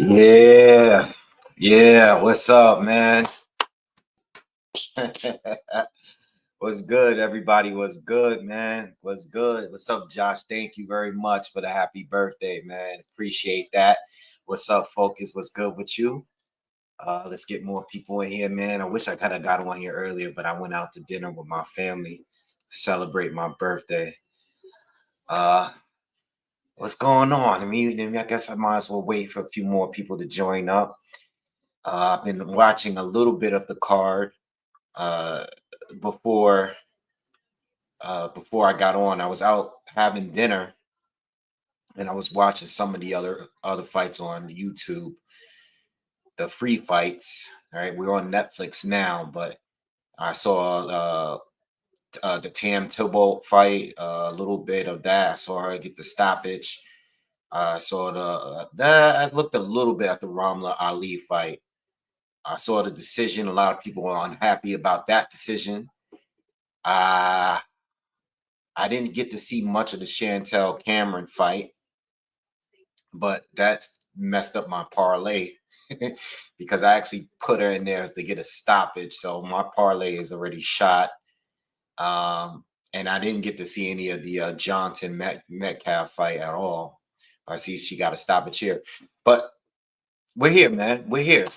Yeah, yeah. What's up, man? What's good, everybody? What's good, man? What's good? What's up, Josh? Thank you very much for the happy birthday, man. Appreciate that. What's up, Focus? What's good with you? Let's get more people in here, man. I wish I could have got on here earlier, but I went out to dinner with my family to celebrate my birthday. Uh, what's going on? I guess I might as well wait for a few more people to join up. I've been watching a little bit of the card uh, before before I got on. I was out having dinner and I was watching some of the other fights on YouTube, the free fights. All right, we're on Netflix now, but I saw the Tam Tybalt fight, a little bit of that. I saw her get the stoppage. I saw that. I looked a little bit at the Ramla Ali fight. I saw the decision. A lot of people were unhappy about that decision. Uh, I didn't get to see much of the Chantel Cameron fight, but that messed up my parlay because I actually put her in there to get a stoppage. So my parlay is already shot. And I didn't get to see any of the Johnson Metcalf fight at all. I see she got a stoppage here, but we're here, man. We're here.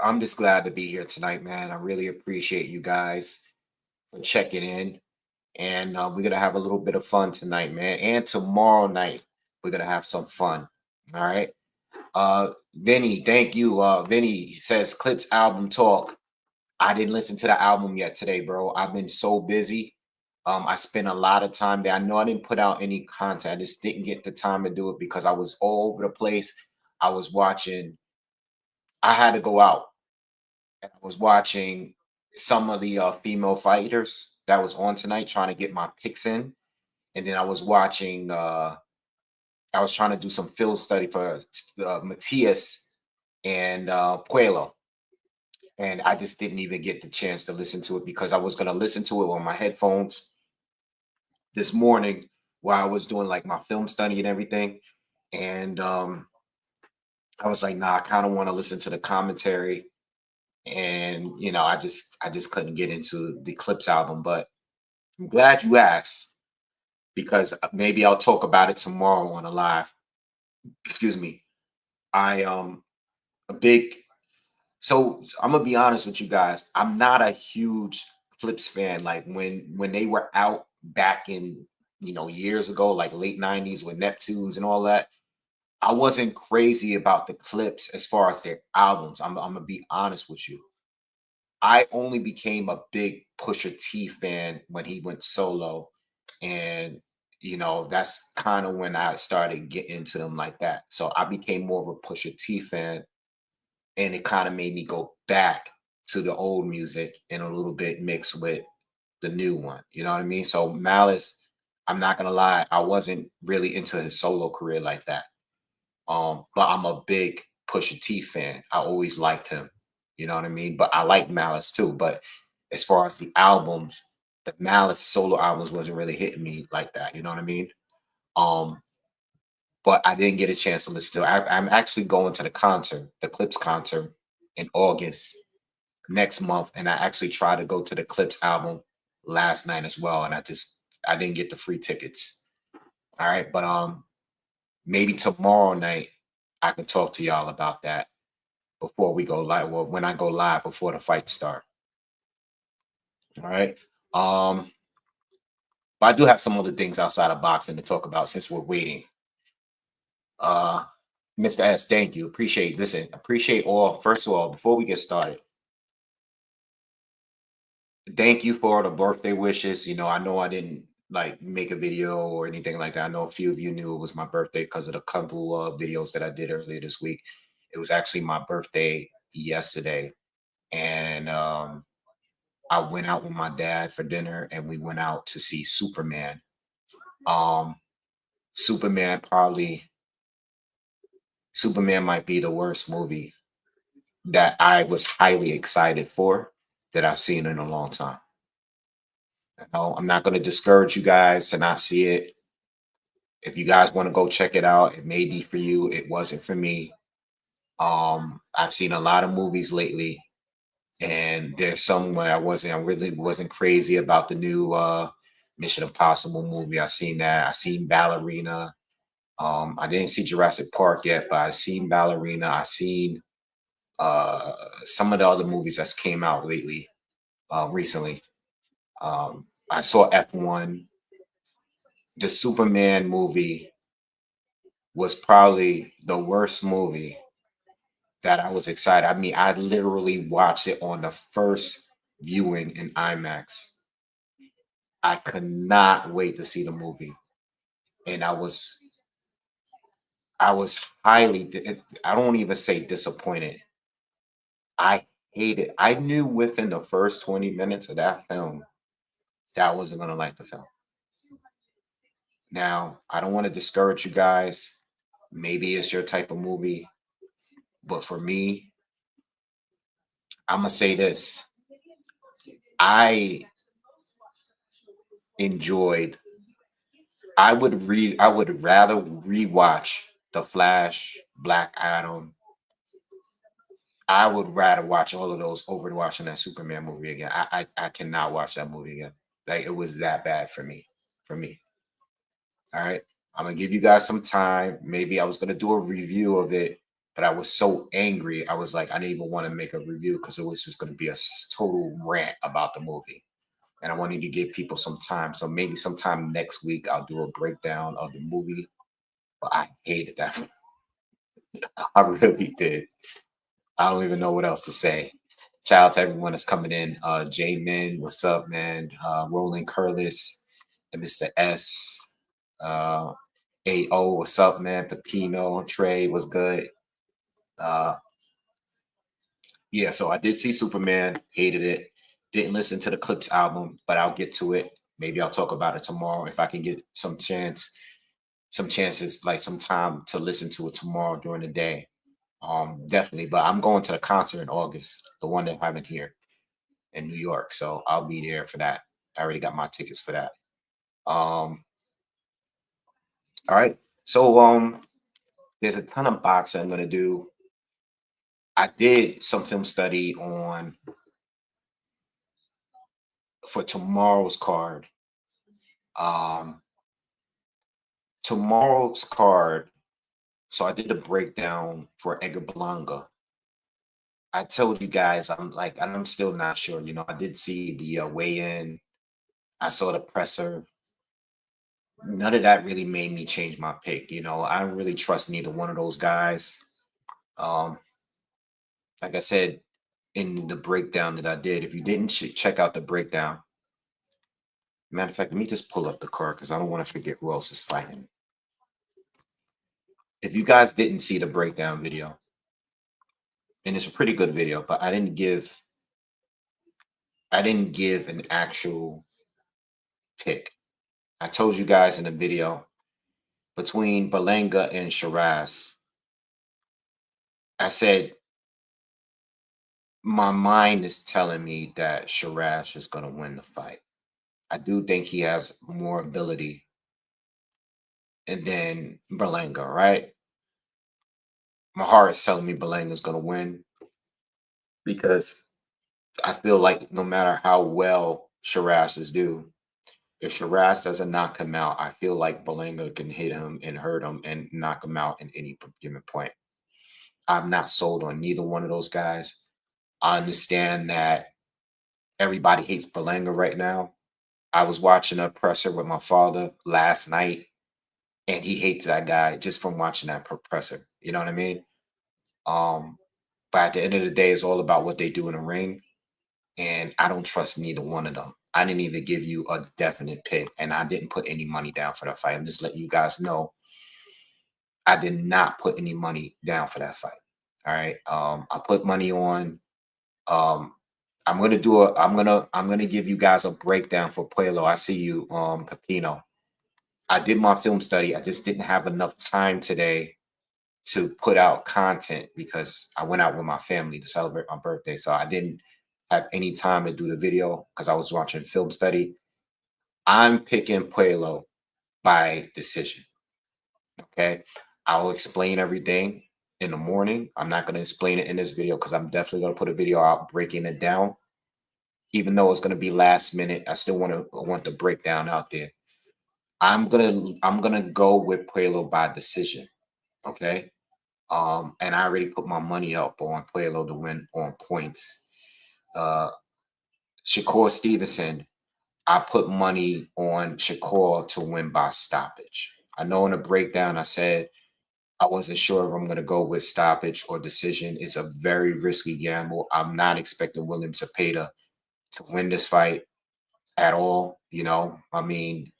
I'm just glad to be here tonight, man. I really appreciate you guys for checking in. And we're gonna have a little bit of fun tonight, man. And tomorrow night, we're gonna have some fun. All right. Vinny, thank you. Vinny says Clips album talk. I didn't listen to the album yet today, bro. I've been so busy. I spent a lot of time there. I know I didn't put out any content. I just didn't get the time to do it because I was all over the place. I was watching, I had to go out and I was watching some of the female fighters that was on tonight, trying to get my picks in. And then I was trying to do some field study for Matias and Puelo. And I just didn't even get the chance to listen to it because I was going to listen to it on my headphones this morning while I was doing like my film study and everything. And I was like, nah, I kind of want to listen to the commentary. And I just couldn't get into the Clips album. But I'm glad you asked because maybe I'll talk about it tomorrow on a live. Excuse me. I a big So I'm gonna be honest with you guys. I'm not a huge Clips fan. Like when they were out back in years ago, like late '90s with Neptunes and all that. I wasn't crazy about the Clips as far as their albums. I'm gonna be honest with you. I only became a big Pusha T fan when he went solo, and that's kind of when I started getting into them like that. So I became more of a Pusha T fan, and it kind of made me go back to the old music and a little bit mixed with the new one. You know what I mean? So Malice, I'm not gonna lie, I wasn't really into his solo career like that. But I'm a big Pusha T fan. I always liked him. You know what I mean? But I like Malice too. But as far as the albums, the Malice solo albums wasn't really hitting me like that. You know what I mean? Um, but I didn't get a chance to listen to it. I'm actually going to the concert, the Clips concert in August next month. And I actually tried to go to the Clips album last night as well. And I didn't get the free tickets. All right. But maybe tomorrow night I can talk to y'all about that before we go live. Well, when I go live before the fight start. All right. Um, but I do have some other things outside of boxing to talk about since we're waiting. Uh Mr. S, thank you. Appreciate all. First of all, before we get started, thank you for all the birthday wishes. I know I didn't like make a video or anything like that. I know a few of you knew it was my birthday because of the couple of videos that I did earlier this week. It was actually my birthday yesterday. And I went out with my dad for dinner and we went out to see Superman. Um, Superman probably Superman might be the worst movie that I was highly excited for that I've seen in a long time. I'm not going to discourage you guys to not see it. If you guys want to go check it out, it may be for you. It wasn't for me. I've seen a lot of movies lately, and there's some where I really wasn't crazy about the new Mission Impossible movie. I seen that. I seen Ballerina. I didn't see Jurassic Park yet, but I seen Ballerina. I seen uh some of the other movies that's came out lately, recently. I saw F1. The Superman movie was probably the worst movie that I was excited. I mean, I literally watched it on the first viewing in IMAX. I could not wait to see the movie, and I was I don't even say disappointed. I hated. I knew within the first 20 minutes of that film that I wasn't gonna like the film. Now, I don't want to discourage you guys. Maybe it's your type of movie, but for me, I'm gonna say this. I enjoyed. I would rather rewatch The Flash, Black Adam. I would rather watch all of those over watching that Superman movie again. I cannot watch that movie again. Like, it was that bad for me. For me. All right. I'm gonna give you guys some time. Maybe I was gonna do a review of it, but I was so angry. I was like, I didn't even want to make a review because it was just gonna be a total rant about the movie. And I wanted to give people some time. So maybe sometime next week I'll do a breakdown of the movie. But I hated that. I really did. I don't even know what else to say. Shout out to everyone that's coming in. J Min, what's up, man? Roland Curlis and Mr. S. Uh, AO, what's up, man? Pepino, Trey, was good. Uh, yeah, so I did see Superman, hated it. Didn't listen to the Clips album, but I'll get to it. Maybe I'll talk about it tomorrow if I can get some chances, like some time to listen to it tomorrow during the day. Definitely. But I'm going to the concert in August, the one they're having here in New York. So I'll be there for that. I already got my tickets for that. All right. So there's a ton of boxing I'm gonna do. I did some film study on for tomorrow's card. Um Tomorrow's card. So I did a breakdown for Edgar Blanca. I told you guys I'm still not sure. I did see the weigh-in. I saw the presser. None of that really made me change my pick. I don't really trust neither one of those guys. Um, like I said in the breakdown that I did, if you didn't check out the breakdown, matter of fact, let me just pull up the card because I don't want to forget who else is fighting. If you guys didn't see the breakdown video, and it's a pretty good video, but I didn't give an actual pick. I told you guys in the video between Berlanga and Shiraz. I said my mind is telling me that Shiraz is going to win the fight. I do think he has more ability and then Berlanga, right? My heart is telling me Berlanga is going to win because I feel like no matter how well Shiraz is do, if Shiraz doesn't knock him out, I feel like Berlanga can hit him and hurt him and knock him out in any given point. I'm not sold on neither one of those guys. I understand that everybody hates Berlanga right now. I was watching a presser with my father last night, and he hates that guy just from watching that presser. You know what I mean? Um, but at the end of the day, it's all about what they do in the ring, and I don't trust neither one of them. I didn't even give you a definite pick, and I didn't put any money down for that fight. I'm just letting you guys know I did not put any money down for that fight. All right. I put money on. Um, I'm gonna give you guys a breakdown for Pueblo. I see you, Pepino. I did my film study. I just didn't have enough time today to put out content because I went out with my family to celebrate my birthday. So I didn't have any time to do the video because I was watching film study. I'm picking Pueblo by decision. Okay. I'll explain everything in the morning. I'm not going to explain it in this video because I'm definitely going to put a video out breaking it down. Even though it's going to be last minute, I still want the breakdown out there. I'm gonna go with Pueblo by decision. Okay. And I already put my money up on Pueblo to win on points. Uh Shakur Stevenson, I put money on Shakur to win by stoppage. I know in the breakdown I said I wasn't sure if I'm going to go with stoppage or decision. It's a very risky gamble. I'm not expecting William Zepeda to win this fight at all. I mean,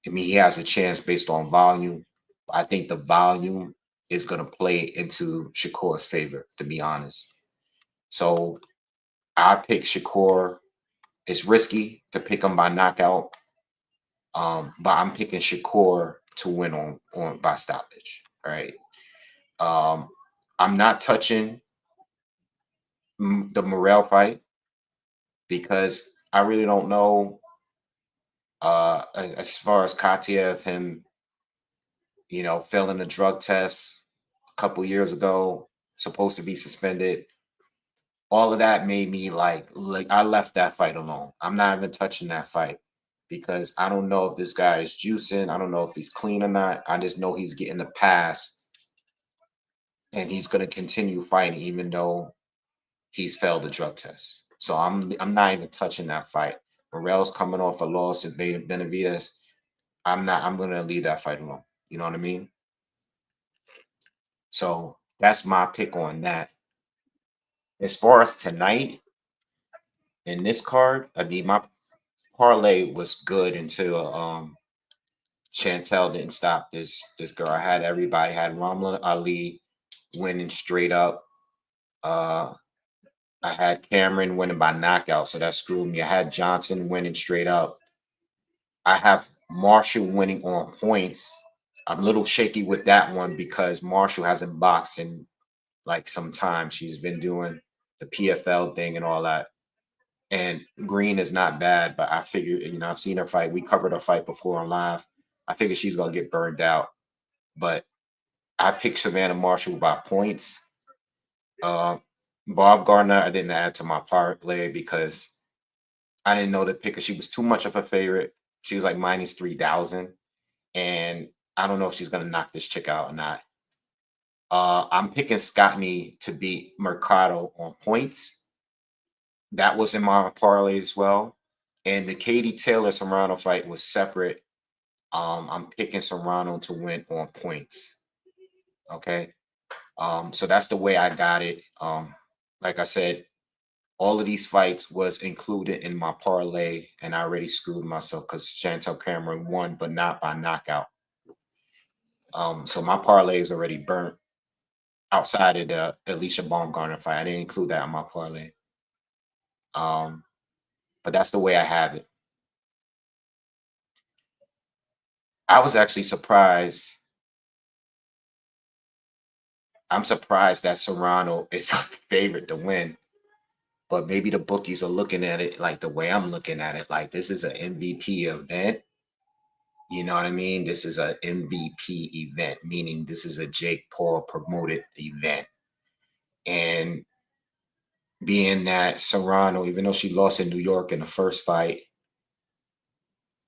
he has a chance based on volume. I think the volume is going to play into Shakur's favor, to be honest. So I pick Shakur. It's risky to pick him by knockout, but I'm picking Shakur to win on by stoppage. Right. Um, I'm not touching the Morrell fight because I really don't know. As far as Katiev, him, failing the drug test a couple years ago, supposed to be suspended. All of that made me like I left that fight alone. I'm not even touching that fight because I don't know if this guy is juicing. I don't know if he's clean or not. I just know he's getting a pass and he's going to continue fighting even though he's failed the drug test. So I'm not even touching that fight. Morrell's coming off a loss to Benavides. I'm gonna leave that fight alone. You know what I mean? So that's my pick on that. As far as tonight in this card, I mean my parlay was good until Chantel didn't stop this girl. I had everybody had Ramla Ali winning straight up. Uh I had Cameron winning by knockout, so that screwed me. I had Johnson winning straight up. I have Marshall winning on points. I'm a little shaky with that one because Marshall hasn't boxed in like some time. She's been doing the PFL thing and all that. And Green is not bad, but I figured, I've seen her fight. We covered her fight before on live. I figured she's gonna get burned out. But I picked Savannah Marshall by points. Uh, Bob Gardner, I didn't add to my parlay because I didn't know the picker. She was too much of a favorite. She was like minus 3,000. And I don't know if she's gonna knock this chick out or not. I'm picking Scottney to beat Mercado on points. That was in my parlay as well. And the Katie Taylor Serrano fight was separate. I'm picking Serrano to win on points. Okay. So that's the way I got it. Like I said, all of these fights was included in my parlay, and I already screwed myself because Chantel Cameron won, but not by knockout. So my parlay is already burnt outside of the Alicia Baumgartner fight. I didn't include that in my parlay. But that's the way I have it. I was actually surprised. I'm surprised that Serrano is a favorite to win, but maybe the bookies are looking at it like the way I'm looking at it. Like this is an MVP event. You know what I mean? This is an MVP event, meaning this is a Jake Paul promoted event. And being that Serrano, even though she lost in New York in the first fight,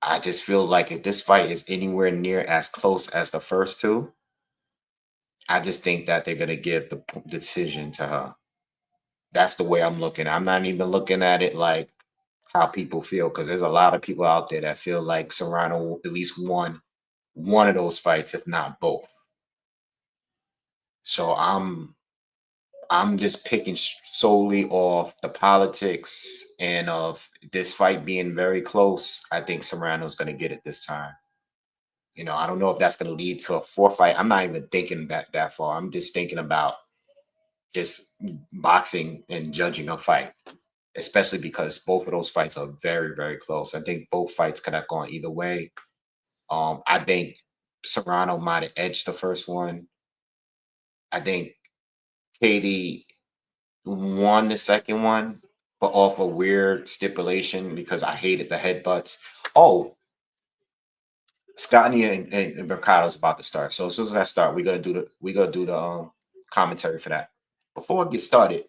I just feel like if this fight is anywhere near as close as the first two, I just think that they're gonna give the decision to her. That's the way I'm looking. I'm not even looking at it like how people feel because there's a lot of people out there that feel like Serrano at least won one of those fights, if not both. So I'm just picking solely off the politics and of this fight being very close. I think Serrano's going to get it this time. I don't know if that's going to lead to a fourth fight. I'm not even thinking that far. I'm just thinking about just boxing and judging a fight, especially because both of those fights are very, very close. I think both fights could have gone either way. I think Serrano might have edged the first one. I think Katie won the second one, but off a weird stipulation because I hated the headbutts. Oh, Scottney and Mercado's about to start. So as soon as I start, we're gonna do the commentary for that. Before I get started,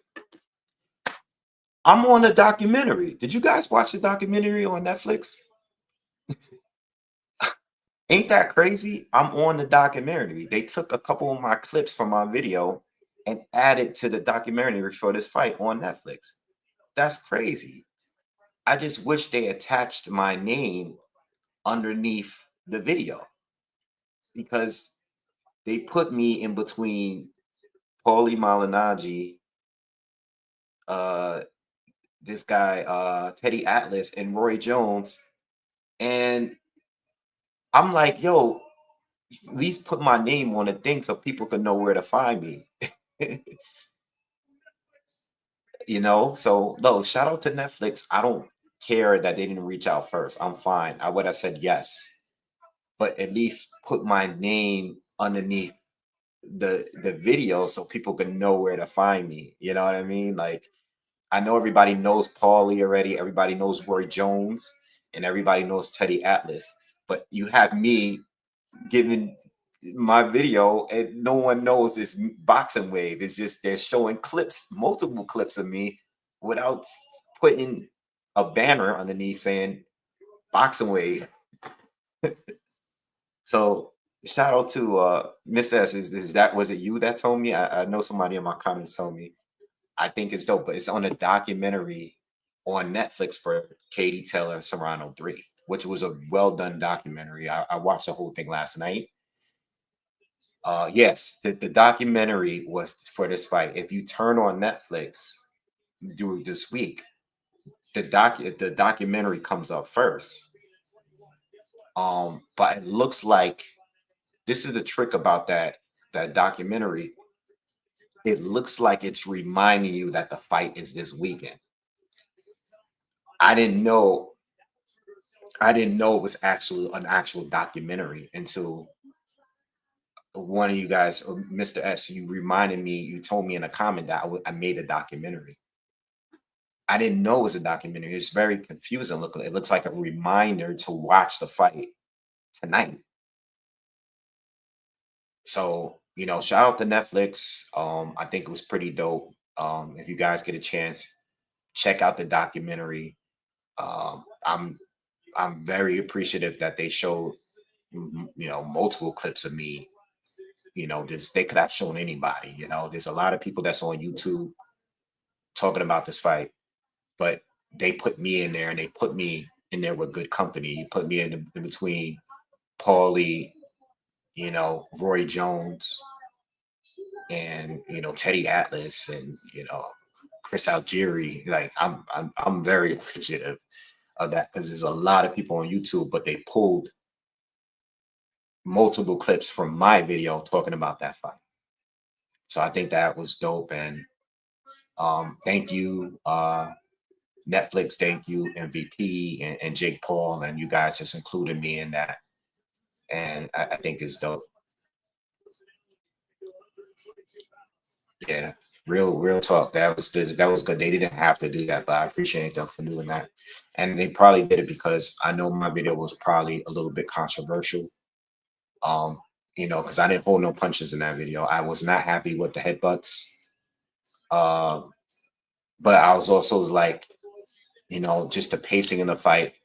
I'm on a documentary. Did you guys watch the documentary on Netflix? Ain't that crazy? I'm on the documentary. They took a couple of my clips from my video and added to the documentary for this fight on Netflix. That's crazy. I just wish they attached my name underneath the video because they put me in between Paulie Malignaggi, uh, this guy, Teddy Atlas, and Roy Jones. And I'm like, yo, at least put my name on the thing so people can know where to find me. So no, shout out to Netflix. I don't care that they didn't reach out first. I'm fine. I would have said yes, but at least put my name underneath the video so people can know where to find me. You know what I mean? Like I know everybody knows Paulie already, everybody knows Roy Jones, and everybody knows Teddy Atlas. But you have me giving my video and no one knows it's Boxingwave. It's just they're showing clips, multiple clips of me without putting a banner underneath saying Boxingwave. So shout out to Miss S. Is that was it you that told me? I know somebody in my comments told me. I think it's dope, but it's on a documentary on Netflix for Katie Taylor Serrano 3, which was a well done documentary. I watched the whole thing last night. Yes, the documentary was for this fight. If you turn on Netflix do this week, the documentary comes up first. But it looks like this is the trick about that documentary. It looks like it's reminding you that the fight is this weekend. I didn't know I didn't know it was actually an actual documentary until one of you guys, Mr. S, you reminded me, you told me in a comment that I made a documentary. I didn't know it was a documentary. It's very confusing looking. It looks like a reminder to watch the fight tonight. So, shout out to Netflix. I think it was pretty dope. If you guys get a chance, check out the documentary. I'm very appreciative that they showed multiple clips of me. They could have shown anybody. There's a lot of people that's on YouTube talking about this fight, but they put me in there and they put me in there with good company. You put me in between Paulie, Roy Jones, and Teddy Atlas, and Chris Algieri. Like I'm very appreciative of that because there's a lot of people on YouTube, but they pulled multiple clips from my video talking about that fight. So I think that was dope. And thank you, Netflix. Thank you, MVP and Jake Paul, and you guys just included me in that. And I think it's dope. Yeah, real talk. That was good. They didn't have to do that, but I appreciate them for doing that. And they probably did it because I know my video was probably a little bit controversial. Um, because I didn't hold no punches in that video. I was not happy with the headbutts. Uh, but I was also like, just the pacing in the fight.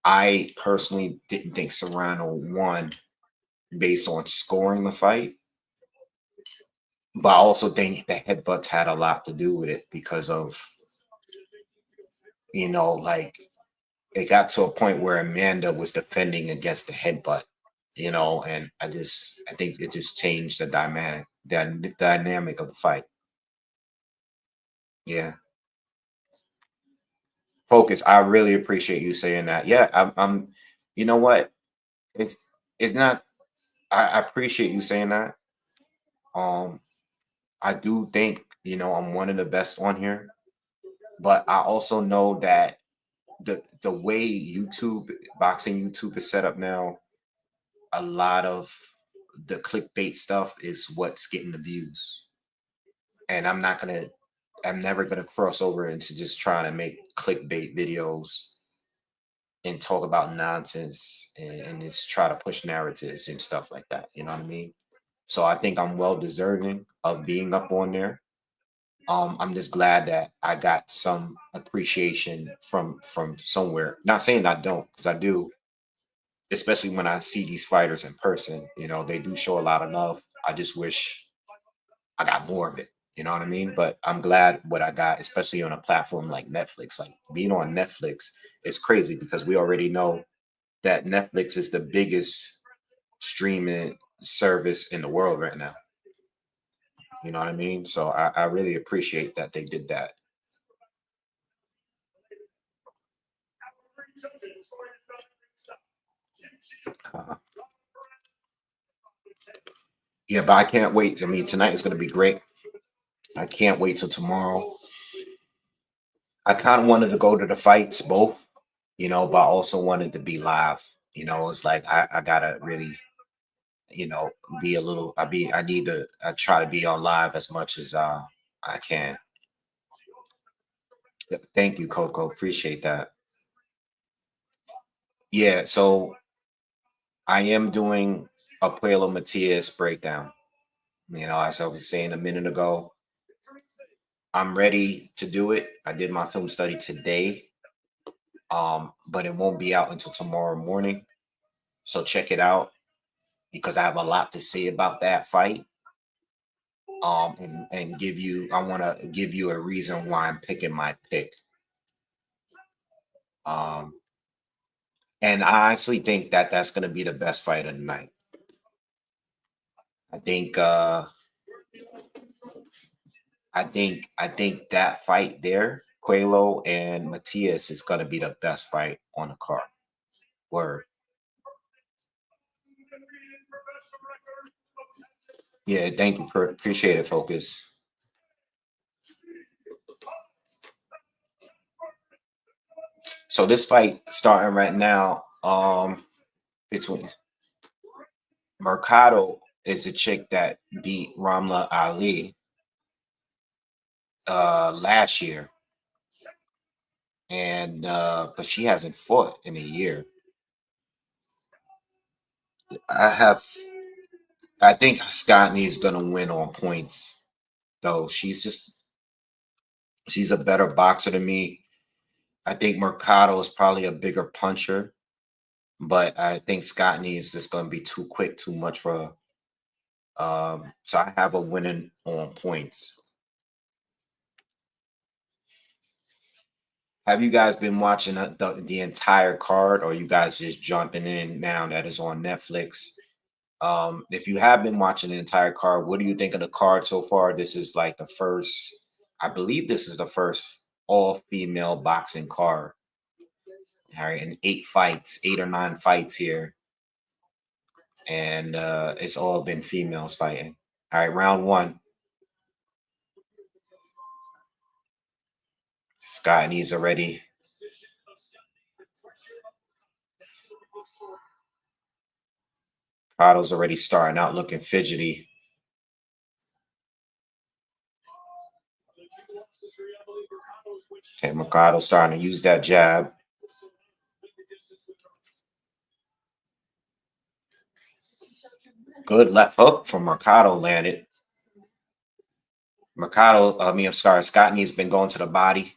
I personally didn't think Serrano won based on scoring the fight. But I also think the headbutts had a lot to do with it because of, like it got to a point where Amanda was defending against the headbutt, and I think it just changed the dynamic of the fight. Yeah. Focus. I really appreciate you saying that. Yeah, I'm you know what? It's it's not I appreciate you saying that. Um, I do think, I'm one of the best on here, but I also know that the way boxing YouTube is set up now, a lot of the clickbait stuff is what's getting the views. And I'm never gonna cross over into just trying to make clickbait videos and talk about nonsense and just try to push narratives and stuff like that. You know what I mean? So I think I'm well deserving of being up on there. I'm just glad that I got some appreciation from somewhere. Not saying I don't, because I do, especially when I see these fighters in person. You know, they do show a lot of love. I just wish I got more of it. You know what I mean? But I'm glad what I got, especially on a platform like Netflix. Like being on Netflix is crazy because we already know that Netflix is the biggest streaming service in the world right now. You know what I mean? So I really appreciate that they did that. Uh, yeah, but I can't wait. I mean, tonight is going to be great. I can't wait till tomorrow. I kind of wanted to go to the fights both, you know, but I also wanted to be live. You know, it's like I gotta really, you know, be a little. I need to. I try to be on live as much as I can. Yeah, thank you, Coco. Appreciate that. Yeah, so I am doing a Pueblo Matias breakdown. You know, as I was saying a minute ago, I'm ready to do it. I did my film study today, but it won't be out until tomorrow morning. So check it out because I have a lot to say about that fight. And give you, I want to give you a reason why I'm picking my pick. Um, and I honestly think that that's going to be the best fight of the night. I think, I think that fight there, Quelo and Matias, is going to be the best fight on the card. Word. Yeah, thank you. Appreciate it, Focus. So this fight starting right now, between Mercado is a chick that beat Ramla Ali last year, and but she hasn't fought in a year. I have, I think Scottney is gonna win on points, though. She's a better boxer than me. I think Mercado is probably a bigger puncher, but I think Scottney is just gonna be too quick, too much for her. So I have a winning on points. Have you guys been watching the entire card, or you guys just jumping in now that it's on Netflix? If you have been watching the entire card, what do you think of the card so far? This is like the first, I believe this is the first all female boxing card. All right, and 8 fights, 8 or 9 fights here, and it's all been females fighting. All right, round one. Scott needs already. Otto's already starting out looking fidgety. Okay, Mercado starting to use that jab. Good left hook from Mercado landed. I'm sorry, Scottney's been going to the body.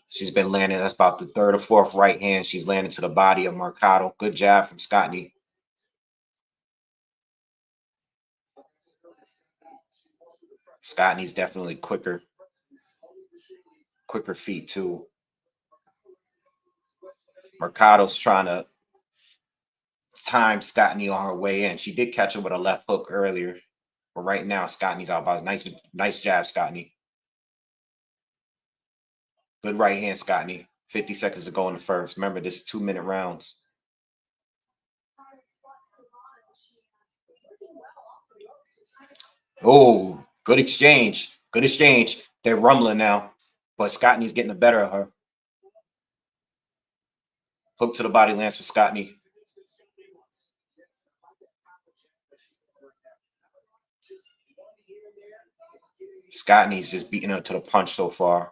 She's been landing. That's about the third or fourth right hand. She's landing to the body of Mercado. Good jab from Scottney. Scottney's definitely quicker feet too. Mercado's trying to time Scottney on her way in. She did catch her with a left hook earlier, but right now Scottney's out by nice jab, Scottney. Good right hand, Scottney. 50 seconds to go in the first. Remember, this is 2-minute rounds. Oh, good exchange. Good exchange. They're rumbling now, but Scottney's getting the better of her. Hook to the body lands for Scottney. Scottney's just beating her to the punch so far.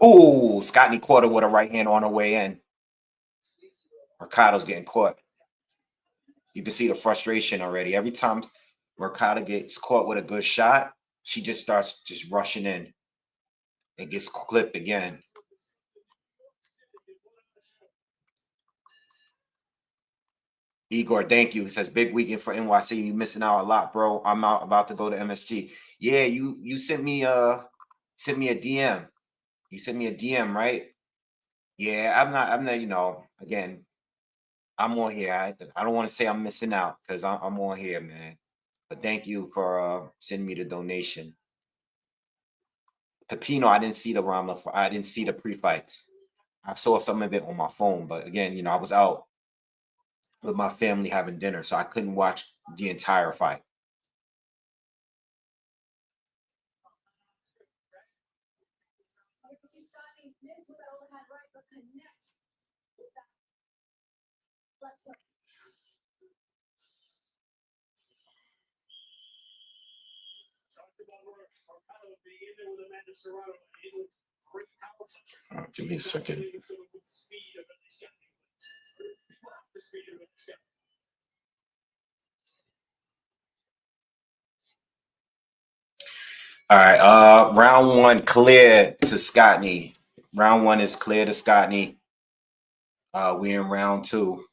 Oh, Scottney caught her with a right hand on her way in. Mercado's getting caught. You can see the frustration already. Every time Mercado gets caught with a good shot, she just starts just rushing in and gets clipped again. Igor, thank you. He says big weekend for NYC. You missing out a lot, bro. I'm out about to go to MSG. Yeah, you sent me a DM. You sent me a DM, right? Yeah, I'm not, again, I'm on here. I don't want to say I'm missing out because I'm on here, man. But thank you for sending me the donation. Pepino, I didn't see the Ramla. I didn't see the pre-fights. I saw some of it on my phone, but again, I was out with my family having dinner, so I couldn't watch the entire fight. Give me a second. All right. Round one clear to Scottney. Round one is clear to Scottney. We in round two.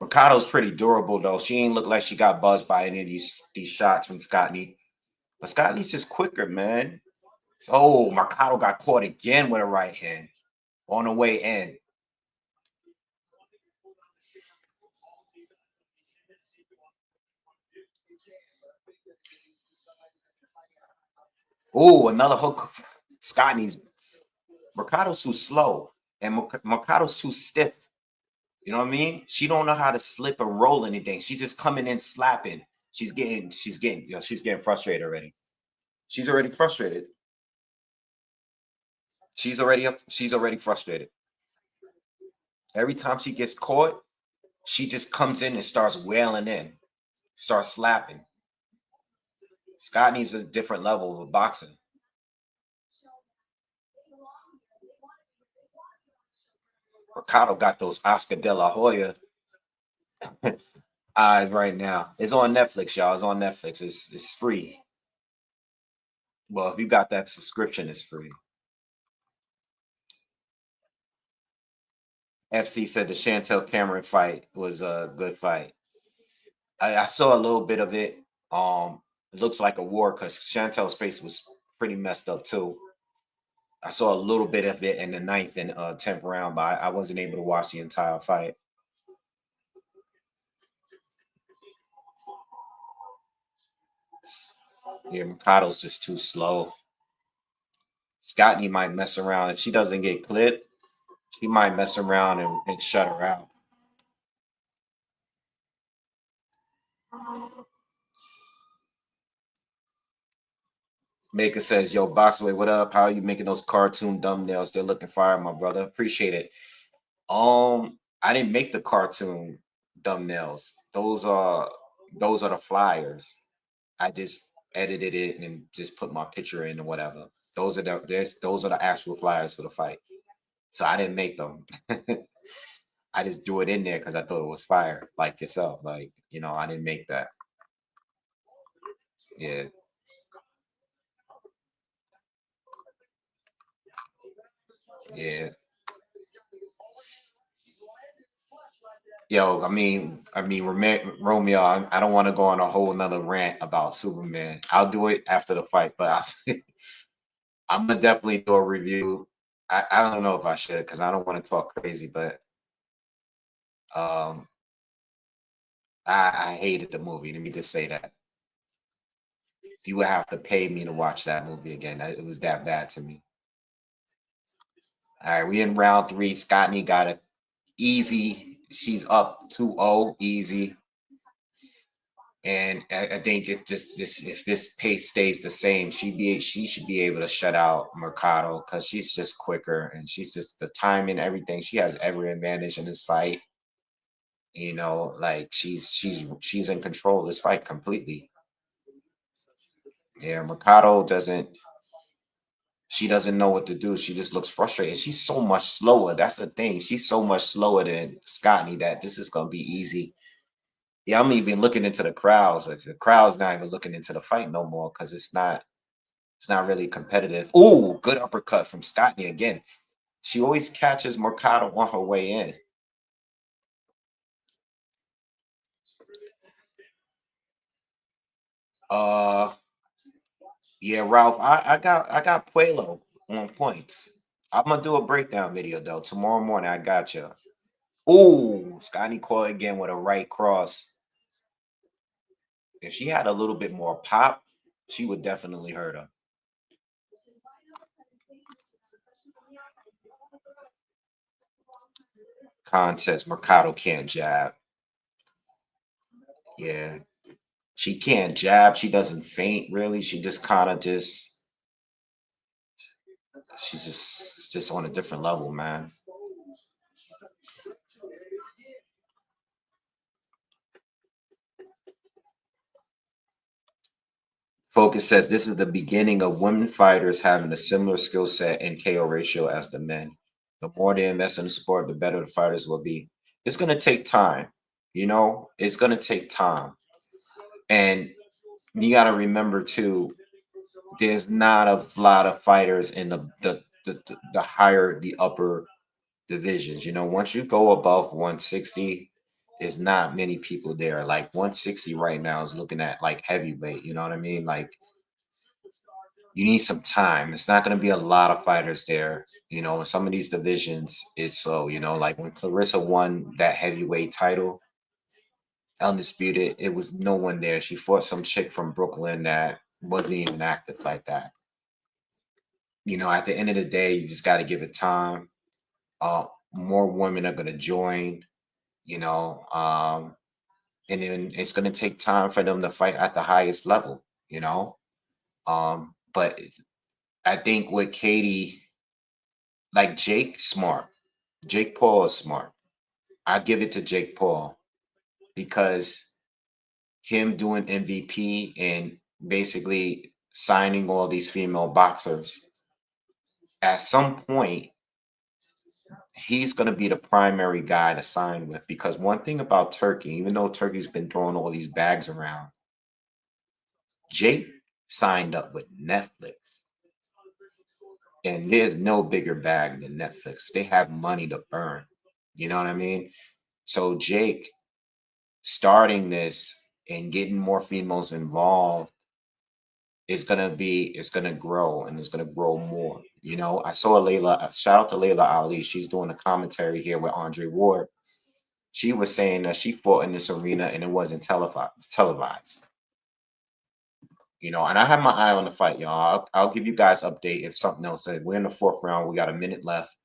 Mercado's pretty durable though. She ain't look like she got buzzed by any of these shots from Scottney. But Scottney's just quicker, man. Oh, Mercado got caught again with a right hand on the way in. Oh, another hook. Scottney's Mercado's too slow, and Mercado's too stiff. You know what I mean? She don't know how to slip or roll anything. She's just coming in slapping. She's getting, she's getting frustrated already. She's already frustrated. She's already frustrated. Every time she gets caught, she just comes in and starts wailing in, starts slapping. Scott needs a different level of boxing. Mercado got those Oscar De La Hoya eyes right now. It's on Netflix, y'all. It's on Netflix. It's free. Well, if you got that subscription, it's free. FC said the Chantel Cameron fight was a good fight. I saw a little bit of it. It looks like a war because Chantel's face was pretty messed up too. I saw a little bit of it in the 9th and 10th round, but I wasn't able to watch the entire fight. Yeah, Mercado's just too slow. Scottney might mess around. If she doesn't get clipped, she might mess around and shut her out. Maker says, "Yo, Boxway, what up? How are you making those cartoon thumbnails? They're looking fire, my brother. Appreciate it." I didn't make the cartoon thumbnails. Those are the flyers. I just edited it and just put my picture in or whatever. Those are the actual flyers for the fight. So I didn't make them. I just threw it in there because I thought it was fire, like yourself. Like, I didn't make that. Yeah. Yeah. Yo, Romeo, I don't want to go on a whole nother rant about Superman. I'll do it after the fight, but I'm gonna definitely do a review. I don't know if I should because I don't want to talk crazy, but um, I hated the movie. Let me just say that. You would have to pay me to watch that movie again. It was that bad to me. All right, we in round three. Scottney got it easy. She's up 2-0, easy. And I think if this pace stays the same, she should be able to shut out Mercado because she's just quicker and she's just the timing, everything. She has every advantage in this fight. Like she's in control of this fight completely. Yeah, Mercado doesn't. She doesn't know what to do. She just looks frustrated. She's so much slower. That's the thing. She's so much slower than Scottney that this is gonna be easy. Yeah, I'm even looking into the crowds. Like the crowd's not even looking into the fight no more because it's not really competitive. Ooh, good uppercut from Scottney again. She always catches Mercado on her way in. Uh yeah, Ralph, I got Puelo on points. I'm gonna do a breakdown video though. Tomorrow morning I got you. Ooh, Scotty caught again with a right cross. If she had a little bit more pop, she would definitely hurt her. Khan says Mercado can't jab. Yeah. She can't jab. She doesn't faint really. She just kind of just she's just on a different level, man. Focus says this is the beginning of women fighters having a similar skill set and KO ratio as the men. The more they invest in the sport, the better the fighters will be. It's gonna take time, it's gonna take time. And you gotta remember too, there's not a lot of fighters in the higher the upper divisions. Once you go above 160, there's not many people there. Like 160 right now is looking at like heavyweight. You know what I mean? Like you need some time. It's not going to be a lot of fighters there. In some of these divisions, it's slow. Like when Clarissa won that heavyweight title, undisputed, it was no one there. She fought some chick from Brooklyn that wasn't even active like that. At the end of the day, you just got to give it time. More women are going to join, you know, um, and then it's going to take time for them to fight at the highest level. But I think with Katie, like Jake, smart. Jake Paul is smart. I give it to Jake Paul because him doing MVP and basically signing all these female boxers, at some point, he's going to be the primary guy to sign with. Because one thing about Turkey, even though Turkey's been throwing all these bags around, Jake signed up with Netflix. And there's no bigger bag than Netflix. They have money to burn. You know what I mean? So Jake starting this and getting more females involved it's gonna grow and it's gonna grow more. I saw shout out to Layla Ali. She's doing a commentary here with Andre Ward. She was saying that she fought in this arena and it wasn't televised. And I have my eye on the fight, y'all. I'll give you guys update if something else. We're in the fourth round. We got a minute left.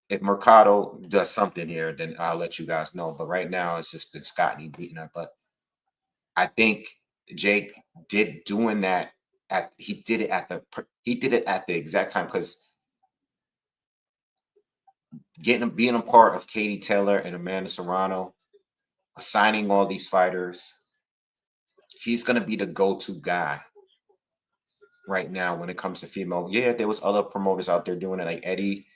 If Mercado does something here, then I'll let you guys know. But right now, it's just been Scottney beating her. But I think Jake did doing that he did it at the exact time because being a part of Katie Taylor and Amanda Serrano, assigning all these fighters, he's gonna be the go-to guy right now when it comes to female. Yeah, there was other promoters out there doing it, like Eddie.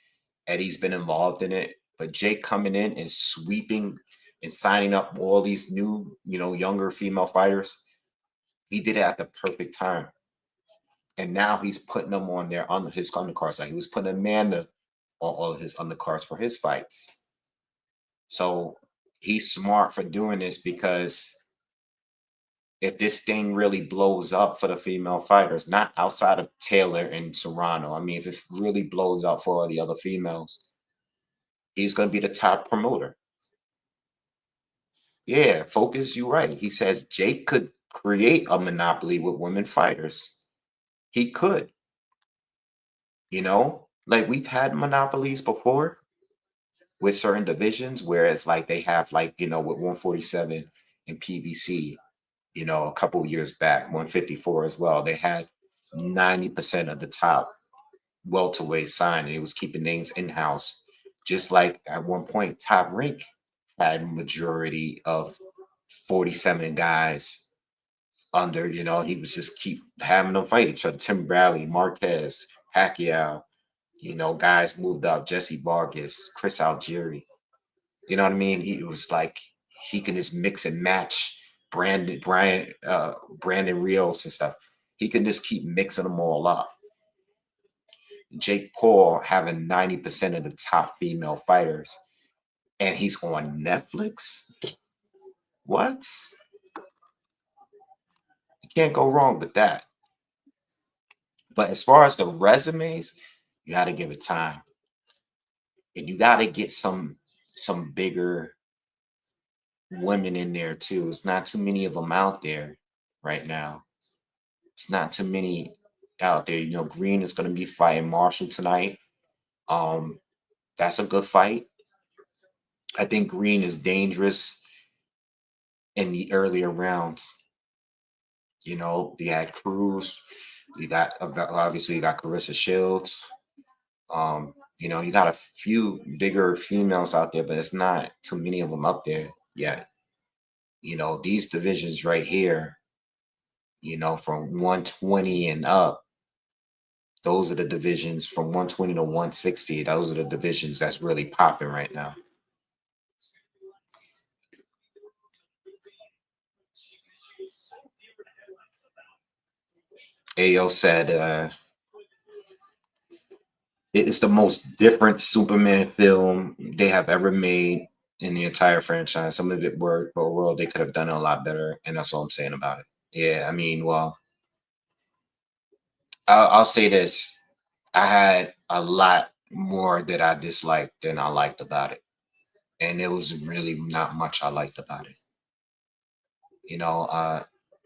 Eddie's been involved in it, but Jake coming in and sweeping and signing up all these new, younger female fighters, he did it at the perfect time. And now he's putting them on his undercards. Like he was putting Amanda on all of his undercards for his fights. So he's smart for doing this because if this thing really blows up for the female fighters, not outside of Taylor and Serrano, I mean, if it really blows up for all the other females, he's going to be the top promoter. Yeah, Focus, you're right. He says Jake could create a monopoly with women fighters. He could, like we've had monopolies before with certain divisions, whereas like they have like, with 147 and PBC, a couple years back, 154 as well. They had 90% of the top welterweight signed, and it was keeping things in-house. Just like at one point, Top Rank had majority of 47 guys under, he was just keep having them fight each other. Tim Bradley, Marquez, Pacquiao, guys moved up, Jesse Vargas, Chris Algieri. You know what I mean? He was like he can just mix and match Brandon Rios and stuff. He can just keep mixing them all up. Jake Paul having 90% of the top female fighters, and he's on Netflix. What? You can't go wrong with that. But as far as the resumes, you got to give it time, and you got to get some bigger women in there too. It's not too many of them out there right now. It's not too many out there. Green is going to be fighting Marshall tonight. Um, that's a good fight. I think Green is dangerous in the earlier rounds. You had Cruz. You got obviously you got Carissa Shields. You got a few bigger females out there, but it's not too many of them up there yet. These divisions right here, from 120 and up, those are the divisions from 120 to 160. Those are the divisions that's really popping right now. Ayo said it's the most different Superman film they have ever made in the entire franchise. Some of it were world they could have done it a lot better, and that's all I'm saying about it. Yeah, I mean, well, I'll say this: I had a lot more that I disliked than I liked about it, and there was really not much I liked about it. You know, uh,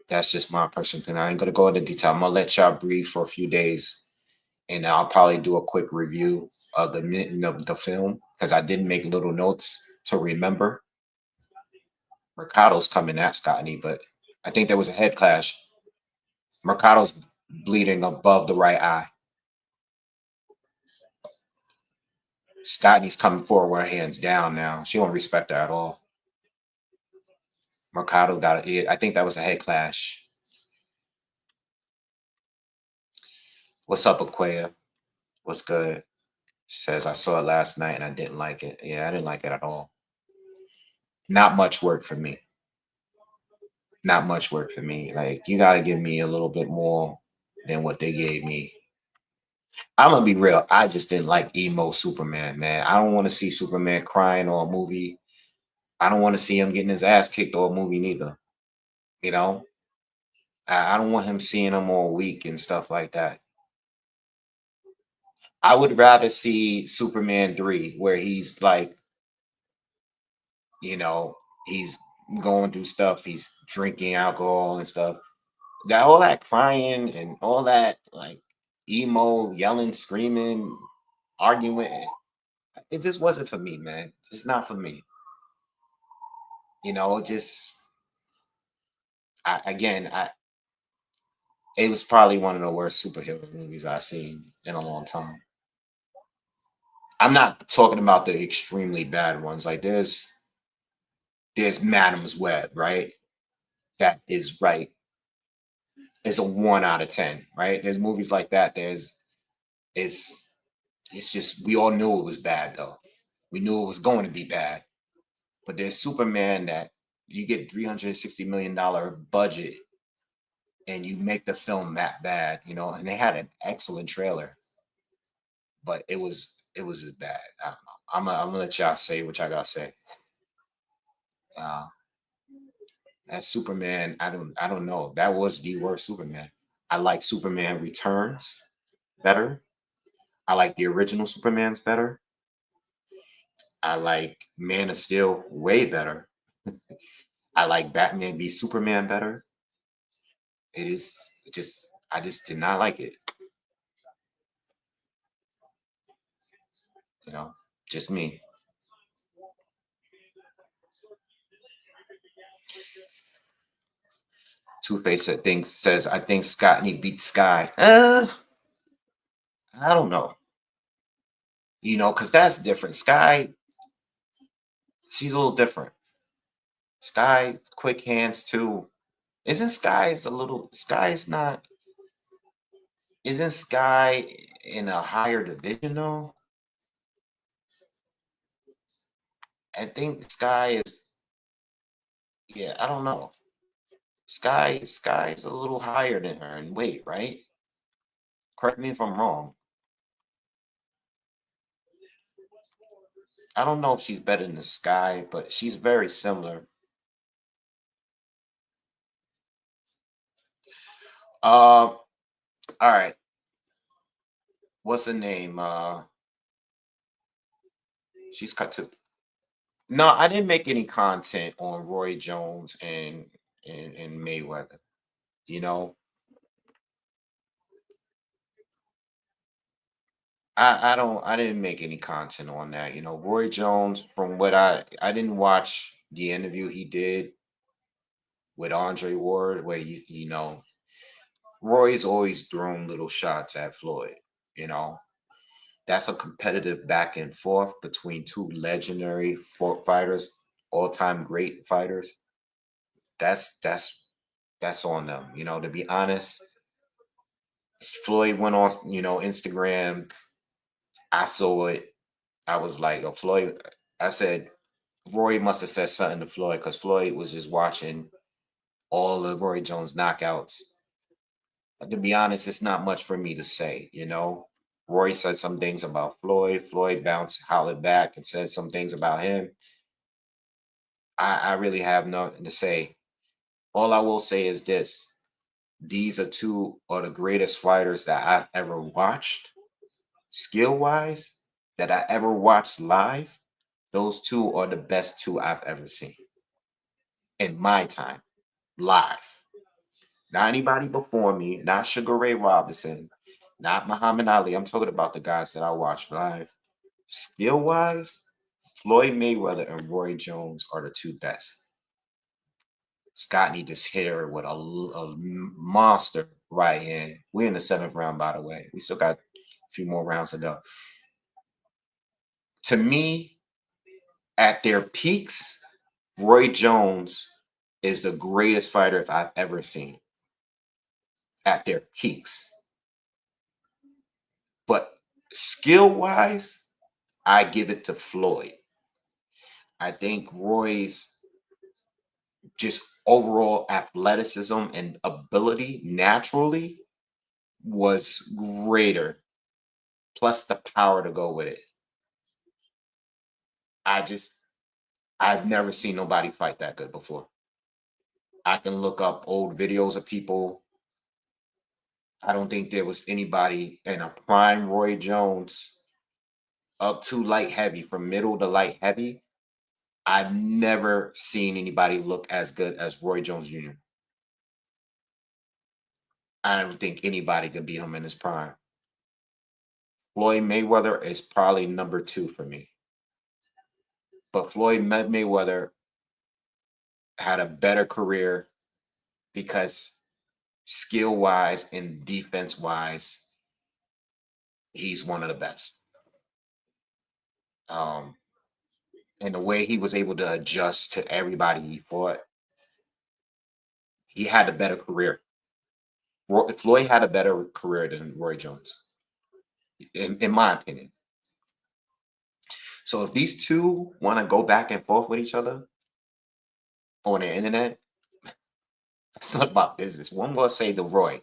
that's just my personal thing. I ain't gonna go into detail. I'm gonna let y'all breathe for a few days, and I'll probably do a quick review of the film because I didn't make little notes to remember. Mercado's coming at Scottney, but I think there was a head clash. Mercado's bleeding above the right eye. Scottney's coming forward, hands down now. She don't respect her at all. Mercado got it. I think that was a head clash. What's up, Aquia? What's good? She says, I saw it last night and I didn't like it. Yeah, I didn't like it at all. Not much work for me. Not much work for me. Like, you got to give me a little bit more than what they gave me. I'm going to be real. I just didn't like emo Superman, man. I don't want to see Superman crying or a movie. I don't want to see him getting his ass kicked or a movie neither. You know, I don't want him seeing him all week and stuff like that. I would rather see Superman 3 where he's like, you know, he's going through stuff, he's drinking alcohol and stuff. That all that crying and all that like emo, yelling, screaming, arguing, it just wasn't for me, man. It's not for me. Just I it was probably one of the worst superhero movies I've seen in a long time. I'm not talking about the extremely bad ones. Like there's Madam's Web, right? That is right. It's a 1 out of 10, right? There's movies like that. It's it's just we all knew it was bad though. We knew it was going to be bad. But there's Superman that you get $360 million budget and you make the film that bad, and they had an excellent trailer, but it was as bad. I don't know. I'm gonna let y'all say what y'all gotta say. Uh, that Superman, I don't know. That was the worst Superman. I like Superman Returns better. I like the original Superman's better. I like Man of Steel way better. I like Batman v Superman better. It is just I just did not like it. You know, just me. Two Face says I think Scottney beat Sky. I don't know. Because that's different. Sky, she's a little different. Sky, quick hands too. Isn't Sky's a little Sky's not isn't Sky in a higher division though? I think Sky is, yeah, I don't know. Sky's a little higher than her in weight, right? Correct me if I'm wrong. I don't know if she's better than Sky, but she's very similar. All right. What's her name? She's cut to. No, I didn't make any content on Roy Jones and Mayweather. You know, I didn't make any content on that. You know, Roy Jones, from what I didn't watch the interview he did with Andre Ward, where you know, Roy's always thrown little shots at Floyd. You know, that's a competitive back and forth between two legendary fighters, all time great fighters. That's on them. You know, to be honest, Floyd went on, you know, Instagram. I saw it. I was like, oh, Floyd. I said, Roy must have said something to Floyd because Floyd was just watching all of Roy Jones knockouts. To be honest, it's not much for me to say, you know. Roy said some things about Floyd. Floyd bounced, hollered back, and said some things about him. I really have nothing to say. All I will say is this: these are two of the greatest fighters that I've ever watched, skill wise, that I ever watched live. Those two are the best two I've ever seen in my time, live. Not anybody before me, not Sugar Ray Robinson, not Muhammad Ali. I'm talking about the guys that I watched live. Skill wise, Floyd Mayweather and Roy Jones are the two best. Scottney just hit her with a monster right hand. We're in the seventh round, by the way. We still got a few more rounds to go. To me, at their peaks, Roy Jones is the greatest fighter if I've ever seen at their peaks. But skill wise, I give it to Floyd. I think Roy's just overall athleticism and ability naturally was greater, plus the power to go with it. I just, I've never seen nobody fight that good before. I can look up old videos of people. I don't think there was anybody in a prime Roy Jones up to light heavy, from middle to light heavy. I've never seen anybody look as good as Roy Jones Jr. I don't think anybody could beat him in his prime. Floyd Mayweather is probably number two for me. But Floyd Mayweather had a better career because skill wise and defense wise, he's one of the best. Um, and the way he was able to adjust to everybody he fought, he had a better career. Floyd had a better career than Roy Jones, in my opinion. So if these two want to go back and forth with each other on the internet, it's not my business. One gonna say the Roy,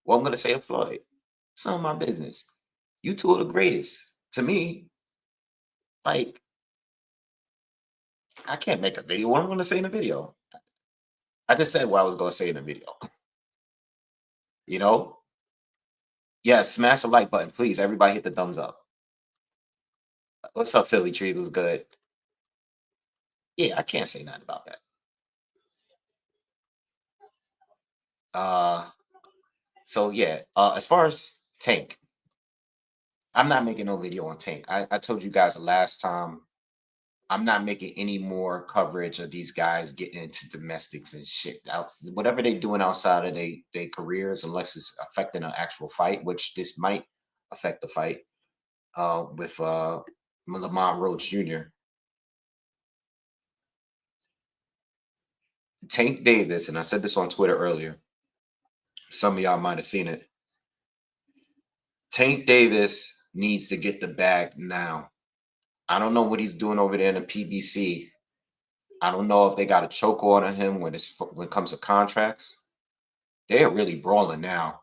one gonna say the Floyd. It's not my business. You two are the greatest. To me, like, I can't make a video. What I'm gonna say in the video? I just said what I was gonna say in the video. You know? Yeah, smash the like button, please. Everybody hit the thumbs up. What's up, Philly Trees? Was good. Yeah, I can't say nothing about that. Uh so yeah, as far as Tank, I'm not making no video on Tank. I told you guys the last time I'm not making any more coverage of these guys getting into domestics and shit. Whatever they doing outside of their careers, unless it's affecting an actual fight, which this might affect the fight with Lamont Roach Jr. Tank Davis, and I said this on Twitter earlier. Some of y'all might have seen it. Tank Davis needs to get the bag now. I don't know what he's doing over there in the PBC. I don't know if they got a chokehold on him when it comes to contracts. They're really brawling now.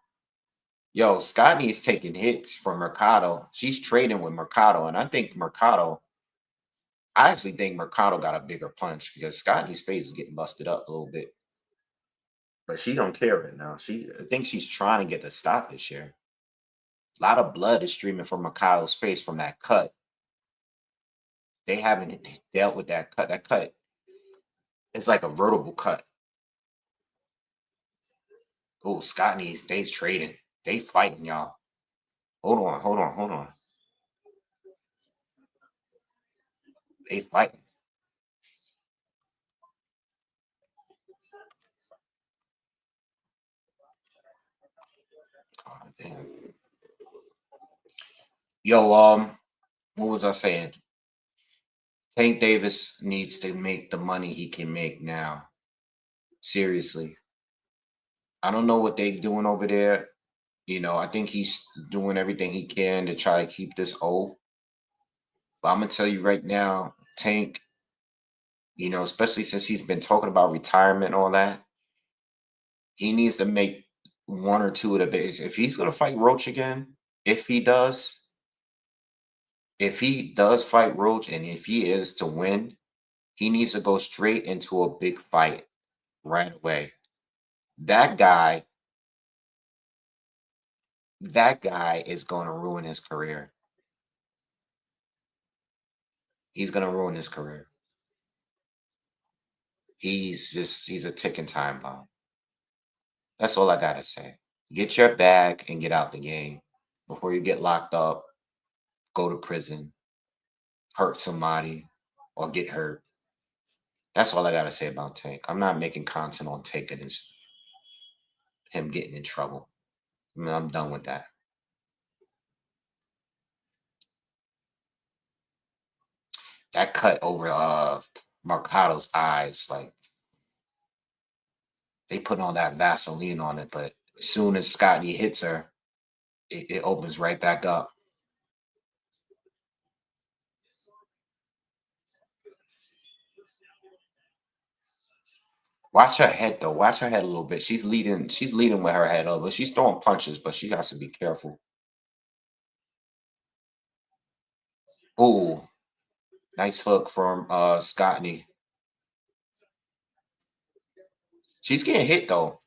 Yo, Scottney is taking hits from Mercado. She's trading with Mercado, and I think Mercado. I actually think Mercado got a bigger punch because Scottney's face is getting busted up a little bit, but she don't care right now. I think she's trying to get the stop this year. A lot of blood is streaming from Mercado's face from that cut. They haven't dealt with that cut. That cut is like a vertical cut. Oh, Scottney's they's trading. They fighting, y'all. Hold on. They fighting. Oh, damn. Yo, what was I saying? Tank Davis needs to make the money he can make now. Seriously. I don't know what they doing over there. I think he's doing everything he can to try to keep this old. But I'm gonna tell you right now, Tank, especially since he's been talking about retirement and all that, he needs to make one or two of the bigs. If he's gonna fight Roach again, if he does, fight Roach, and if he is to win, he needs to go straight into a big fight right away. That guy, that guy is gonna ruin his career. He's gonna ruin his career. He's a ticking time bomb. That's all I gotta say. Get your bag and get out the game before you get locked up, go to prison, hurt somebody, or get hurt. That's all I gotta say about Tank. I'm not making content on Tank and him getting in trouble. I'm done with that. That cut over Mercado's eyes, like they put on that Vaseline on it, but as soon as Scottney hits her, it opens right back up. Watch her head though. Watch her head a little bit. She's leading. She's leading with her head up, but she's throwing punches. But she has to be careful. Oh, nice hook from Scottney. She's getting hit though.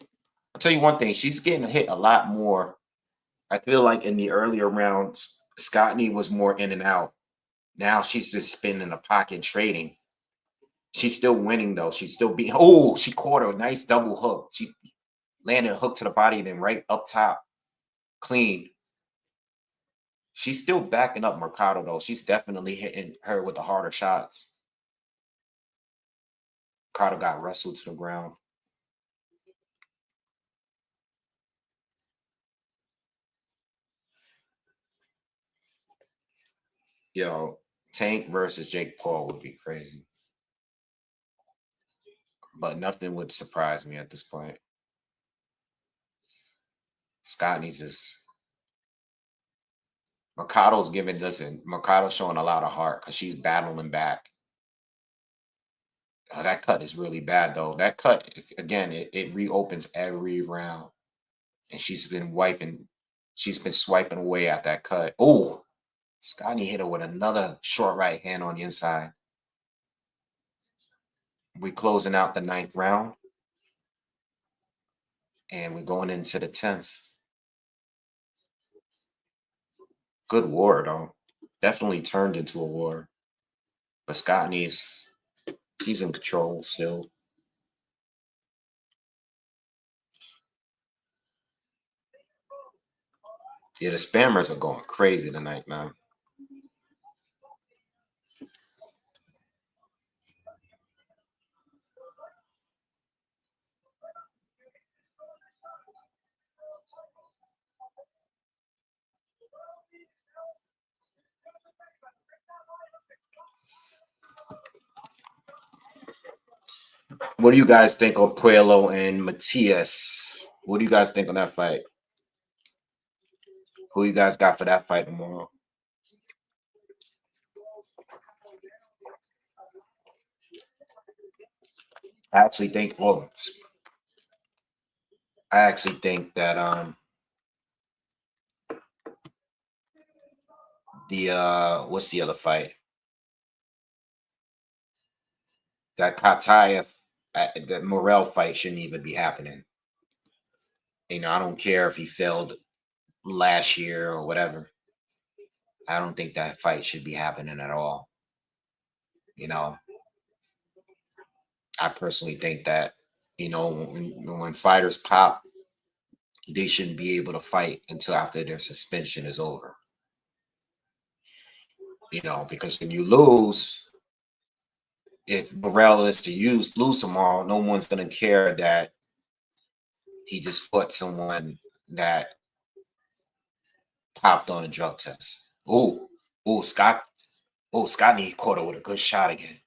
I'll tell you one thing. She's getting hit a lot more. I feel like in the earlier rounds, Scottney was more in and out. Now she's just spinning in the pocket trading. She's still winning though. She's still being. Oh, she caught a nice double hook. She landed a hook to the body, then right up top, clean. She's still backing up Mercado though. She's definitely hitting her with the harder shots. Mercado got wrestled to the ground. Yo, Tank versus Jake Paul would be crazy. But nothing would surprise me at this point. Scottney's just Mercado's giving Mercado's showing a lot of heart because she's battling back. That cut is really bad though. That cut again, it reopens every round. And she's been swiping away at that cut. Oh, Scottney hit her with another short right hand on the inside. We closing out the ninth round. And we're going into the 10th. Good war, though. Definitely turned into a war. But she's in control still. Yeah, the spammers are going crazy tonight, man. What do you guys think of Puello and Matias? What do you guys think on that fight? Who you guys got for that fight tomorrow? I actually think. Well, I actually think that the what's the other fight? That Katayev, that Morel fight shouldn't even be happening. I don't care if he failed last year or whatever. I don't think that fight should be happening at all. You know, I personally think that when fighters pop, they shouldn't be able to fight until after their suspension is over. Because when you lose, if Morel is to lose tomorrow, no one's gonna care that he just fought someone that popped on a drug test. Scott. Scottney caught her with a good shot again.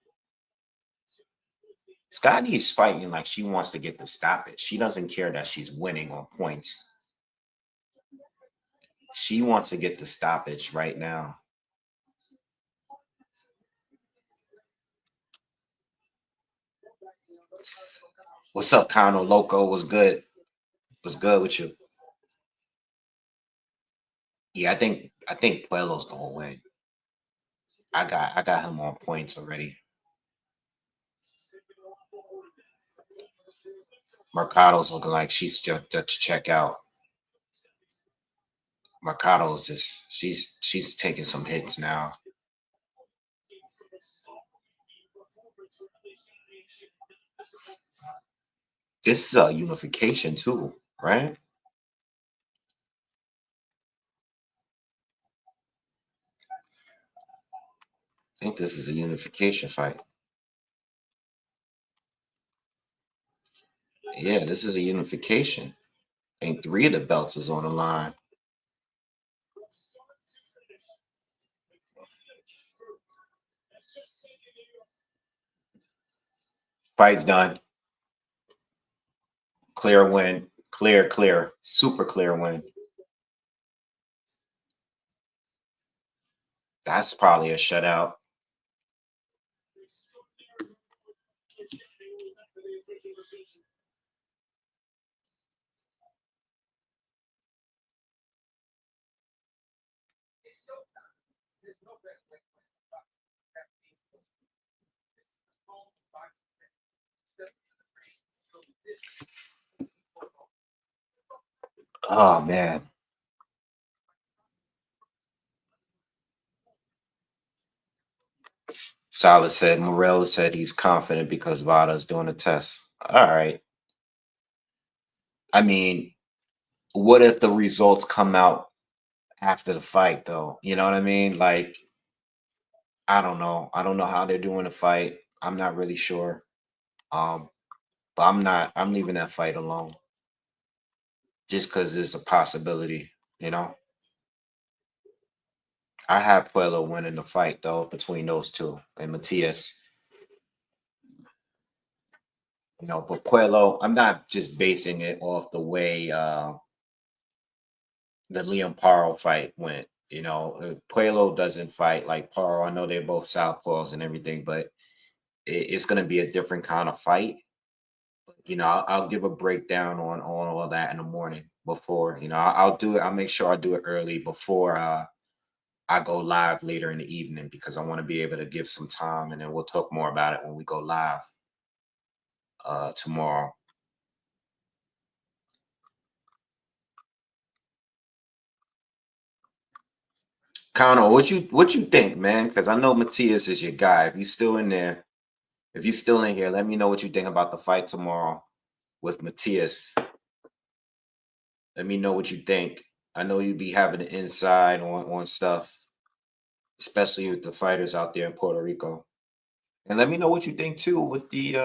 Scottney's fighting like she wants to get the stoppage. She doesn't care that she's winning on points. She wants to get the stoppage right now. What's up, Kano Loco? What's good? What's good with you? Yeah, I think Puello's gonna win. I got him on points already. Mercado's looking like she's just to check out. Mercado's just she's taking some hits now. This is a unification too, right? I think this is a unification fight. Yeah, this is a unification. I think three of the belts is on the line. Fight's done. Clear win. Clear. Super clear win. That's probably a shutout. Oh man. Salah said Morella said he's confident because Vada's doing a test. All right. I mean, what if the results come out after the fight though? You know what I mean? Like, I don't know. I don't know how they're doing the fight. I'm not really sure. Um, but I'm leaving that fight alone. Just because it's a possibility. I had Puello winning the fight though between those two and Matias. But Puello, I'm not just basing it off the way the Liam Paro fight went. Puello doesn't fight like Paro. I know they're both southpaws and everything, but it's going to be a different kind of fight. I'll give a breakdown on all that in the morning before. I'll do it. I'll make sure I do it early before I go live later in the evening because I want to be able to give some time, and then we'll talk more about it when we go live tomorrow. Connor, what you think, man? Because I know Matias is your guy. If you still in here, let me know what you think about the fight tomorrow with Matias. Let me know what you think. I know you be having an inside on stuff, especially with the fighters out there in Puerto Rico. And let me know what you think too with the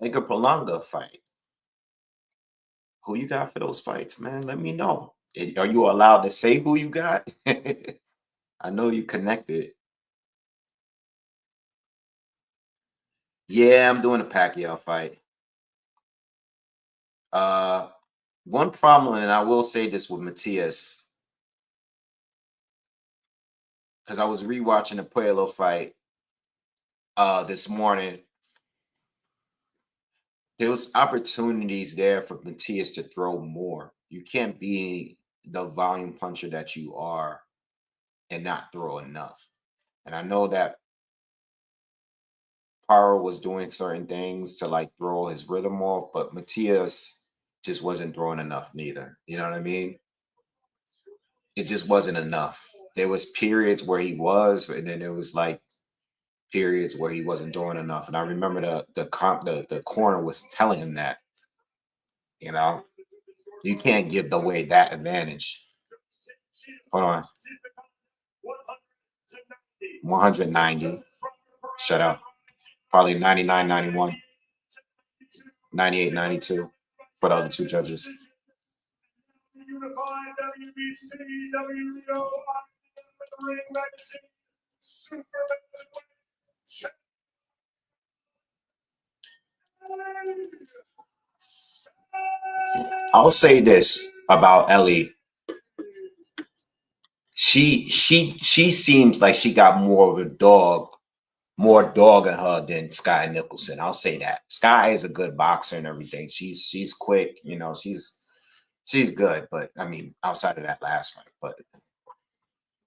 Edgar Palanga fight. Who you got for those fights, man? Let me know. Are you allowed to say who you got? I know you connected. Yeah, I'm doing a Pacquiao fight. Uh, One problem, and I will say this with Matias, because I was rewatching the Puello fight this morning. There was opportunities there for Matias to throw more. You can't be the volume puncher that you are and not throw enough. And I know that Paro was doing certain things to like throw his rhythm off, but Matias just wasn't throwing enough neither. You know what I mean? It just wasn't enough. There was periods where he was, and then there was like periods where he wasn't doing enough. And I remember the corner was telling him that, you know, you can't give away that advantage. Hold on. 190. Shut up. Probably 99, 91, 98, 92 for the other two judges. I'll say this about Ellie. She seems like she got more dog in her than Sky Nicholson. I'll say that. Sky is a good boxer and everything. She's quick, you know, she's good, but I mean, outside of that last fight, but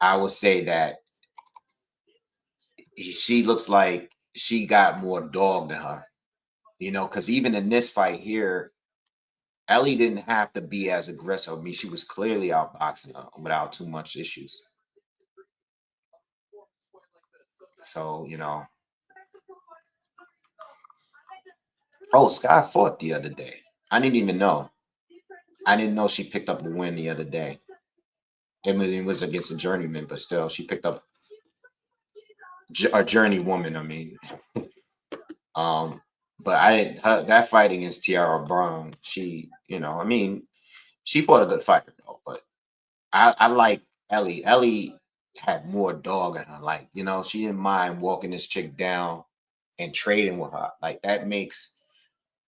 I would say that she looks like she got more dog than her, you know, because even in this fight here, Ellie didn't have to be as aggressive. I mean, she was clearly outboxing her without too much issues. So, you know, oh, Sky fought the other day. I didn't even know. I didn't know she picked up the win the other day. I mean, it was against a journeyman, but still, she picked up a journey woman. I mean, um, but I didn't. That fight against Tiara Brown, she, you know, I mean, she fought a good fighter though. But I like Ellie. Ellie had more dog in her. Like, you know, she didn't mind walking this chick down and trading with her. Like that makes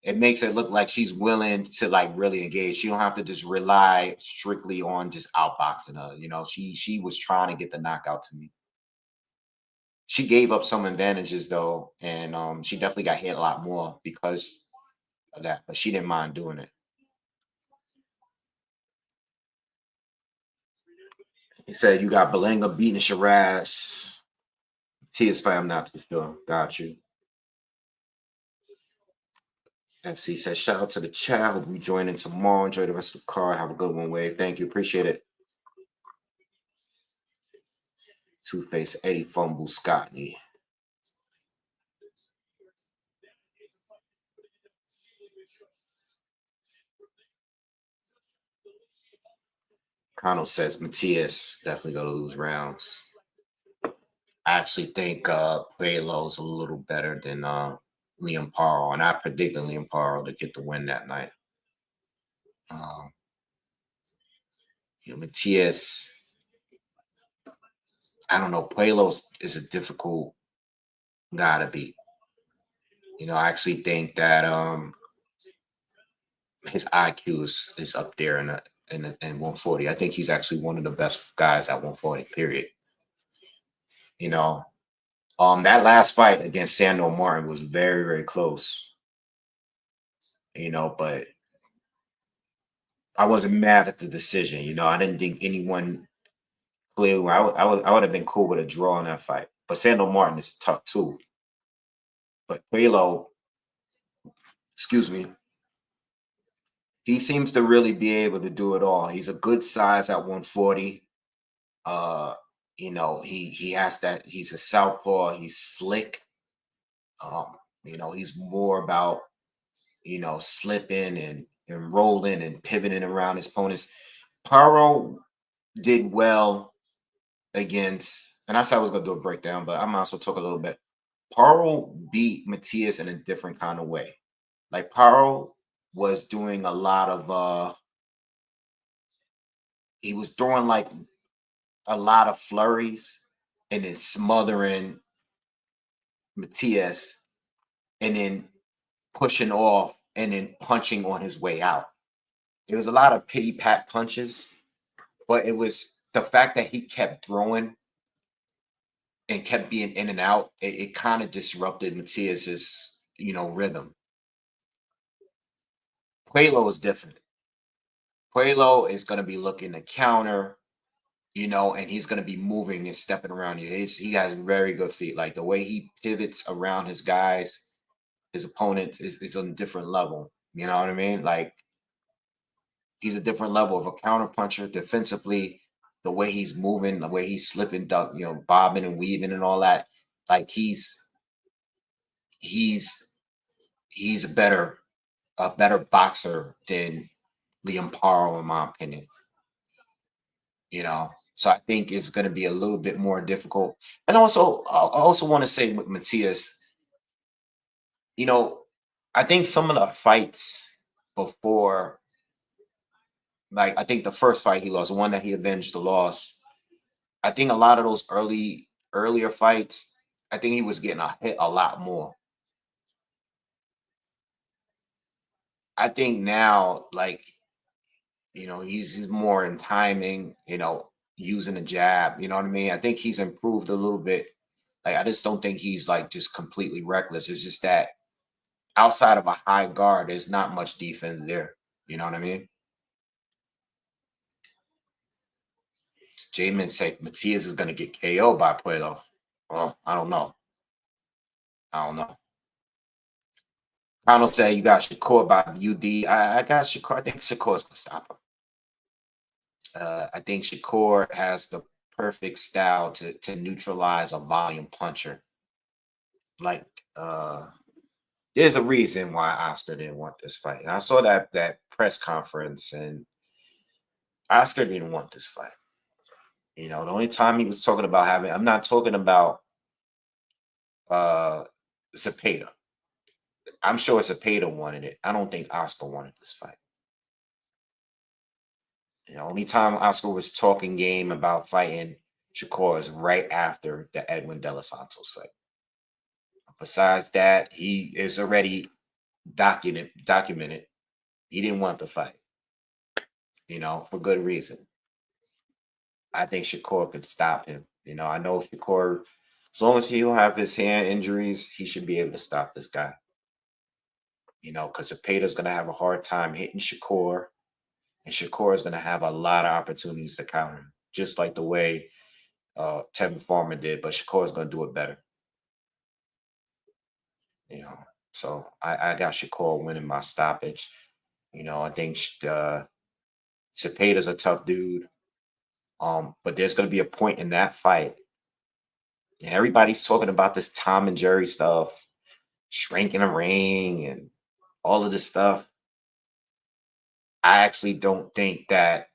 it look like she's willing to like really engage. She don't have to just rely strictly on just outboxing her. You know, she was trying to get the knockout to me. She gave up some advantages though, and she definitely got hit a lot more because of that. But she didn't mind doing it. He said you got Belenga beating Shiraz. Tia's fight, I'm not too sure. Got you. FC says shout out to the chat. Hope we join in tomorrow. Enjoy the rest of the card. Have a good one, Wave. Thank you. Appreciate it. Two Face Eddie Fumble Scottney. Connell says Matias definitely gonna lose rounds. I actually think Puelo's a little better than Liam Paro, and I predicted Liam Paro to get the win that night. Um, you know, Matias, I don't know. Puelos is a difficult guy to beat. You know, I actually think that his IQ is up there in 140. I think he's actually one of the best guys at 140. Period. You know, that last fight against Sandor Martin was very very close. You know, but I wasn't mad at the decision. You know, I didn't think anyone clearly. I would have been cool with a draw in that fight. But Sandor Martin is tough too. But Puelo, excuse me, he seems to really be able to do it all. He's a good size at 140. Uh, you know, he has that. He's a southpaw. He's slick. You know, he's more about slipping and rolling and pivoting around his opponents. Paro did well against, and I said I was gonna do a breakdown, but I'm also talk a little bit. Paro beat Matias in a different kind of way. Like Paro was doing a lot of he was throwing like a lot of flurries and then smothering Matias. and then pushing off and then punching on his way out. There was a lot of pity pat punches, but it was the fact that he kept throwing and kept being in and out. It kind of disrupted Matias's, rhythm. Puelo is different. Puelo is going to be looking to counter, and he's going to be moving and stepping around you. He has very good feet. Like the way he pivots around his guys, his opponents is on a different level. You know what I mean? Like he's a different level of a counter puncher defensively. The way he's moving, the way he's slipping, duck, bobbing and weaving and all that. Like he's he's a better boxer than Liam Paro, in my opinion. So I think it's going to be a little bit more difficult. And also, I also want to say with Matias, you know, I think some of the fights before, like I think the first fight he lost, the one that he avenged the loss, I think a lot of those earlier fights, I think he was getting a hit a lot more. I think now, like, he's more in timing, using a jab, you know what I mean? I think he's improved a little bit. Like, I just don't think he's like just completely reckless. It's just that outside of a high guard, there's not much defense there. You know what I mean? Jamin said Matias is going to get KO by Puelo. Well, I don't know. I don't know. Ronald said you got Shakur by UD. I got Shakur. I think Shakur's going to stop him. I think Shakur has the perfect style to neutralize a volume puncher. Like, there's a reason why Oscar didn't want this fight. And I saw that press conference, and Oscar didn't want this fight. The only time he was talking about having, I'm not talking about uh Zepeda. I'm sure Zepeda wanted it. I don't think Oscar wanted this fight. The only time Oscar was talking game about fighting Shakur is right after the Edwin De Los Santos fight. Besides that, he is already documented. He didn't want the fight, for good reason. I think Shakur could stop him. I know Shakur, as long as he don't have his hand injuries, he should be able to stop this guy. Because Zepeda's going to have a hard time hitting Shakur, and Shakur is going to have a lot of opportunities to counter him, just like the way Tevin Farmer did, but Shakur is going to do it better. So I got Shakur winning by stoppage. I think Zepeda's a tough dude. But there's going to be a point in that fight, and everybody's talking about this Tom and Jerry stuff, shrinking a ring, and all of this stuff. I actually don't think that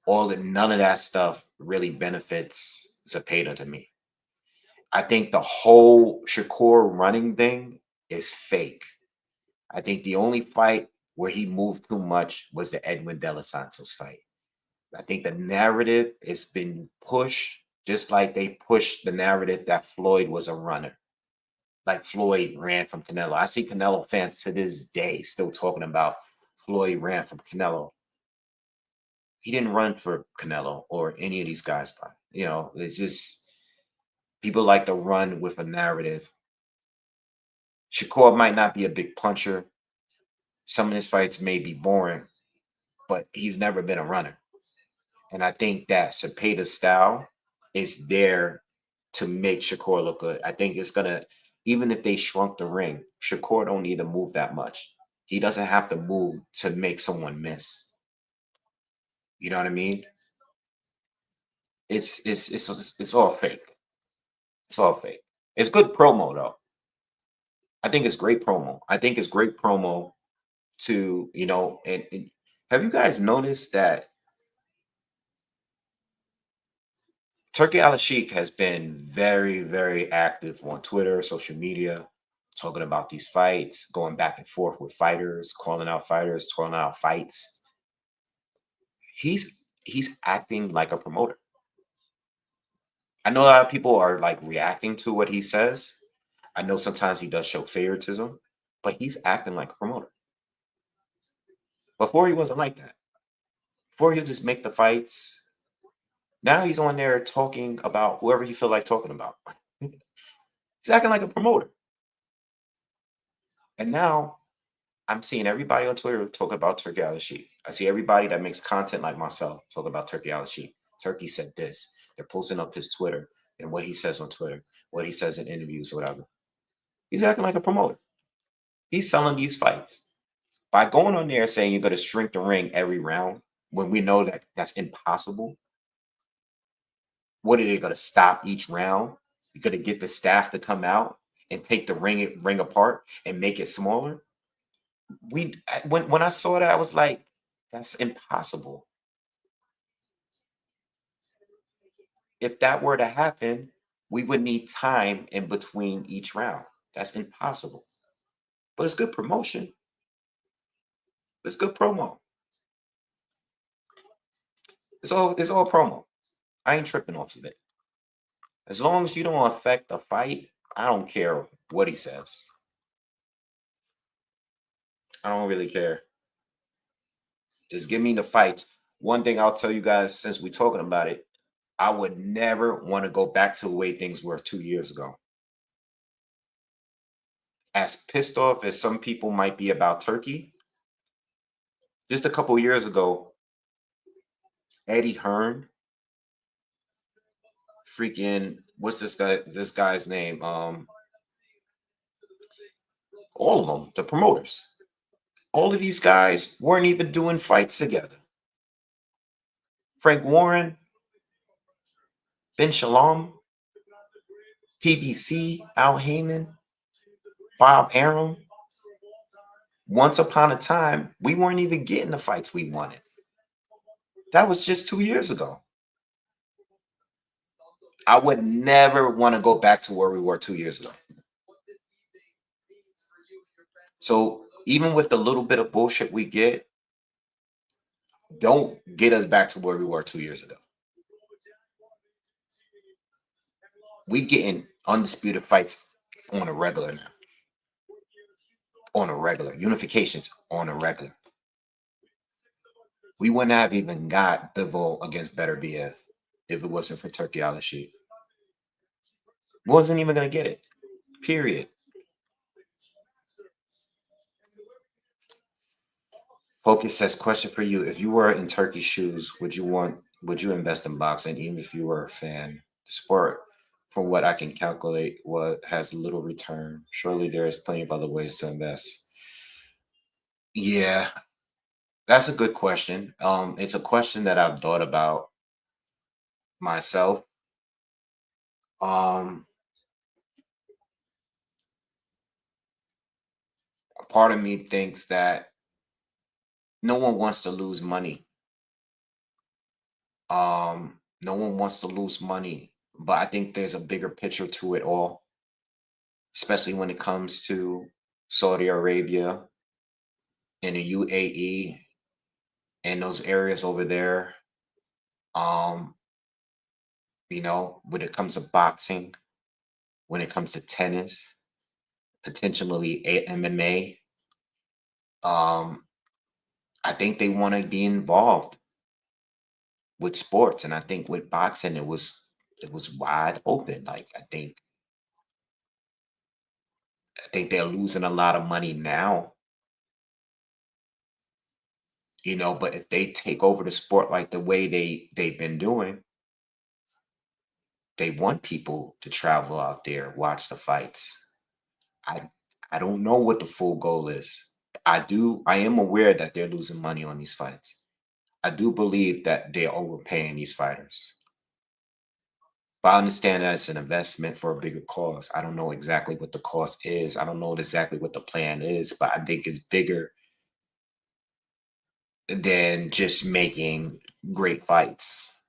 none of that stuff really benefits Zepeda to me. I think the whole Shakur running thing is fake. I think the only fight where he moved too much was the Edwin De Los Santos fight. I think the narrative has been pushed just like they pushed the narrative that Floyd was a runner. Like Floyd ran from Canelo. I see Canelo fans to this day still talking about Floyd ran from Canelo. He didn't run for Canelo or any of these guys. It's just people like to run with a narrative. Shakur might not be a big puncher. Some of his fights may be boring, but he's never been a runner. And I think that Cepeda's style is there to make Shakur look good. I think it's gonna, even if they shrunk the ring, Shakur don't need to move that much. He doesn't have to move to make someone miss. You know what I mean? It's all fake. It's all fake. It's good promo though. I think it's great promo. I think it's great promo to, and have you guys noticed that Turkey Al Sheikh has been very, very active on Twitter, social media, talking about these fights, going back and forth with fighters, calling out fights. He's acting like a promoter. I know a lot of people are like reacting to what he says. I know sometimes he does show favoritism, but he's acting like a promoter. Before he wasn't like that. Before he'll just make the fights. Now he's on there talking about whoever you feel like talking about. He's acting like a promoter. And now I'm seeing everybody on Twitter talk about Turkey Al Sheep. I see everybody that makes content like myself talk about Turkey Al Sheep. Turkey said this. They're posting up his Twitter and what he says on Twitter, what he says in interviews, or whatever. He's acting like a promoter. He's selling these fights. By going on there saying you're going to shrink the ring every round, when we know that that's impossible, what are they going to stop each round? You're going to get the staff to come out and take the ring apart and make it smaller? When I saw that, I was like, that's impossible. If that were to happen, we would need time in between each round. That's impossible. But it's good promotion. It's good promo. It's all promo. I ain't tripping off of it. As long as you don't affect the fight, I don't care what he says. I don't really care. Just give me the fight. One thing I'll tell you guys, since we're talking about it, I would never want to go back to the way things were 2 years ago. As pissed off as some people might be about Turkey, just a couple years ago, Eddie Hearn, freaking, what's this guy's name? All of them, the promoters. All of these guys weren't even doing fights together. Frank Warren, Ben Shalom, PBC, Al Heyman, Bob Arum. Once upon a time, we weren't even getting the fights we wanted. That was just 2 years ago. I would never want to go back to where we were 2 years ago. So even with the little bit of bullshit we get, don't get us back to where we were 2 years ago. We getting undisputed fights on a regular now. On a regular. Unifications on a regular. We wouldn't have even got Bivol against Better BF if it wasn't for Turkey Al Sheep. Wasn't even going to get it. Period. Focus says, question for you. If you were in Turkey's shoes, would you invest in boxing even if you were a fan? The sport, from what I can calculate, what has little return. Surely there is plenty of other ways to invest. Yeah, that's a good question. It's a question that I've thought about myself. Um, a part of me thinks that no one wants to lose money. No one wants to lose money, but I think there's a bigger picture to it all, especially when it comes to Saudi Arabia and the UAE and those areas over there. Um, when it comes to boxing, when it comes to tennis, potentially MMA, um, I think they want to be involved with sports, and I think with boxing it was wide open. Like I think they're losing a lot of money now, but if they take over the sport like the way they've been doing, they want people to travel out there, watch the fights. I I don't know what the full goal is. I am aware that they're losing money on these fights. I do believe that they're overpaying these fighters. But I understand that it's an investment for a bigger cause. I don't know exactly what the cost is. I don't know exactly what the plan is, but I think it's bigger than just making great fights.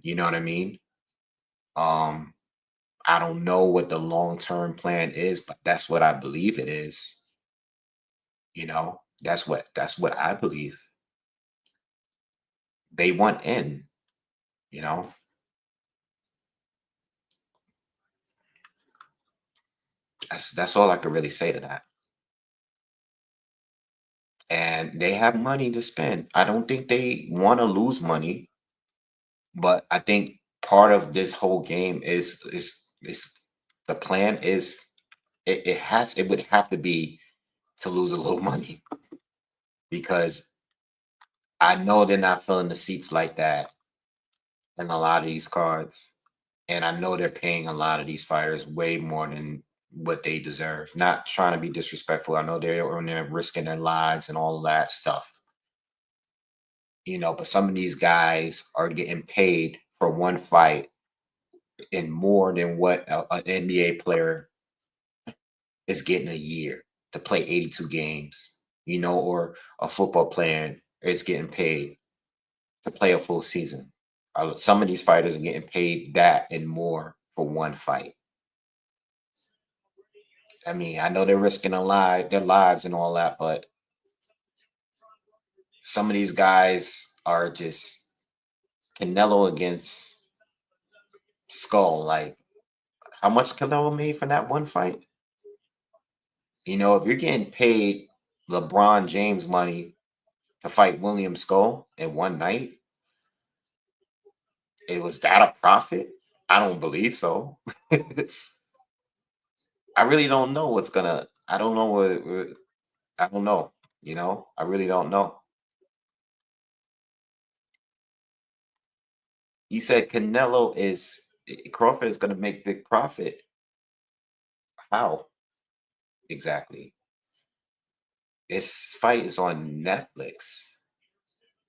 You know what I mean? Um, I don't know what the long-term plan is, but that's what I believe it is. That's what I believe. They want in, you know. That's all I could really say to that. And they have money to spend. I don't think they want to lose money, but I think part of this whole game is the plan is it would have to be to lose a little money because I know they're not filling the seats like that in a lot of these cards. And I know they're paying a lot of these fighters way more than what they deserve. Not trying to be disrespectful. I know they're on there risking their lives and all of that stuff. But some of these guys are getting paid for one fight and more than what an NBA player is getting a year to play 82 games, or a football player is getting paid to play a full season. Some of these fighters are getting paid that and more for one fight. I mean, I know they're risking their lives and all that, but some of these guys are just Canelo against Skull. Like, how much Canelo made from that one fight? If you're getting paid LeBron James money to fight William Skull in one night, was that a profit? I don't believe so. I really don't know what's gonna. I don't know I don't know. I really don't know. You said Crawford is gonna make big profit. How exactly? This fight is on Netflix.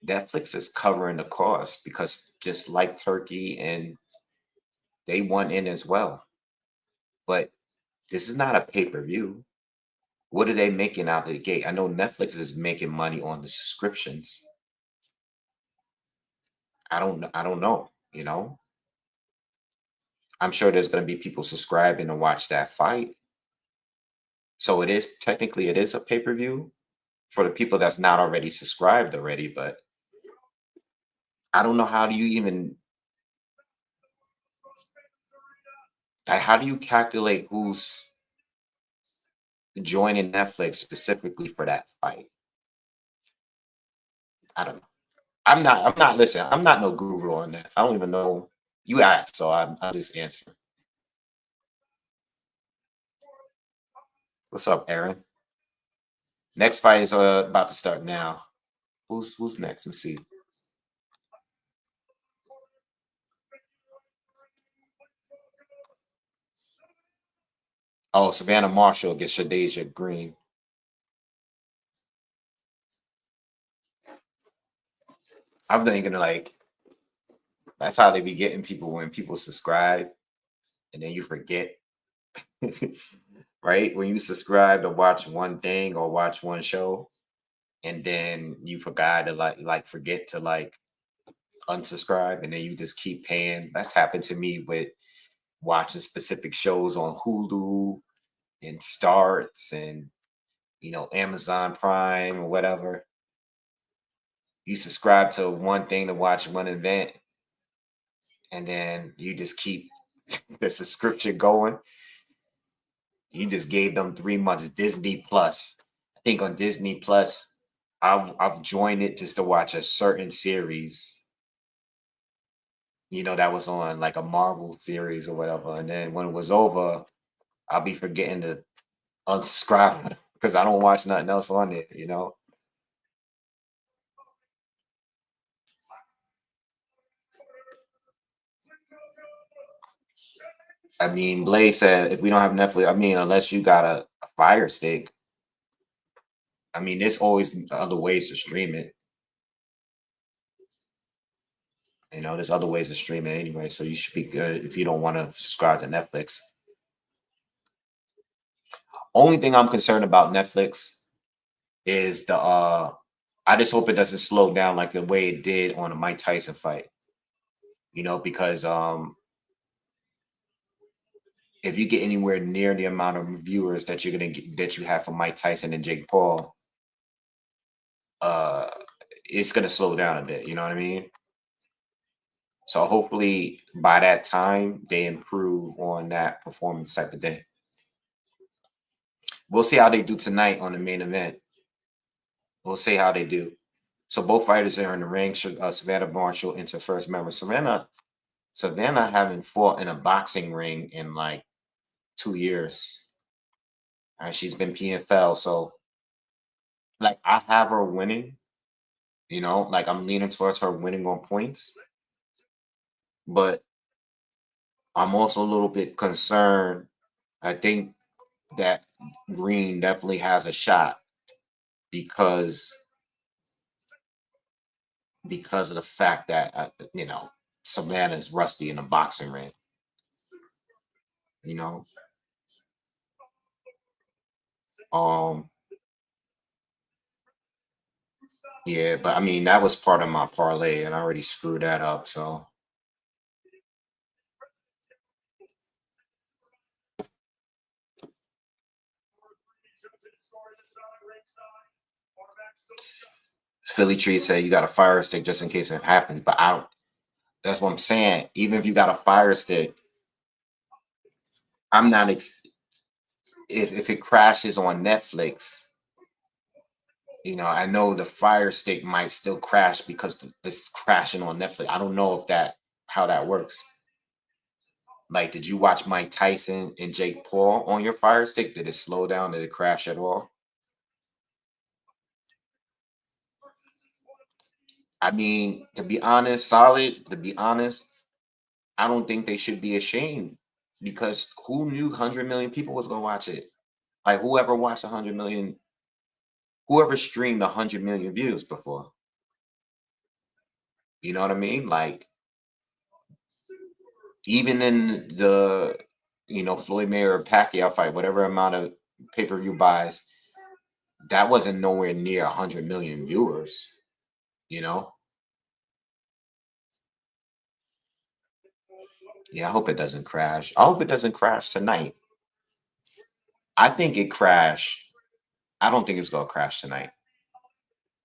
Netflix is covering the cost because just like Turkey and they want in as well. But this is not a pay-per-view. What are they making out of the gate? I know Netflix is making money on the subscriptions. I don't know. I'm sure there's going to be people subscribing to watch that fight. So it is a pay-per-view for the people that's not already subscribed already, but I don't know how do you calculate who's joining Netflix specifically for that fight? I don't know. I'm not listening. I'm not no guru on that. I don't even know. You asked, so I just answer. What's up, Aaron? Next fight is about to start now. Who's next? Let me see. Oh, Savannah Marshall against Shadeja Green. I'm thinking like that's how they be getting people when people subscribe and then you forget. Right? When you subscribe to watch one thing or watch one show and then you forgot to forget to unsubscribe and then you just keep paying. That's happened to me with watching specific shows on Hulu and Starts and Amazon Prime or whatever. You subscribe to one thing to watch one event and then you just keep the subscription going. You just gave them 3 months. Disney Plus. I think on Disney Plus, I've joined it just to watch a certain series. That was on like a Marvel series or whatever. And then when it was over, I'll be forgetting to unsubscribe because I don't watch nothing else on it. I mean, Blake said if we don't have Netflix, I mean, unless you got a Fire Stick, I mean, there's always other ways to stream it. There's other ways to stream it anyway, so you should be good if you don't want to subscribe to Netflix. Only thing I'm concerned about Netflix is I just hope it doesn't slow down like the way it did on the Mike Tyson fight. Because if you get anywhere near the amount of viewers that that you have for Mike Tyson and Jake Paul, uh, it's gonna slow down a bit. You know what I mean? So hopefully by that time they improve on that performance type of thing. We'll see how they do tonight on the main event. We'll see how they do. So both fighters are in the ring. Savannah Marshall into first. Remember, Savannah haven't fought in a boxing ring in like 2 years. And she's been PFL. So like I have her winning, like I'm leaning towards her winning on points. But I'm also a little bit concerned. I think that Green definitely has a shot because of the fact that Savannah is rusty in a boxing ring. You know, um, yeah, but I mean that was part of my parlay, and I already screwed that up. So Philly Tree said you got a fire stick just in case it happens, but I don't. That's what I'm saying. Even if you got a fire stick, I'm not. If it crashes on Netflix, I know the Fire Stick might still crash because it's crashing on Netflix. I don't know if how that works. Like, did you watch Mike Tyson and Jake Paul on your Fire Stick? Did it slow down? Did it crash at all? I mean, to be honest, solid. To be honest, I don't think they should be ashamed because who knew 100 million people was gonna watch it? Like, whoever watched 100 million, whoever streamed 100 million views before. You know what I mean? Like, even in the Floyd Mayweather Pacquiao fight, whatever amount of pay-per-view buys, that wasn't nowhere near 100 million viewers. You know, yeah. I hope it doesn't crash. I hope it doesn't crash tonight. I think it crashed. I don't think it's gonna crash tonight.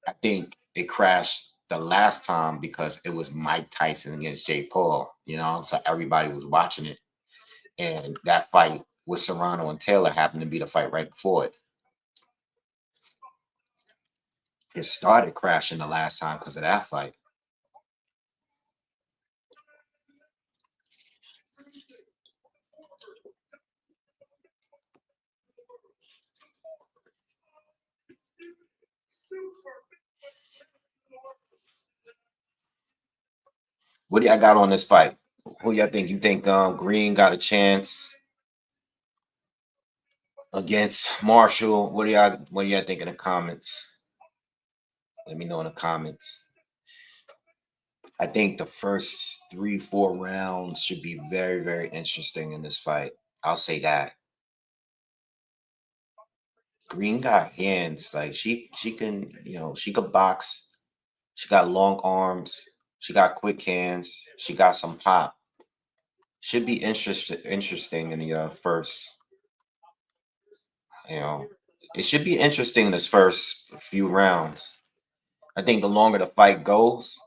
I think it crashed the last time because it was Mike Tyson against Jake Paul. So everybody was watching it, and that fight with Serrano and Taylor happened to be the fight right before it. It started crashing the last time because of that fight. What do y'all got on this fight? Who y'all think? You think Green got a chance against Marshall? What do y'all think in the comments? Let me know in the comments. I think the first 3-4 rounds should be very, very interesting in this fight. I'll say that. Green got hands. Like she can, she could box. She got long arms. She got quick hands. She got some pop. Should be interesting in the first. You know, it should be interesting this first few rounds. I think the longer the fight goes,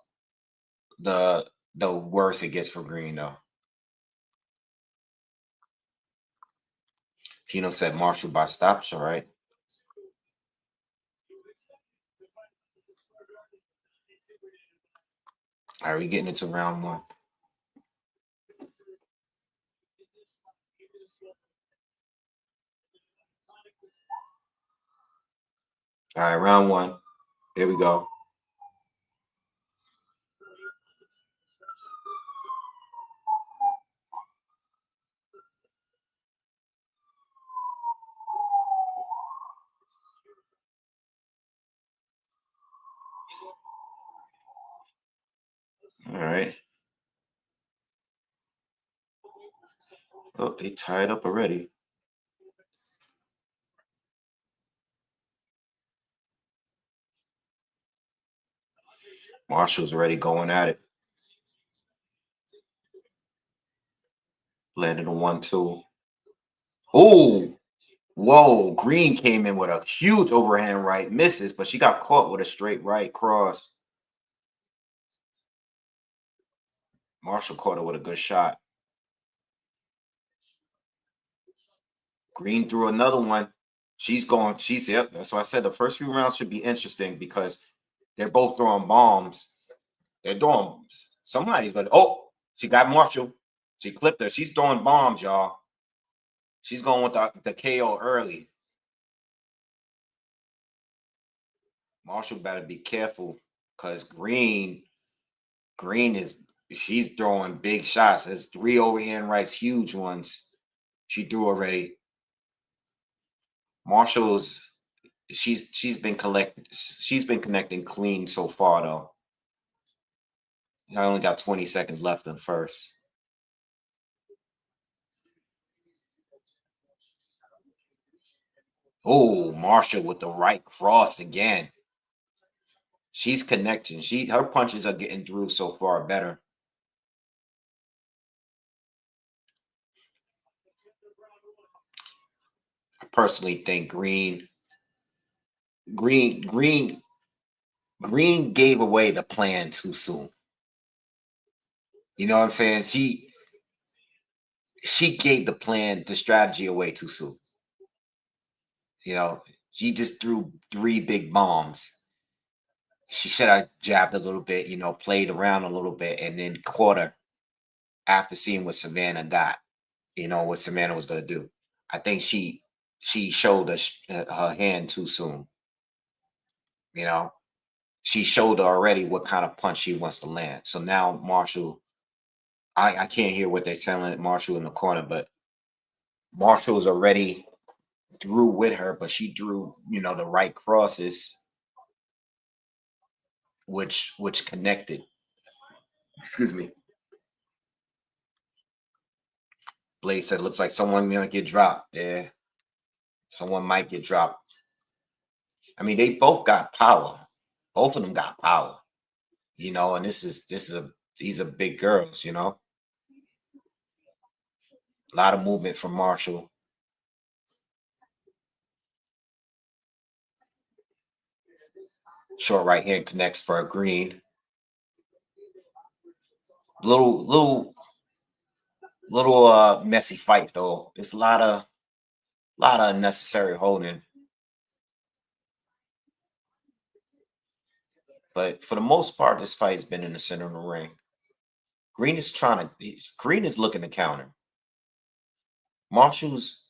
the worse it gets for Green though. Pino said Marshall by stoppage, all right. All right, we getting into round one. All right, round one. Here we go. All right. Oh, they tied up already. Marshall's already going at it. Landed a 1-2. Oh, whoa. Green came in with a huge overhand right, misses, but she got caught with a straight right cross. Marshall caught her with a good shot. Green threw another one. She's going. She's yep. That's why I said the first few rounds should be interesting because they're both throwing bombs. They're doing. Somebody's gonna. Oh, she got Marshall. She clipped her. She's throwing bombs, y'all. She's going with the KO early. Marshall better be careful because Green is she's throwing big shots. There's 3 overhand rights, huge ones. She threw already. Marshall's she's been connecting clean so far though. I only got 20 seconds left in the first. Oh, Marshall with the right cross again. She's connecting. Her punches are getting through so far better. I personally think Green, Green, Green gave away the plan too soon. You know what I'm saying? She gave the strategy away too soon. You know, she just threw 3 big bombs. She should have jabbed a little bit, played around a little bit, and then caught her after seeing what Savannah got. What Savannah was going to do. I think she showed her hand too soon. You know, she showed her already what kind of punch she wants to land. So now Marshall, I can't hear what they're telling Marshall in the corner, but Marshall's already threw with her, but she drew, the right crosses, which connected. Excuse me. Blade said, "Looks like someone gonna get dropped." Yeah, someone might get dropped. I mean, they both got power. Both of them got power. And these are big girls. A lot of movement from Marshall. Short right hand connects for a green. Little messy fight though. It's a lot of unnecessary holding. But for the most part, this fight's been in the center of the ring. Green is looking to counter. Marshall's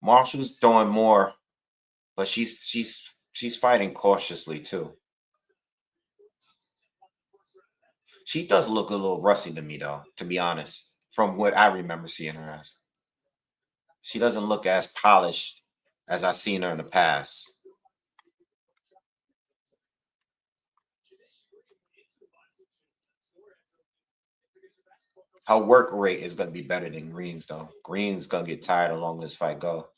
Marshall's throwing more, but she's fighting cautiously too. She does look a little rusty to me though, to be honest, from what I remember seeing her as. She doesn't look as polished as I've seen her in the past. Her work rate is going to be better than Green's though. Green's going to get tired along this fight go.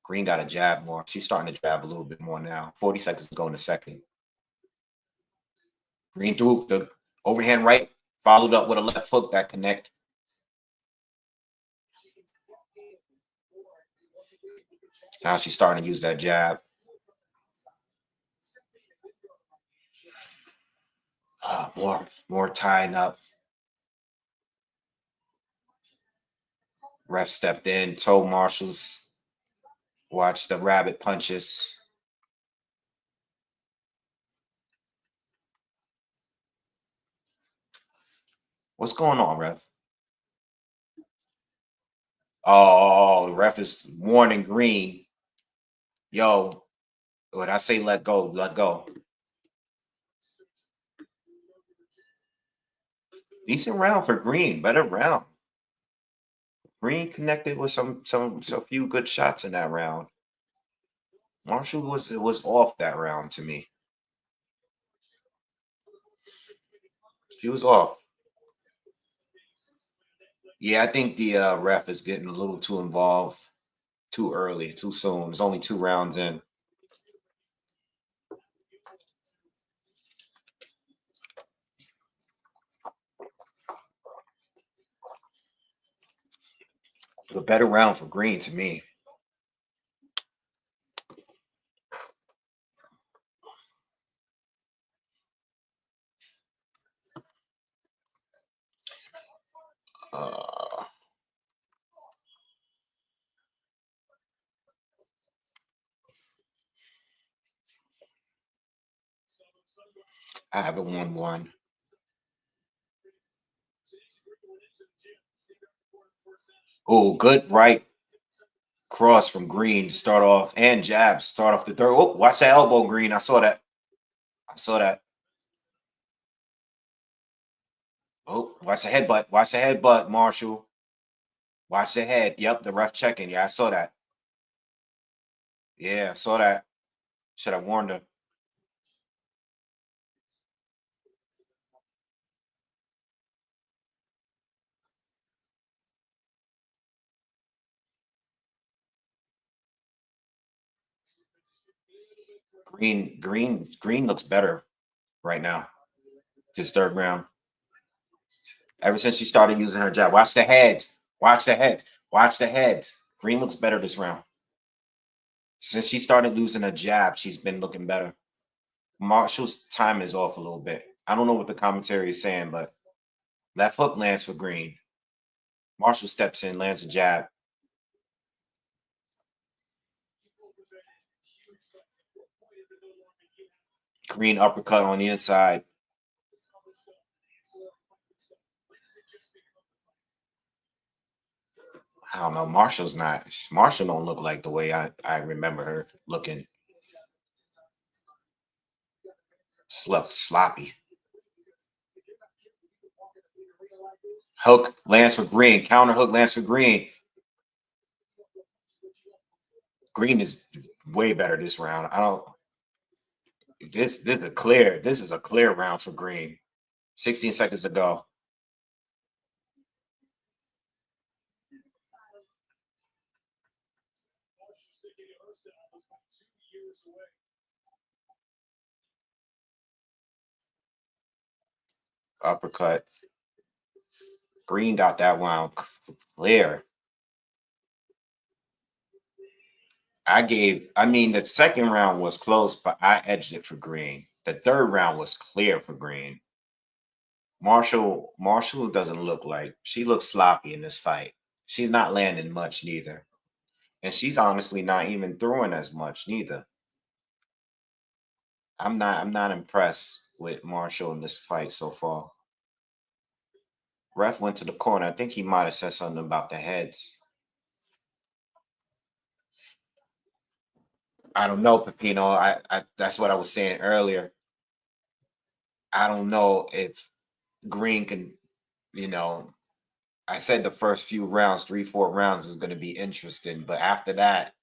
Green got to jab more. She's starting to jab a little bit more now. 40 seconds to go in the second. Green threw the overhand right, followed up with a left hook that connect. Now she's starting to use that jab. More tying up. Ref stepped in, told Marshall's watch the rabbit punches. What's going on, ref? Oh, the ref is warning Green. Yo, when I say let go, let go. Decent round for Green. Better round. Green connected with some few good shots in that round. Marshall was off that round to me. She was off. Yeah, I think the ref is getting a little too involved, too early, too soon. There's only 2 rounds in. A better round for Green to me. Uh, I haven't won one. Oh, good right cross from Green to start off, and jabs start off the third. Oh, watch that elbow, Green. I saw that. I saw that. Oh, watch the headbutt. Watch the headbutt, Marshall. Watch the head. Yep, the ref checking. Yeah, I saw that. Yeah, I saw that. Should have warned her. Green looks better right now. This third round. Ever since she started using her jab. Watch the head. Watch the head. Watch the head. Green looks better this round. Since she started losing her jab, she's been looking better. Marshall's time is off a little bit. I don't know what the commentary is saying, but left hook lands for Green. Marshall steps in, lands a jab. Green uppercut on the inside. I don't know. Marshall's not. Marshall don't look like the way I remember her looking. Slept sloppy. Hook lands for Green. Counter hook lands for Green. Green is way better this round. I don't. This is a clear round for Green. 16 seconds to go. Uppercut. Green got that round clear. I mean, the second round was close, but I edged it for Green. The third round was clear for Green. Marshall doesn't look like she looks sloppy in this fight. She's not landing much neither. And she's honestly not even throwing as much neither. I'm not impressed with Marshall in this fight so far. Ref went to the corner. I think he might have said something about the heads. I don't know, Pepino. I that's what I was saying earlier. I don't know if Green can, you know, I said the first few rounds, 3, 4 rounds is going to be interesting, but after that,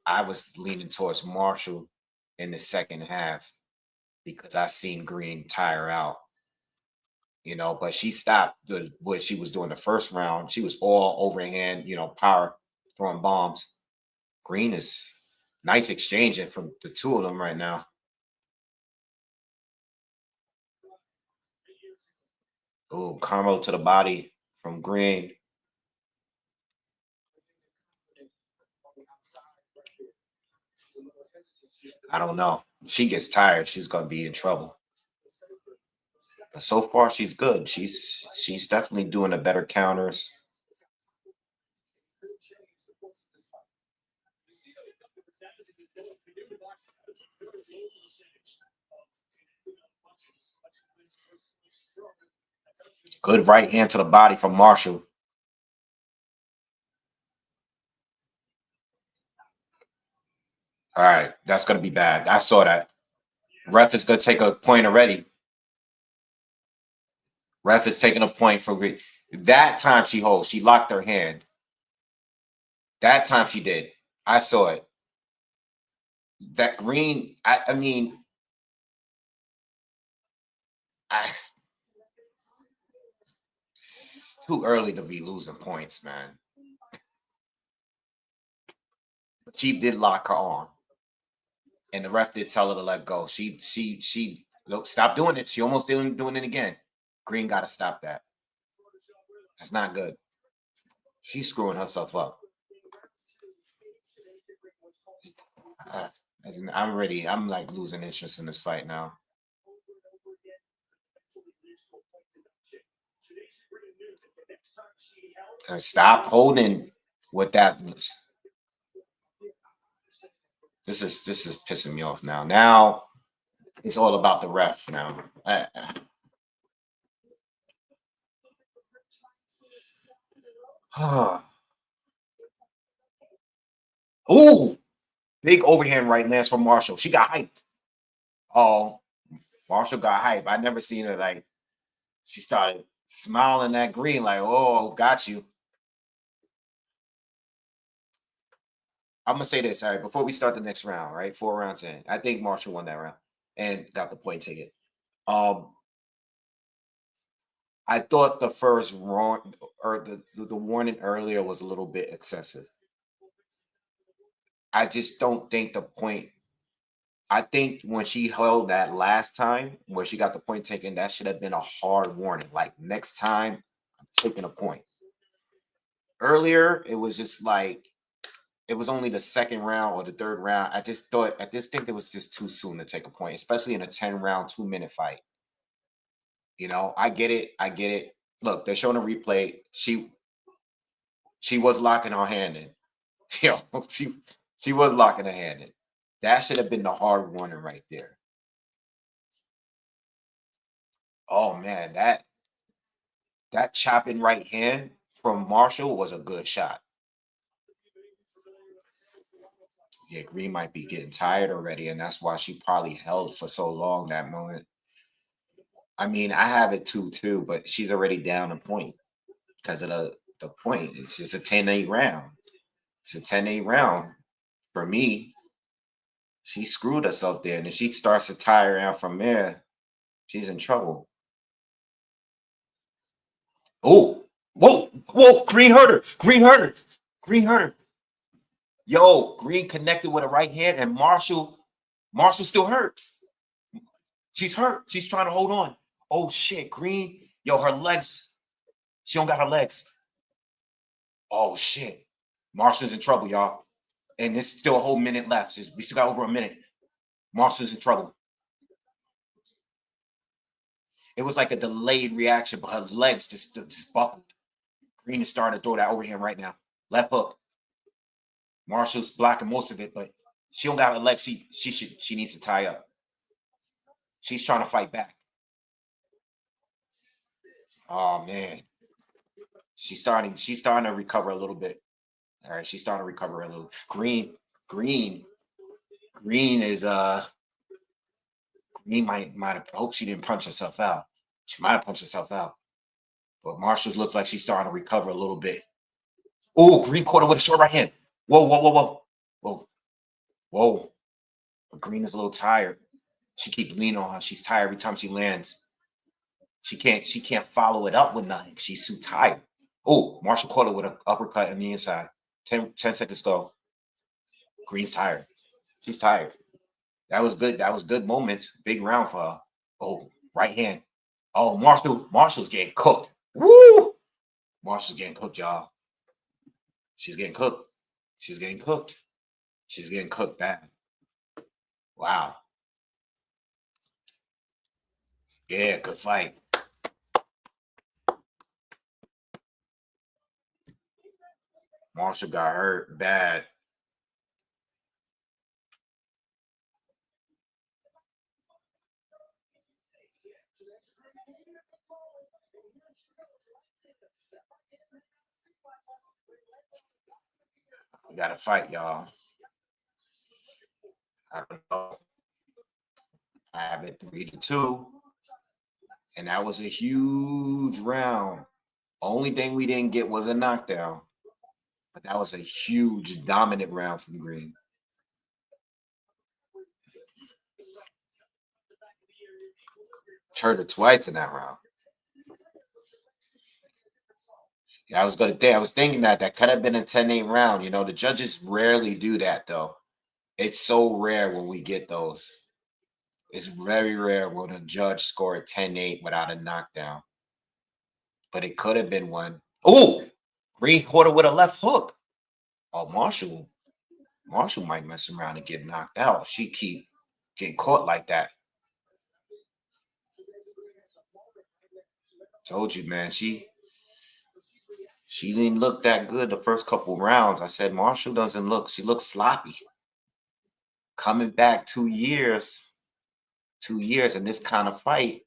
I was leaning towards Marshall in the second half because I seen Green tire out. But she stopped what she was doing the first round. She was all overhand, power throwing bombs. Green is nice exchanging from the two of them right now. Oh, combo to the body from Green. I don't know. If she gets tired, she's gonna be in trouble. But so far, she's good. She's definitely doing the better counters. Good right hand to the body from Marshall. All right, that's gonna be bad. I saw that. Ref is gonna take a point already. Ref is taking a point for that time she holds. She locked her hand. That time she did. I saw it. That Green, I mean, I, it's too early to be losing points, man. But she did lock her arm, and the ref did tell her to let go. She look, stop doing it. She almost doing it again. Green got to stop that. That's not good. She's screwing herself up. Uh, I'm ready. I'm like losing interest in this fight now. Stop holding with that. This is pissing me off now. Now It's all about the ref now. Ooh, big overhand right lance from Marshall. She got hyped. Oh, Marshall got hyped. I never seen her like. She started smiling at Green like, "Oh, got you." I'm gonna say this, all right, before we start the next round, right? 4 rounds in. I think Marshall won that round and got the point ticket. Um, I thought the first wrong or the warning earlier was a little bit excessive. I just don't think the point. I think when she held that last time where she got the point taken, that should have been a hard warning. Like next time, I'm taking a point. Earlier, it was just like it was only the second round or the third round. I just think it was just too soon to take a point, especially in a 10 round, 2 minute fight. I get it. I get it. Look, they're showing a replay. She was locking her hand in. You know, she was locking her hand in. That should have been the hard warning right there. Oh man, that chopping right hand from Marshall was a good shot. Yeah, Green might be getting tired already, and that's why she probably held for so long that moment. I mean, I have it too, but she's already down a point because of the point. It's just a 10-8 round. It's a 10-8 round. For me, she screwed herself there. And if she starts to tire out from there, she's in trouble. Oh, whoa, whoa, Green hurt her. Green hurt her. Green hurt her. Yo, Green connected with a right hand, and Marshall still hurt. She's hurt. She's trying to hold on. Oh shit, Green. Yo, her legs. She don't got her legs. Oh shit. Marshall's in trouble, y'all. And there's still a whole minute left. We still got over a minute. Marshall's in trouble. It was like a delayed reaction, but her legs just buckled. Green is starting to throw that overhand right now. Left hook. Marshall's blocking most of it, but she don't got her legs. She needs to tie up. She's trying to fight back. Oh man. She's starting to recover a little bit. All right, she's starting to recover a little. Green, Green is Green might have. I hope she didn't punch herself out. She might have punched herself out. But Marshall's looks like she's starting to recover a little bit. Oh, Green caught her with a short right hand. Whoa, whoa, whoa, whoa, whoa, whoa. But Green is a little tired. She keeps leaning on her. She's tired every time she lands. She can't follow it up with nothing. She's too tired. Oh, Marshall caught her with an uppercut on the inside. 10 seconds go. Green's tired. She's tired. That was good. That was good moments. Big round for her. Oh, right hand. Oh, Marshall's getting cooked. Woo! Marshall's getting cooked, y'all. She's getting cooked. She's getting cooked. She's getting cooked bad. Wow. Yeah, good fight. Marshall got hurt bad. We got to fight, y'all. I don't know. I have it 3-2, and that was a huge round. Only thing we didn't get was a knockdown, but that was a huge dominant round from Green. Hurt her twice in that round. Yeah, I was thinking that could have been a 10-8 round. The judges rarely do that though. It's so rare when we get those. It's very rare when a judge scored 10-8 without a knockdown. But it could have been one. Oh, Green caught her with a left hook. Oh, Marshall might mess around and get knocked out. She keep getting caught like that. Told you, man. She didn't look that good the first couple rounds. I said Marshall doesn't look. She looks sloppy. Coming back 2 years. 2 years in this kind of fight,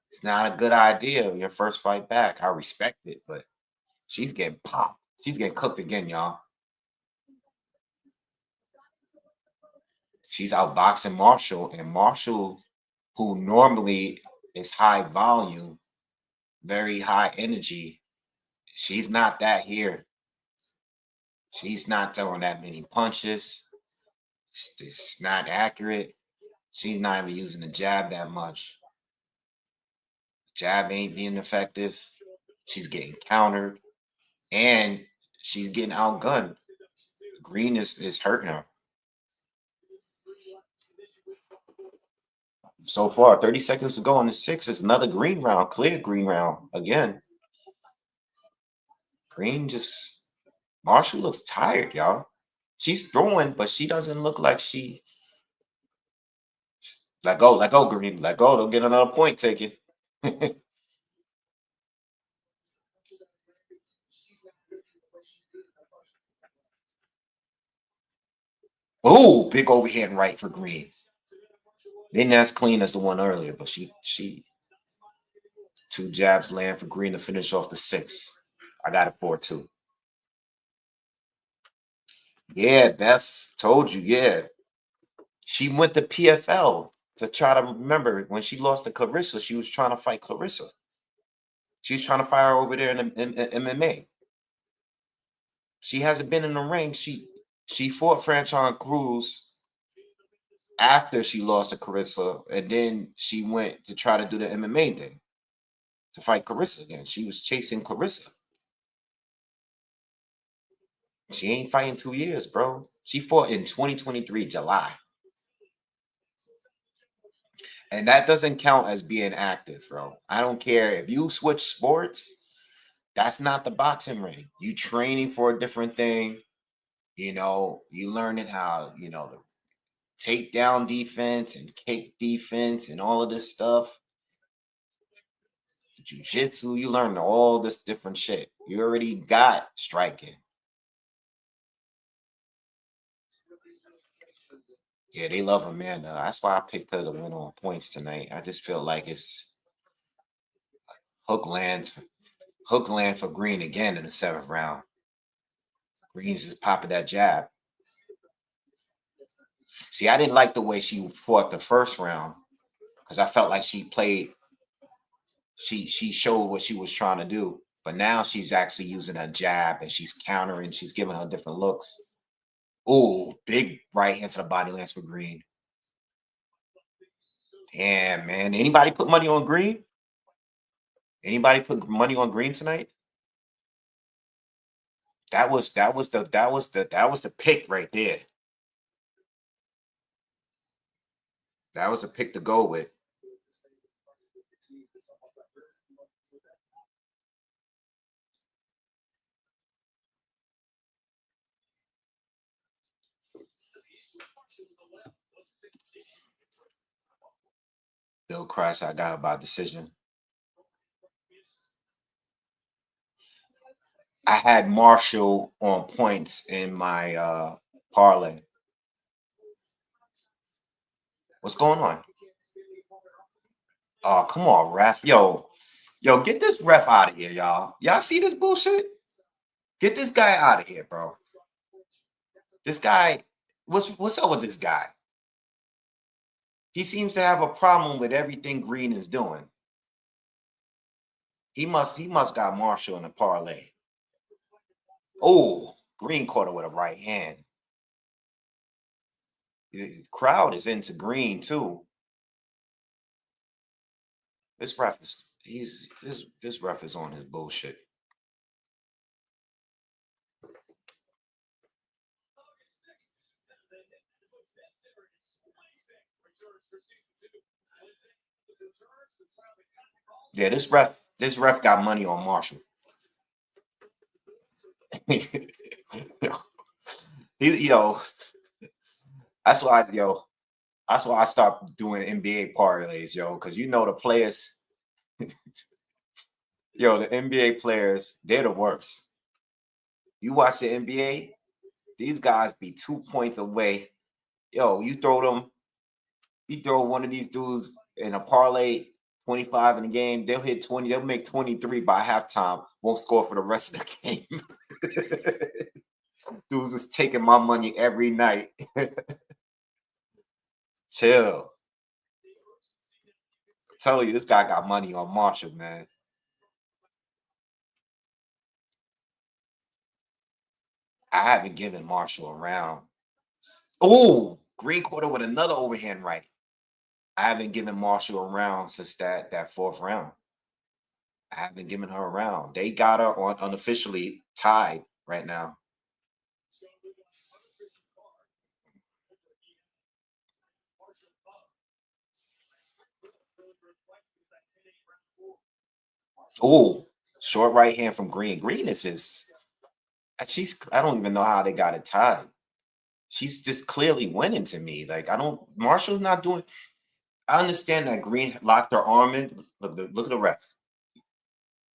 it's not a good idea. Your first fight back. I respect it, but she's getting popped. She's getting cooked again, y'all. She's outboxing Marshall, and Marshall, who normally is high volume, very high energy, she's not that here. She's not throwing that many punches. It's not accurate. She's not even using the jab that much. Jab ain't being effective. She's getting countered, and she's getting outgunned. Green is hurting her. So far, 30 seconds to go on the 6th. It's another green round, clear green round again. Green just, Marshall looks tired, y'all. She's throwing, but she doesn't look like she. Let go, Green. Let go. Don't get another point taken. Oh, big overhand right for Green. Didn't as clean as the one earlier, but she 2 jabs land for Green to finish off the 6th. I got it 4-2. Yeah, Beth told you. Yeah, she went to PFL to try to remember when she lost to Clarissa. She was trying to fight Clarissa. She's trying to fight her over there in MMA. She hasn't been in the ring. She fought Franchon Cruz after she lost to Clarissa, and then she went to try to do the MMA thing to fight Clarissa again. She was chasing Clarissa. She ain't fighting 2 years, bro. She fought in 2023 July. And that doesn't count as being active, bro. I don't care if you switch sports. That's not the boxing ring. You training for a different thing. You learning how, the takedown defense and kick defense and all of this stuff. Jiu-jitsu, you learn all this different shit. You already got striking. Yeah, they love Amanda. That's why I picked her to win on points tonight. I just feel like it's hook lands for Green again in the 7th round. Green's just popping that jab. See, I didn't like the way she fought the first round because I felt like she showed what she was trying to do. But now she's actually using her jab and she's countering. She's giving her different looks. Oh, big right hand to the body lands for Green. Damn, man. Anybody put money on Green? Anybody put money on Green tonight? That was the pick right there. That was a pick to go with. Bill Christ, I got by decision. I had Marshall on points in my parlay. What's going on? Oh, come on, ref. Yo, get this ref out of here, y'all. Y'all see this bullshit? Get this guy out of here, bro. This guy, what's up with this guy? He seems to have a problem with everything Green is doing. He must got Marshall in a parlay. Oh, Green caught her with a right hand. The crowd is into Green too. This ref is this ref is on his bullshit. Yeah, this ref got money on Marshall. That's why I stopped doing NBA parlays, because the players, the NBA players, they're the worst. You watch the NBA, these guys be 2 points away. You throw them You throw one of these dudes in a parlay, 25 in the game, they'll hit 20, they'll make 23 by halftime, won't score for the rest of the game. Dudes is taking my money every night. Chill. I'm telling you, this guy got money on Marshall, man. I haven't given Marshall a round. Oh, green quarter with another overhand right. I haven't given Marshall a round since that fourth round. I haven't given her a round. They got her on unofficially tied right now. Oh, short right hand from Green. Green is his. She's. I don't even know how they got it tied. She's just clearly winning to me. Like I don't. Marshall's not doing. I understand that Green locked her arm in. Look at the ref.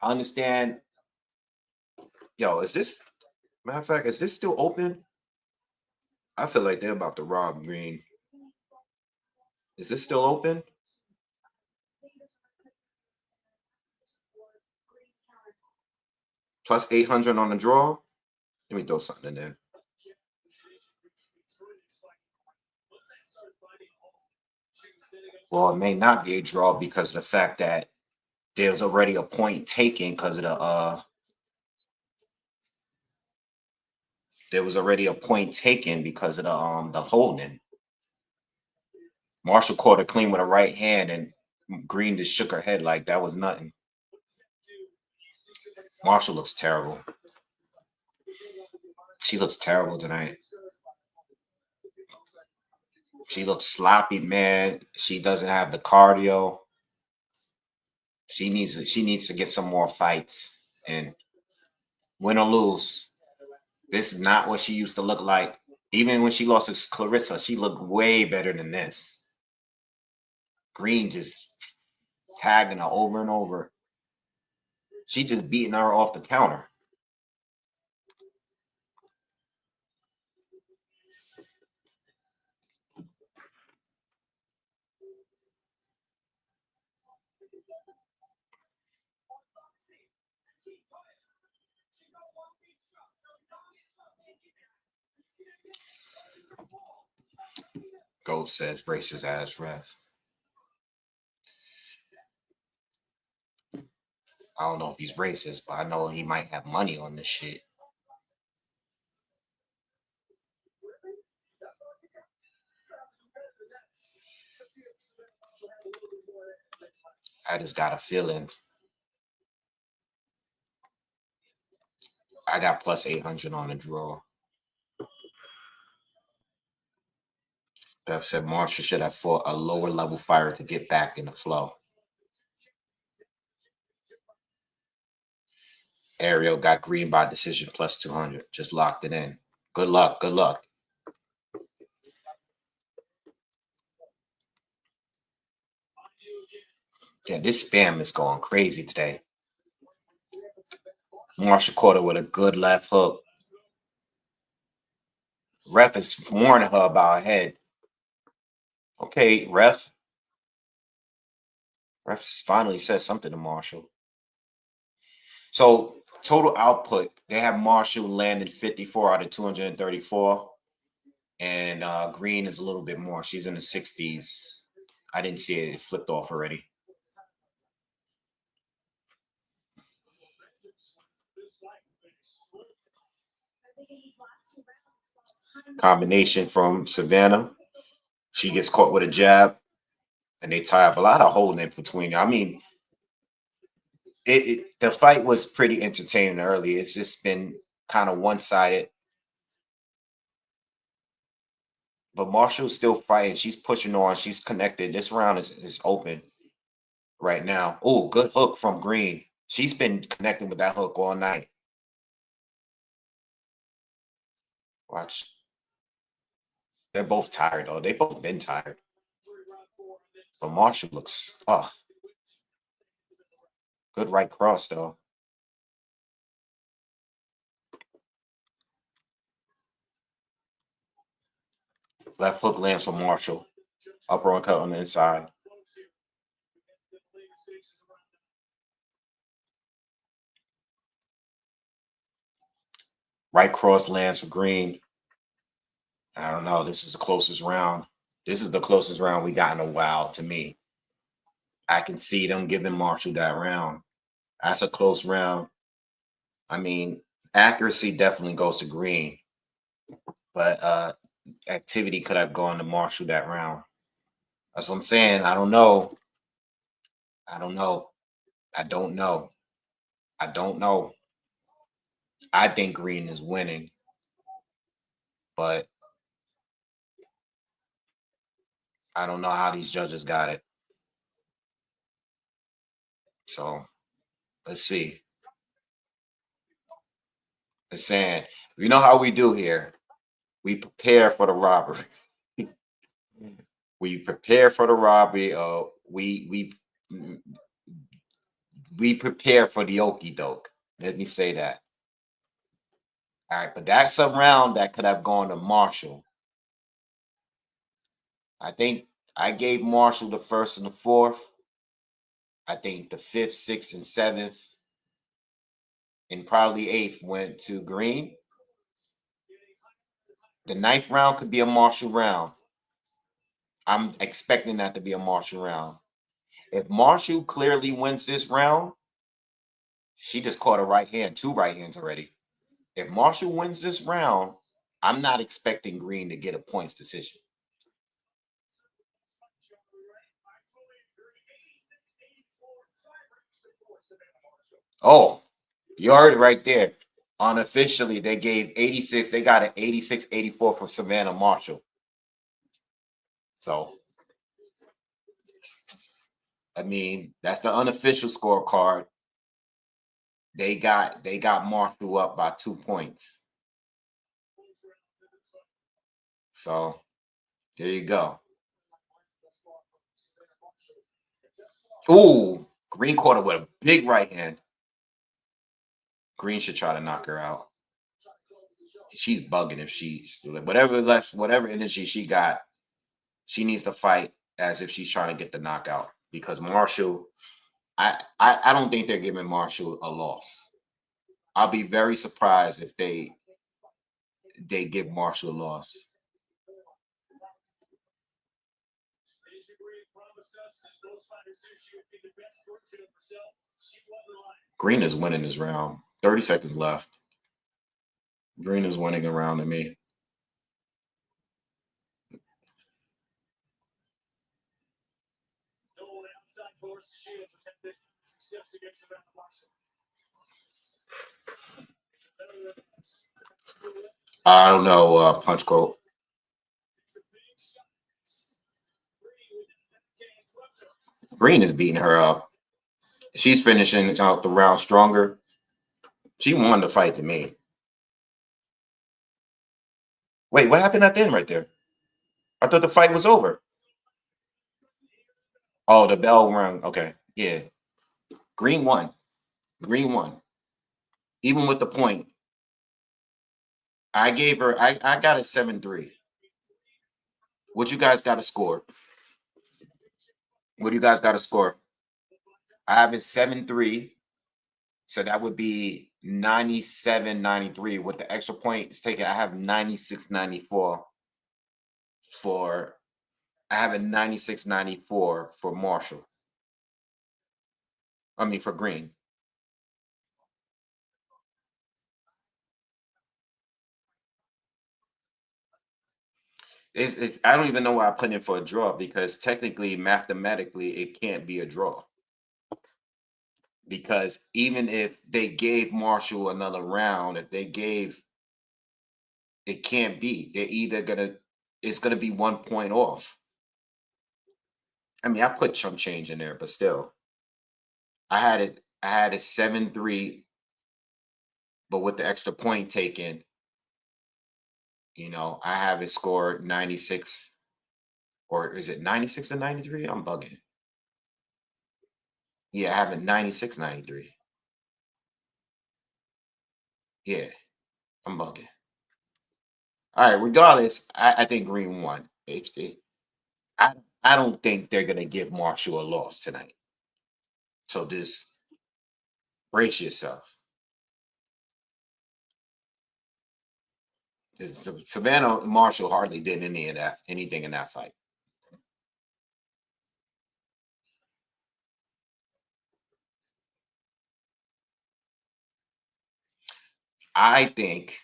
I understand. Yo, is this? Matter of fact, is this still open? I feel like they're about to rob Green. Is this still open? Plus 800 on the draw. Let me throw something in there. Well, it may not be a draw because of the fact that there's already a point taken because of the there was already a point taken because of the holding. Marshall caught her clean with a right hand and Green just shook her head like that was nothing. Marshall looks terrible. She looks terrible tonight. She looks sloppy, man. She doesn't have the cardio. She needs to get some more fights and win or lose. This is not what she used to look like. Even when she lost to Clarissa, she looked way better than this. Green just tagging her over and over. She just beating her off the counter. Gold says racist ass ref. I don't know if he's racist, but I know he might have money on this shit. I just got a feeling. I got plus 800 on the draw. Beth said Marshall should have fought a lower level fighter to get back in the flow. Ariel got Green by decision plus 200. Just locked it in. Good luck. Good luck. Yeah, this spam is going crazy today. Marshall caught her with a good left hook. Ref is warning her about her head. Okay, ref. Ref finally says something to Marshall. So total output, they have Marshall landed 54 out of 234. And Green is a little bit more. She's in the 60s. I didn't see it. It flipped off already. Combination from Savannah. She gets caught with a jab, and they tie up a lot of holding in between. I mean, the fight was pretty entertaining early. It's just been kind of one sided. But Marshall's still fighting. She's pushing on. She's connected. This round is open right now. Oh, good hook from Green. She's been connecting with that hook all night. Watch. They're both tired, though. They both been tired. But Marshall looks, good right cross, though. Left hook lands for Marshall. Uppercut on the inside. Right cross lands for Green. I don't know. This is the closest round. This is the closest round we got in a while to me. I can see them giving Marshall that round. That's a close round. I mean, accuracy definitely goes to Green, but activity could have gone to Marshall that round. That's what I'm saying. I don't know. I don't know. I don't know. I don't know. I think Green is winning, but I don't know how these judges got it. So let's see. They're saying, you know how we do here. We prepare for the robbery. We prepare for the robbery. We prepare for the okie doke. Let me say that. All right, but that's a round that could have gone to Marshall. I think I gave Marshall the first and the fourth. I think the fifth, sixth, and seventh, and probably eighth went to Green. The ninth round could be a Marshall round. I'm expecting that to be a Marshall round. If Marshall clearly wins this round, she just caught a right hand, two right hands already. If Marshall wins this round, I'm not expecting Green to get a points decision. Oh, you heard it right there. Unofficially, they gave 86. They got an 86-84 for Savannah Marshall. So, I mean, that's the unofficial scorecard. They got Marshall up by 2 points. So there you go. Ooh, Green caught her with a big right hand. Green should try to knock her out. She's bugging if she's whatever energy she got, she needs to fight as if she's trying to get the knockout. Because Marshall, I don't think they're giving Marshall a loss. I'll be very surprised if they give Marshall a loss. Green is winning this round. 30 seconds left. Green is winning a round to me. I don't know, punch quote. Green is beating her up. She's finishing out the round stronger. She won the fight to me. Wait, what happened at the end right there? I thought the fight was over. Oh, the bell rang. Okay. Yeah. Green won. Green won. Even with the point. I got a 7-3. What you guys got to score? What do you guys got to score? I have it 7-3. So that would be 97-93. With the extra points taken, I have 96-94 for I have a 96-94 for Marshall. I mean for Green. I don't even know why I put in for a draw because technically, mathematically, it can't be a draw. Because even if they gave Marshall another round, if they gave, it can't be. They're either it's gonna be 1 point off. I mean, I put chump change in there, but still, I had it 7-3, but with the extra point taken, I have it scored 96, or is it 96-93? I'm bugging. Yeah, I have it 96-93. Yeah, I'm bugging. All right, regardless, I think Green won. I I don't think they're gonna give Marshall a loss tonight. So just brace yourself. Savannah Marshall hardly did anything in that fight. I think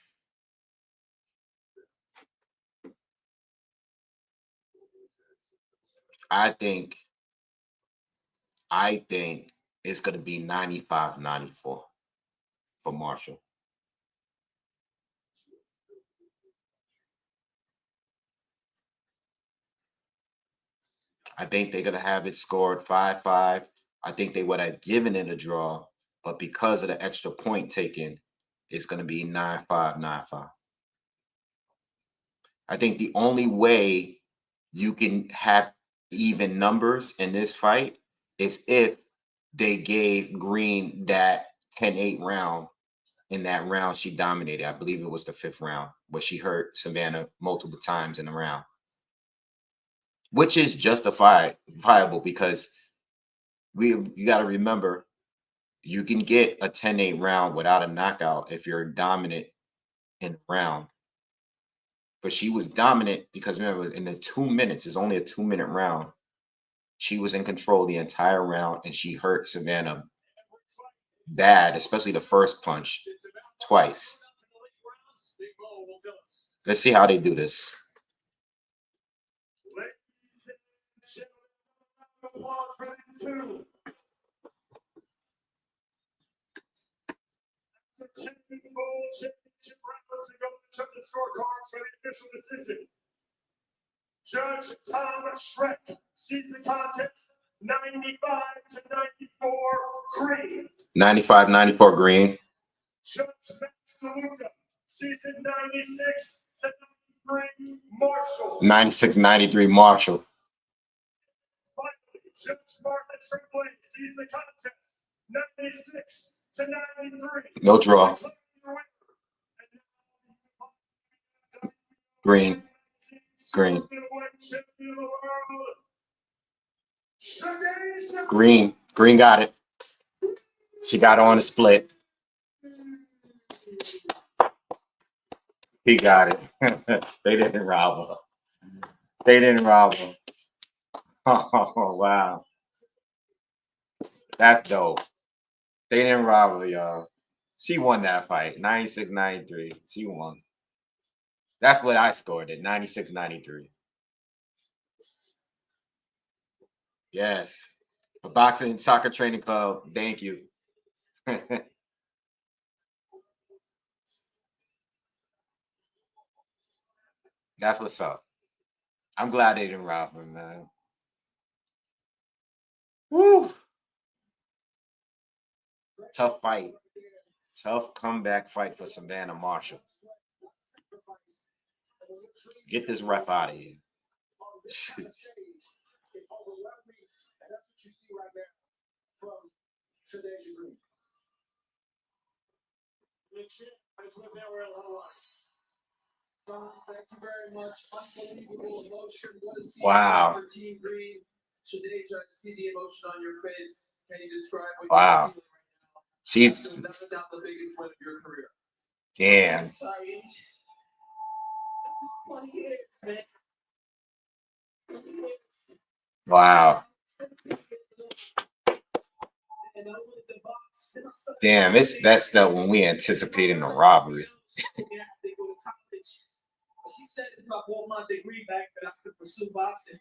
it's going to be 95-94 for Marshall. I think they're going to have it scored 5-5. I think they would have given it a draw, but because of the extra point taken, it's going to be 9-5, 9-5. I think the only way you can have even numbers in this fight is if they gave Green that 10-8 round. In that round, she dominated. I believe it was the 5th round, where she hurt Savannah multiple times in the round, which is justifiable because you got to remember, you can get a 10-8 round without a knockout if you're dominant in the round. But she was dominant because remember, in the 2 minutes, it's only a 2-minute round. She was in control the entire round, and she hurt Savannah bad, especially the first punch, twice. Let's see how they do this. Scorecards for the official decision. Judge Tom Schreck sees the contest 95-94 Green. 95-94 Green. Judge Max DeLuca sees it 96-93 Marshall. 96-93 Marshall. Finally, Judge Martha Tremblay sees the contest 96-93. No draw. Green. Green. Green. Green got it. She got on a split. He got it. They didn't rob her. They didn't rob her. Oh, wow. That's dope. They didn't rob her, y'all. She won that fight. 96-93. She won. That's what I scored at 96-93. Yes. A boxing soccer training club. Thank you. That's what's up. I'm glad they didn't rob him, man. Woo. Tough fight. Tough comeback fight for Savannah Marshall. Get this ref out of here. Thank you very much. Unbelievable emotion. What a scene. Wow. For Team Green. Shadeja, I see the emotion on your face. Can you describe what you're feeling right now? She's that's not the biggest win of your career. Damn. Wow. Damn, that's the when we anticipating a robbery. She said if I bought my degree back that I could pursue boxing.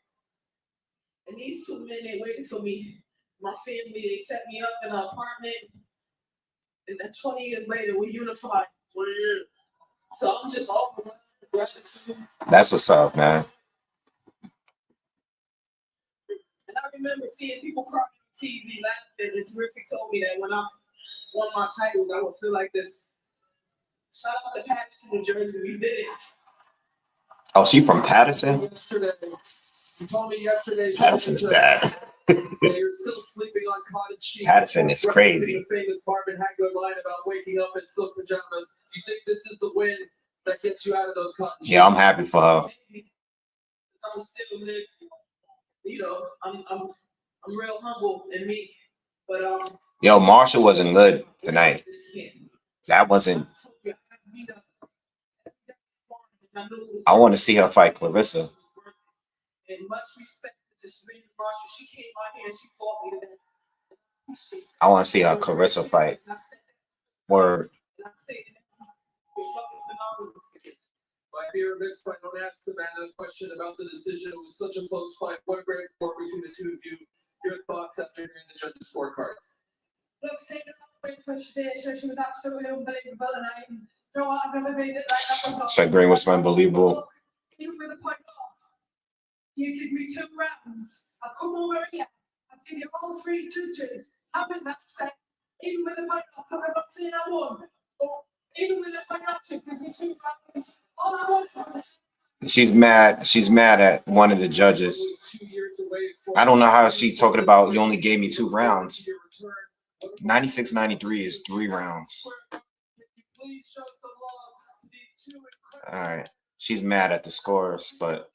And these 2 men, they waited for me. My family, they set me up in an apartment. And then 20 years later, we're unified. 20 years. So I'm just all around gratitude. That's what's up, man. And I remember seeing people crying on TV laughing. And Terrific told me that when I won my titles, I would feel like this. Shout out to Patterson, New Jersey. We did it. Oh, she from Patterson? Yesterday. She told me yesterday. Patterson's bad. You're still sleeping on cottage sheets. Patterson is crazy. The famous Marvin Hagler line about waking up in silk pajamas. Do you think this is the win that gets you out of those cotton sheets? Yeah, I'm happy for her. I'm still live. I'm real humble and meek, but Yo, Marshall wasn't good tonight. That wasn't. I want to see her fight Clarissa. in much respect to Serena Marshall, she came out here and she fought me to that. I want to see her Clarissa fight. Word. My dear Miss, I don't ask Savannah a question about the decision. It was such a close fight. What a great war between the two of you. Your thoughts after hearing the judges' scorecards? Look, seeing the great first day, she was absolutely unbelievable, and you know what, I've never made it like that. So Green was unbelievable. Even with the point off, you give me 2 rounds. I've come over here. I've given you all 3 judges. How is that fair? Even with the point off, I'm not saying I won. But even with the point off, you give me 2 rounds. All I want is She's mad. She's mad at one of the judges. I don't know how she's talking about you only gave me 2 rounds. 96-93 is 3 rounds. All right. She's mad at the scores, but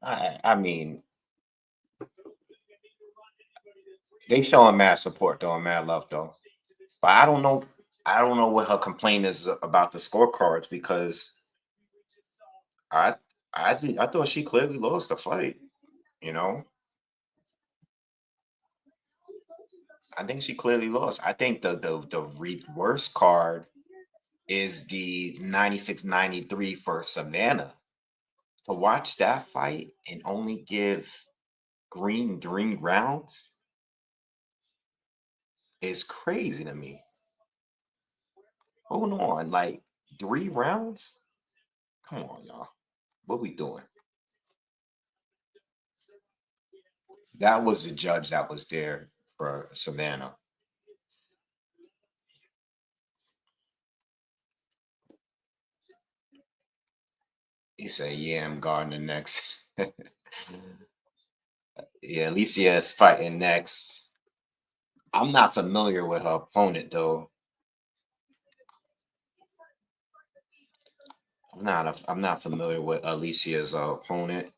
I mean, they showing mad support though, and mad love though. But I don't know. I don't know what her complaint is about the scorecards because I thought she clearly lost the fight. You know, I think she clearly lost. I think the worst card is the 96-93 for Savannah. To watch that fight and only give Green 3 rounds is crazy to me. Hold on, like 3 rounds? Come on, y'all. What we doing? That was the judge that was there for Savannah. He said, yeah, I'm guarding the next. Yeah, Alicia is fighting next. I'm not familiar with her opponent though. I'm not familiar with Alicia's opponent.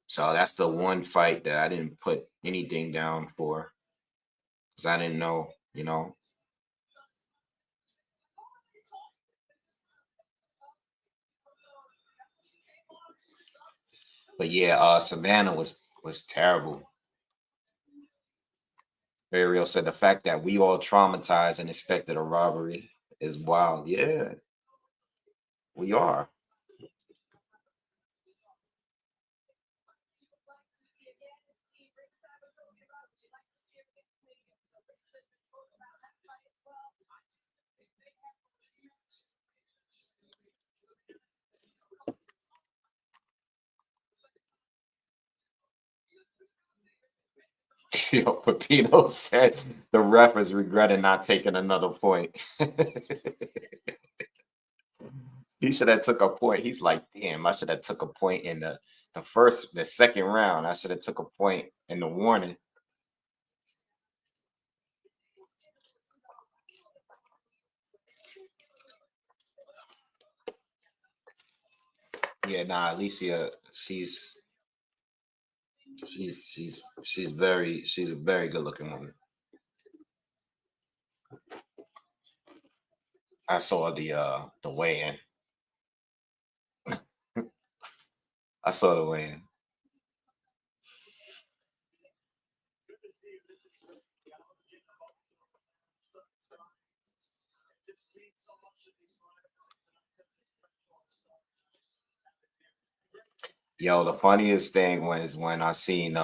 So that's the one fight that I didn't put anything down for. Because I didn't know, you know. But yeah, Savannah was terrible. Very real said the fact that we all traumatized and expected a robbery is wild. Yeah, we are. Yo, Pepino said the ref is regretting not taking another point. He should have took a point. He's like, damn, I should have took a point in the second round. I should have took a point in the warning. Yeah, nah, Alicia, she's a very good looking woman. I saw the weigh-in. I saw the weigh-in. Yo, the funniest thing was when I seen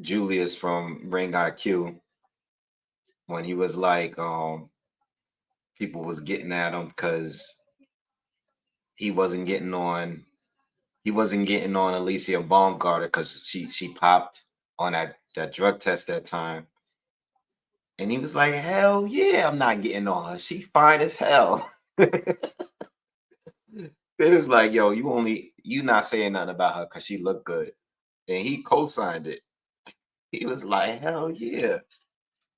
Julius from Ring IQ when he was like people was getting at him because he wasn't getting on Alicia Baumgartner because she popped on that drug test that time. And he was like, hell yeah, I'm not getting on her. She fine as hell. It was like, yo, you not saying nothing about her because she looked good. And he co-signed it. He was like, hell yeah.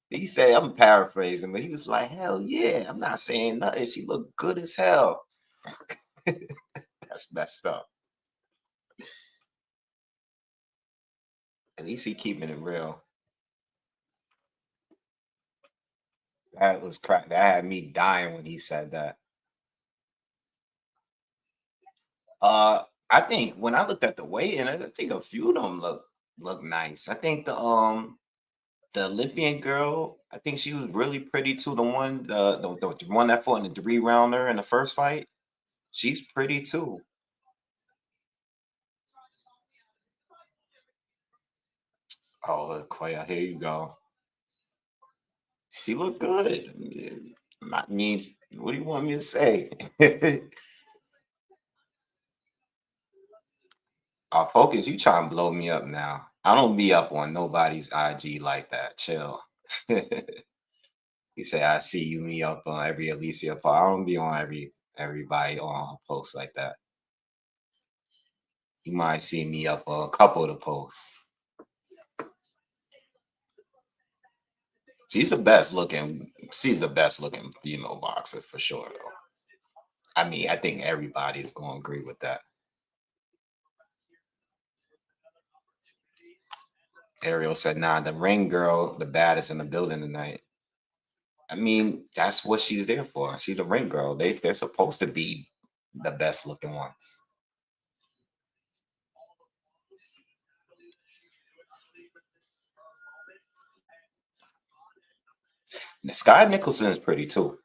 He said, I'm paraphrasing, but he was like, hell yeah, I'm not saying nothing. She looked good as hell. That's messed up. At least he keeping it real. That was crap. That had me dying when he said that. I think when I looked at the weigh-in, I think a few of them look nice. I think the Olympian girl, I think she was really pretty too. The one that fought in the 3-rounder in the first fight, she's pretty too. Oh, Quaya, here you go. She looked good. I mean, what do you want me to say? Focus, you trying to blow me up now. I don't be up on nobody's IG like that. Chill. He say I see you me up on every Alicia post. I don't be on everybody on her posts like that. You might see me up on a couple of the posts. She's the best looking female boxer for sure though. I mean, I think everybody's gonna agree with that. Ariel said, nah, the ring girl, the baddest in the building tonight. I mean, that's what she's there for. She's a ring girl. They're supposed to be the best looking ones. Sky Nicholson is pretty too.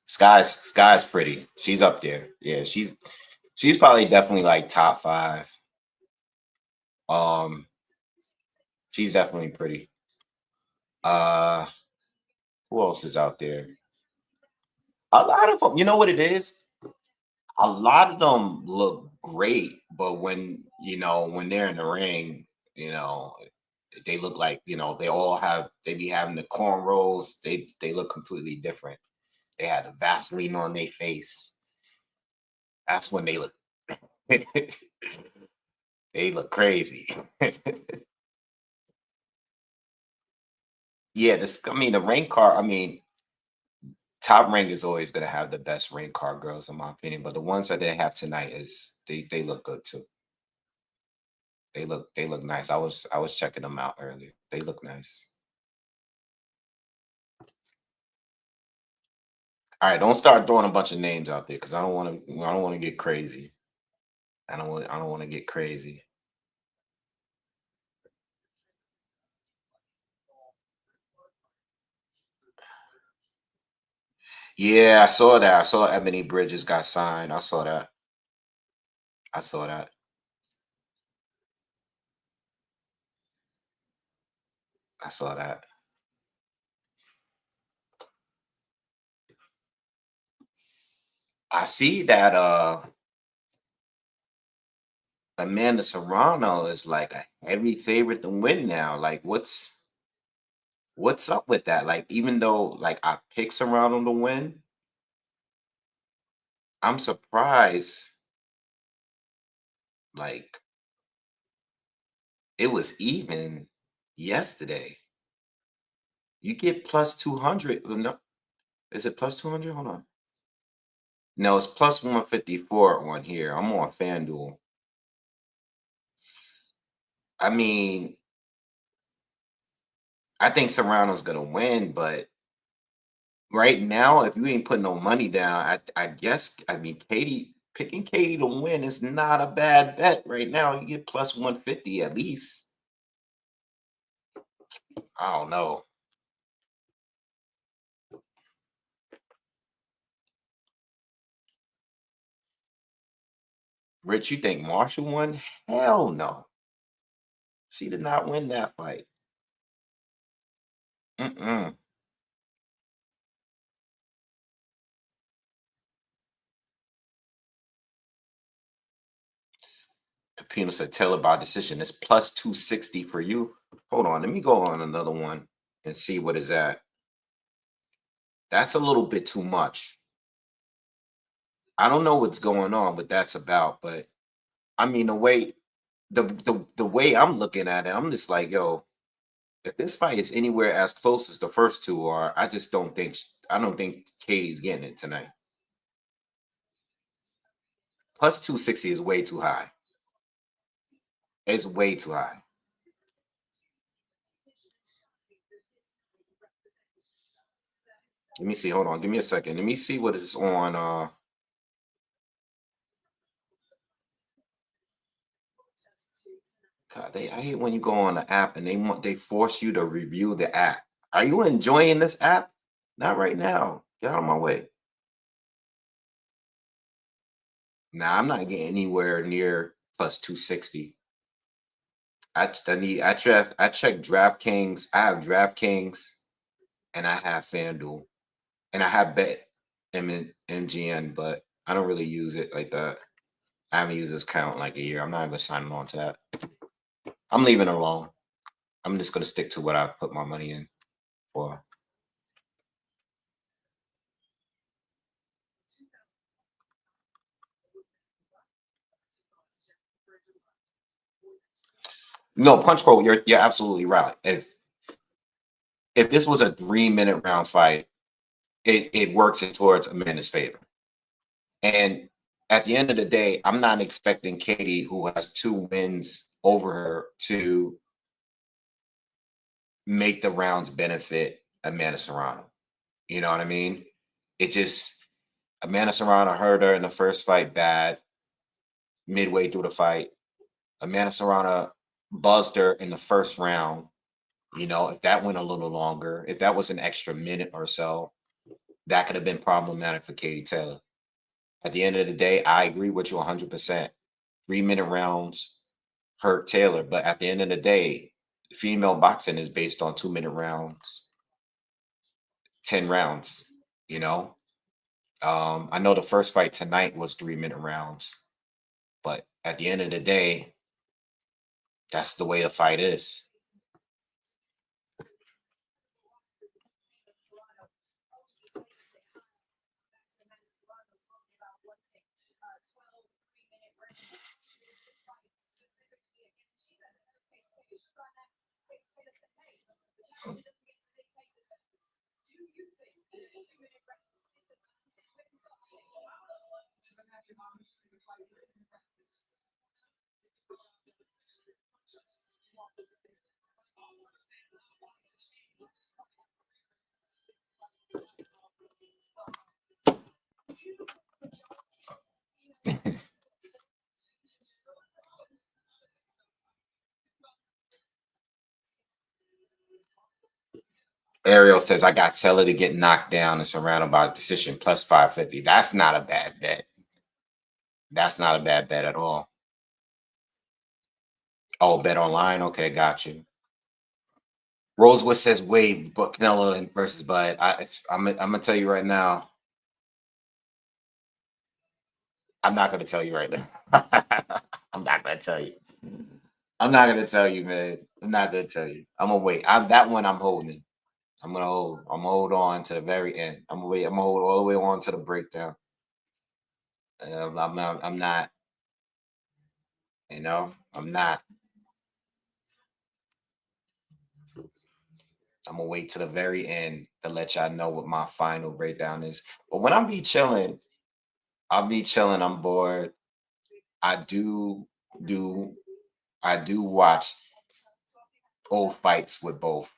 Sky's pretty. She's up there. Yeah, she's probably definitely like top 5. She's definitely pretty. Who else is out there? A lot of them. You know what it is? A lot of them look great, but when they're in the ring, they look like they be having the cornrows. They look completely different. They had the Vaseline on their face. That's when they look they look crazy. Yeah, the rank card. I mean, Top Rank is always gonna have the best rank card girls, in my opinion. But the ones that they have tonight they look good too. They look nice. I was checking them out earlier. They look nice. All right, don't start throwing a bunch of names out there because I don't want to get crazy. I don't want to get crazy. Yeah, I saw that. I saw Ebony Bridges got signed. I saw that. I saw that. I saw that. I see that Amanda Serrano is like a heavy favorite to win now. Like what's up with that? Like even though like I picked Serrano to win, I'm surprised like it was even yesterday. You get plus 200. No, is it plus 200? Hold on. No, it's plus 154 on here. I'm on FanDuel. I mean, I think Serrano's gonna win, but right now, if you ain't putting no money down, I guess I mean picking Katie to win is not a bad bet right now. You get plus 150 at least. I don't know. Rich, you think Marshall won? Hell no. She did not win that fight. Mm-mm. Pepino said Taylor by decision. It's plus 260 for you. Hold on, let me go on another one and see what is that. That's a little bit too much. I don't know what's going on, but that's about. But I mean, the way I'm looking at it, I'm just like, yo, if this fight is anywhere as close as the first two are, I don't think Katie's getting it tonight. Plus 260 is way too high. It's way too high. Let me see. Hold on. Give me a second. Let me see what is on. God, I hate when you go on the app and they force you to review the app. Are you enjoying this app? Not right now. Get out of my way. Nah, I'm not getting anywhere near plus 260. I check DraftKings. I have DraftKings and I have FanDuel and I have MGN, but I don't really use it like that. I haven't used this account in like a year. I'm not even signing on to that. I'm leaving it alone. I'm just gonna stick to what I put my money in for. No, Punch Bowl, you're absolutely right. If this was a 3-minute round fight, it works it towards Amanda's favor. And at the end of the day, I'm not expecting Katie, who has 2 wins over her, to make the rounds benefit Amanda Serrano. You know what I mean? It just Amanda Serrano hurt her in the first fight bad, midway through the fight. Amanda Serrano buzzed her in the first round. You know, if that went a little longer, if that was an extra minute or so, that could have been problematic for Katie Taylor. At the end of the day, I agree with you 100%. 3-minute rounds hurt Taylor, but at the end of the day, female boxing is based on 2-minute rounds, 10 rounds. You know, I know the first fight tonight was 3-minute rounds, but at the end of the day, that's the way the fight is. Ariel says, I got Taylor to get knocked down and surrounded by a decision plus 550. That's not a bad bet. That's not a bad bet at all. Oh, bet online? Okay, got you. Rosewood says Wave, but Canelo versus Bud. I'm gonna tell you right now. I'm not gonna tell you right now. I'm not gonna tell you. I'm not gonna tell you, man. I'm not gonna tell you. I'm gonna wait. That one I'm holding. I'm gonna hold. I'm gonna hold on to the very end. I'm gonna wait. I'm gonna hold all the way on to the breakdown. I'm not. You know, I'm not. I'm gonna wait to the very end to let y'all know what my final breakdown is. But when I be chilling, I'll be chilling. I'm bored. I do watch old fights with both.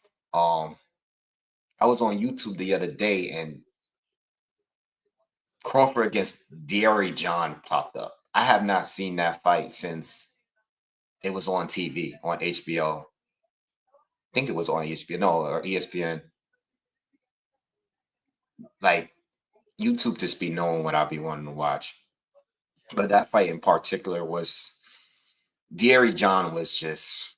I was on YouTube the other day and Crawford against Derry John popped up. I have not seen that fight since it was on TV on HBO. I think it was on HBO, no, or ESPN. Like YouTube just be knowing what I'll be wanting to watch. But that fight in particular was Derry John was just,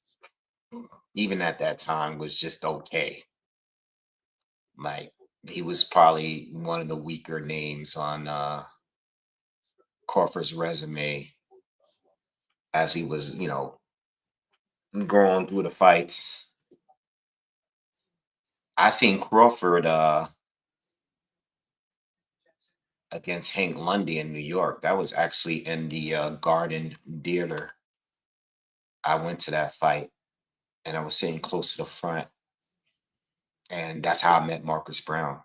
even at that time, was just okay. Like he was probably one of the weaker names on Crawford's resume as he was, going through the fights. I seen Crawford against Hank Lundy in New York. That was actually in the Garden Theater. I went to that fight and I was sitting close to the front. And that's how I met Marcus Brown.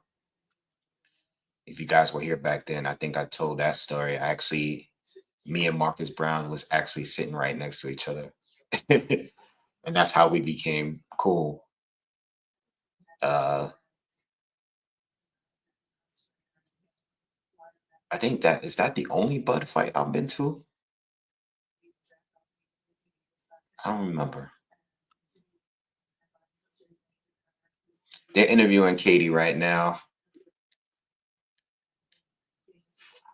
If you guys were here back then, I think I told that story. I actually me and Marcus Brown was actually sitting right next to each other. And that's how we became cool. I think that the only Bud fight I've been to? I don't remember. They're interviewing Katie right now.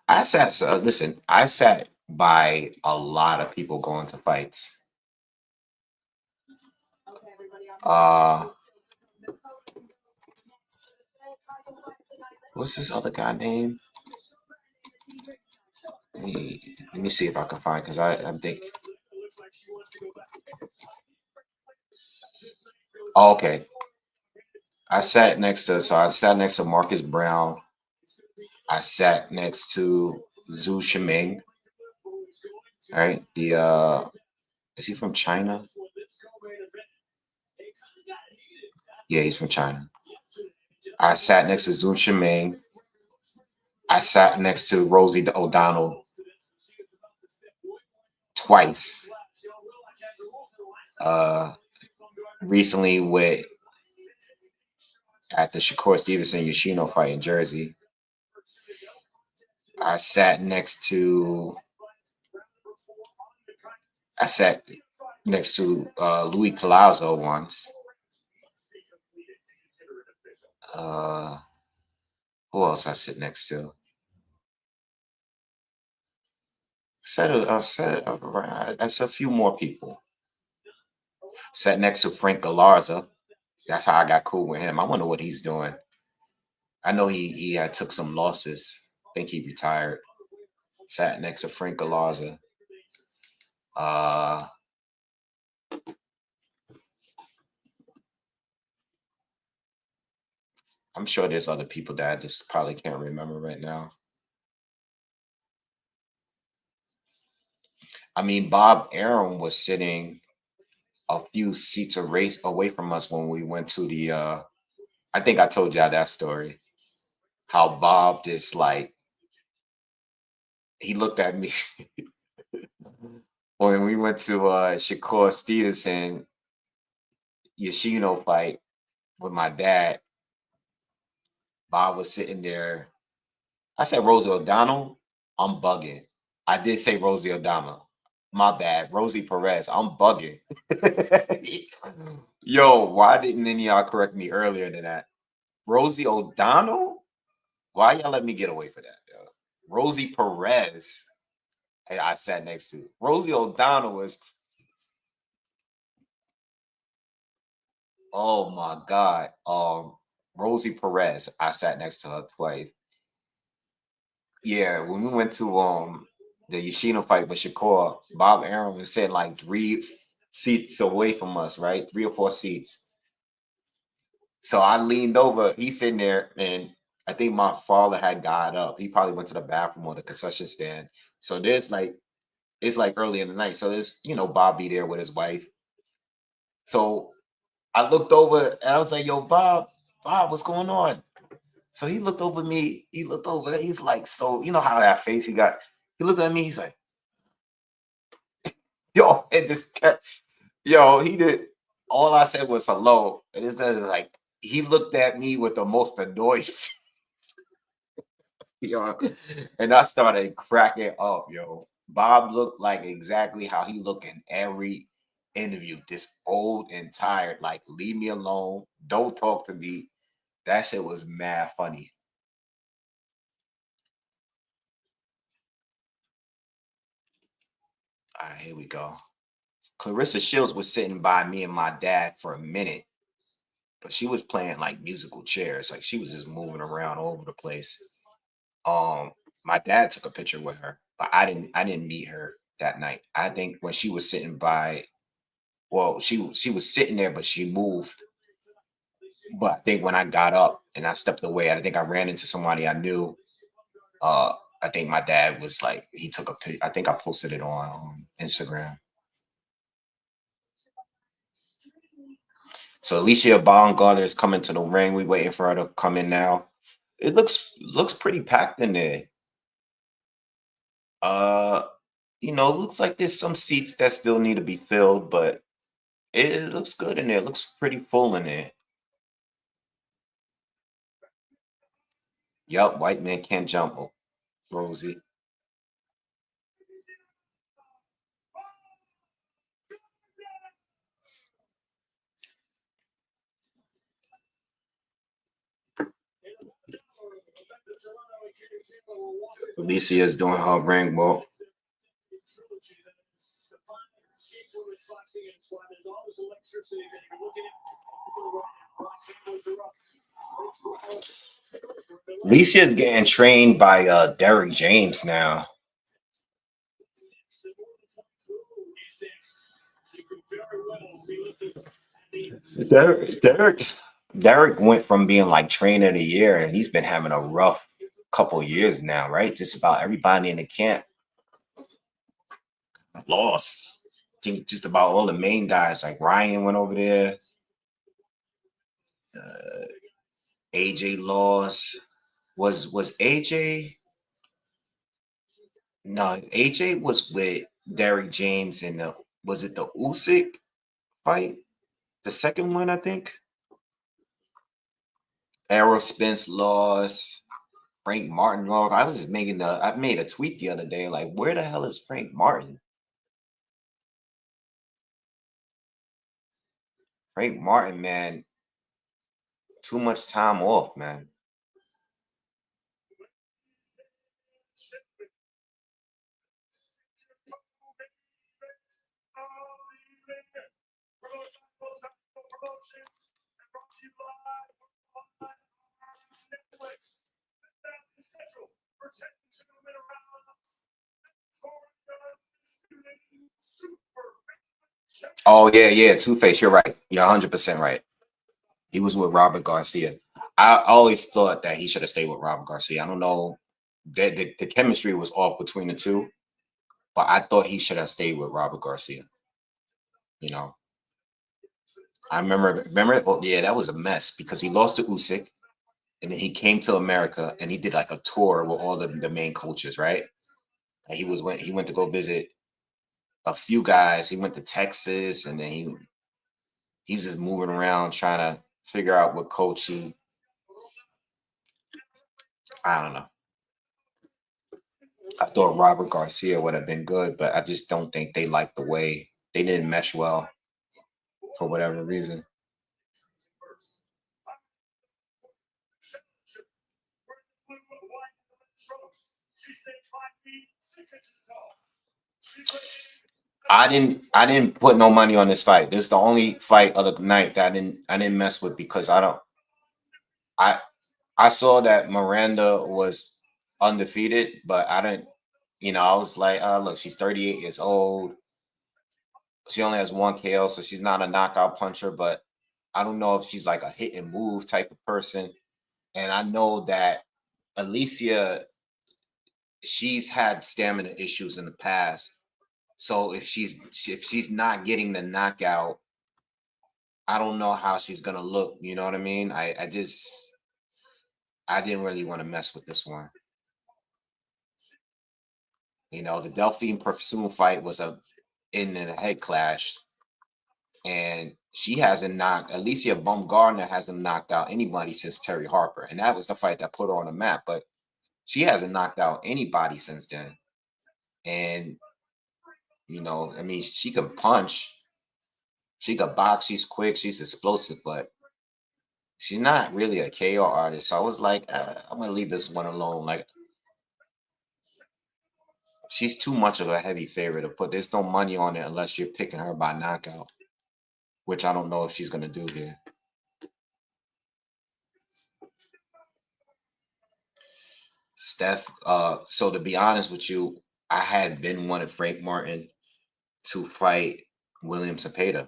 Listen, I sat by a lot of people going to fights. What's this other guy name? Let me see if I can find, because I think. Oh, okay. I sat next to Marcus Brown. I sat next to Zhu Shiming. All right. Is he from China? Yeah, he's from China. I sat next to Zhu Shiming. I sat next to Rosie O'Donnell twice. Recently at the Shakur Stevenson Yoshino fight in Jersey. I sat next to Louis Palazzo once. Who else I sit next to? I said a few more people. Sat next to Frank Galarza. That's how I got cool with him. I wonder what he's doing. I know he had took some losses. I think he retired. Sat next to Frank Galarza. I'm sure there's other people that I just probably can't remember right now. I mean, Bob Arum was sitting a few seats away from us when we went to the I think I told y'all that story. How Bob just like he looked at me when we went to Shakur Stevenson Yoshino fight with my dad. Bob was sitting there. I said Rosie O'Donnell. I'm bugging. I did say Rosie O'Donnell. My bad. Rosie Perez. I'm bugging. Yo, why didn't any of y'all correct me earlier than that? Rosie O'Donnell? Why y'all let me get away for that, yo? Rosie Perez. I sat next to. Rosie O'Donnell was. Oh my God. Rosie Perez. I sat next to her twice. Yeah, when we went to the Yoshino fight with Shakur, Bob Arum was sitting like 3 seats away from us, right? 3 or 4 seats. So I leaned over. He's sitting there, and I think my father had got up. He probably went to the bathroom or the concession stand. So it's like early in the night. So there's Bobby there with his wife. So I looked over and I was like, "Yo, Bob, what's going on?" So he looked over at me. He looked over. He's like, so you know how that face he got. He looked at me. He's like, "Yo," and this cat, yo, he did. All I said was hello, and it's like he looked at me with the most annoyed, yo, and I started cracking up, yo. Bob looked like exactly how he looked in every interview, this old and tired, like leave me alone, don't talk to me. That shit was mad funny. All right, here we go. Clarissa Shields was sitting by me and my dad for a minute, but she was playing like musical chairs. Like she was just moving around all over the place. My dad took a picture with her, but I didn't meet her that night. I think when she was sitting by, well, she was sitting there, but she moved. But I think when I got up and I stepped away, I think I ran into somebody I knew. I think my dad was like, he took a pic. I think I posted it on Instagram. So Alicia Baumgartner is coming to the ring. We waiting for her to come in now. It looks pretty packed in there. looks like there's some seats that still need to be filled, but it looks good in there. It looks pretty full in there. Yup, white man can't jump, Rosie. Alicia is doing her ring walk. Alicia is getting trained by Derek James now. Derek went from being like trainer of the year, and he's been having a rough couple years now, right? Just about everybody in the camp lost. I think just about all the main guys, like Ryan went over there. AJ lost. Was AJ? No, AJ was with Derek James in the was it the Usyk fight? The second one, I think. Errol Spence lost. Frank Martin lost. I was just I made a tweet the other day, like, where the hell is Frank Martin? Frank Martin, man, too much time off, man. Oh yeah, Two-Face. You're right. You're 100% right. He was with Robert Garcia. I always thought that he should have stayed with Robert Garcia. I don't know. The chemistry was off between the two, but I thought he should have stayed with Robert Garcia. You know, I remember. Oh yeah, that was a mess because he lost to Usyk, and then he came to America and he did like a tour with all the main coaches, right? And he went to go visit a few guys. He went to Texas, and then he was just moving around trying to figure out what coach he. I don't know. I thought Robert Garcia would have been good, but I just don't think they liked the way they didn't mesh well for whatever reason. I didn't put no money on this fight. This is the only fight of the night that I didn't mess with because I I saw that Miranda was undefeated, but I didn't, I was like, look, she's 38 years old. She only has one KO, so she's not a knockout puncher, but I don't know if she's like a hit and move type of person. And I know that Alicia, she's had stamina issues in the past. So if she's not getting the knockout, I don't know how she's gonna look. You know what I mean? I didn't really want to mess with this one. The Delphine Persoon fight was in a head clash, and she hasn't knocked Alicia Baumgartner hasn't knocked out anybody since Terry Harper, and that was the fight that put her on the map. But she hasn't knocked out anybody since then. And I mean, she can punch, she can box, she's quick, she's explosive, but she's not really a KO artist. So I was like, I'm gonna leave this one alone. Like, she's too much of a heavy favorite to put. There's no money on it unless you're picking her by knockout, which I don't know if she's gonna do here. Steph, so to be honest with you, I had been wanting Frank Martin to fight William Cepeda.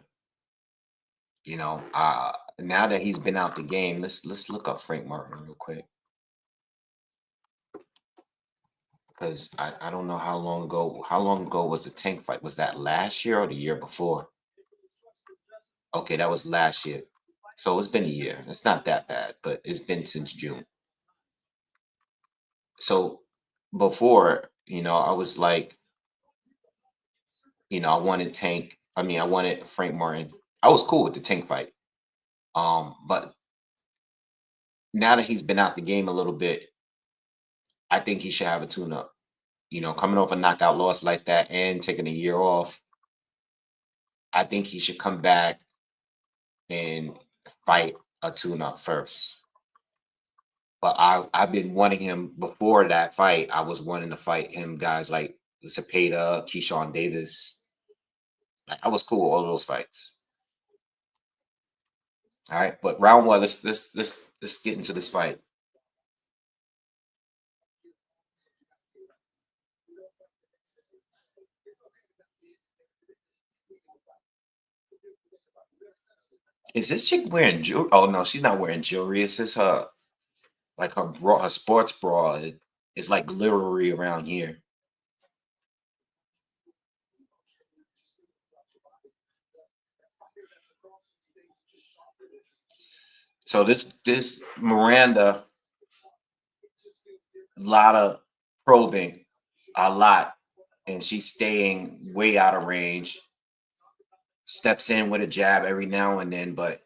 Now that he's been out the game, let's look up Frank Martin real quick. Because I don't know how long ago was the Tank fight? Was that last year or the year before? Okay, that was last year. So it's been a year. It's not that bad, but it's been since June. So before, I was like, You know, I wanted Tank. I mean, I wanted Frank Martin. I was cool with the Tank fight. But now that he's been out the game a little bit, I think he should have a tune-up. You know, coming off a knockout loss like that and taking a year off, I think he should come back and fight a tune-up first. But I've been wanting him before that fight. I was wanting to fight him guys like Cepeda, Keyshawn Davis. Like, I was cool with all those fights. All right, but round one, let's get into this fight. Is this chick wearing jewelry? Oh no, she's not wearing jewelry. It's just her like her bra, her sports bra. It's like glittery around here. So this Miranda, a lot of probing, a lot, and she's staying way out of range. Steps in with a jab every now and then, but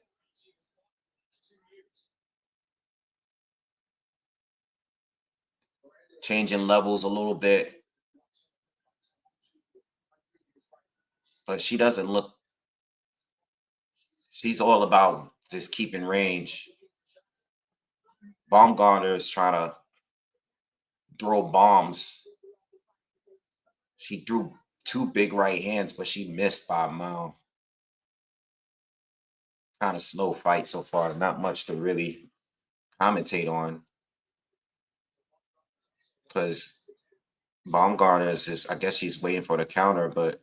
changing levels a little bit. But she doesn't look. She's all about just keeping range. Baumgartner is trying to throw bombs. She threw two big right hands, but she missed by a mile. Kind of slow fight so far. Not much to really commentate on because Baumgartner is just, I guess she's waiting for the counter, but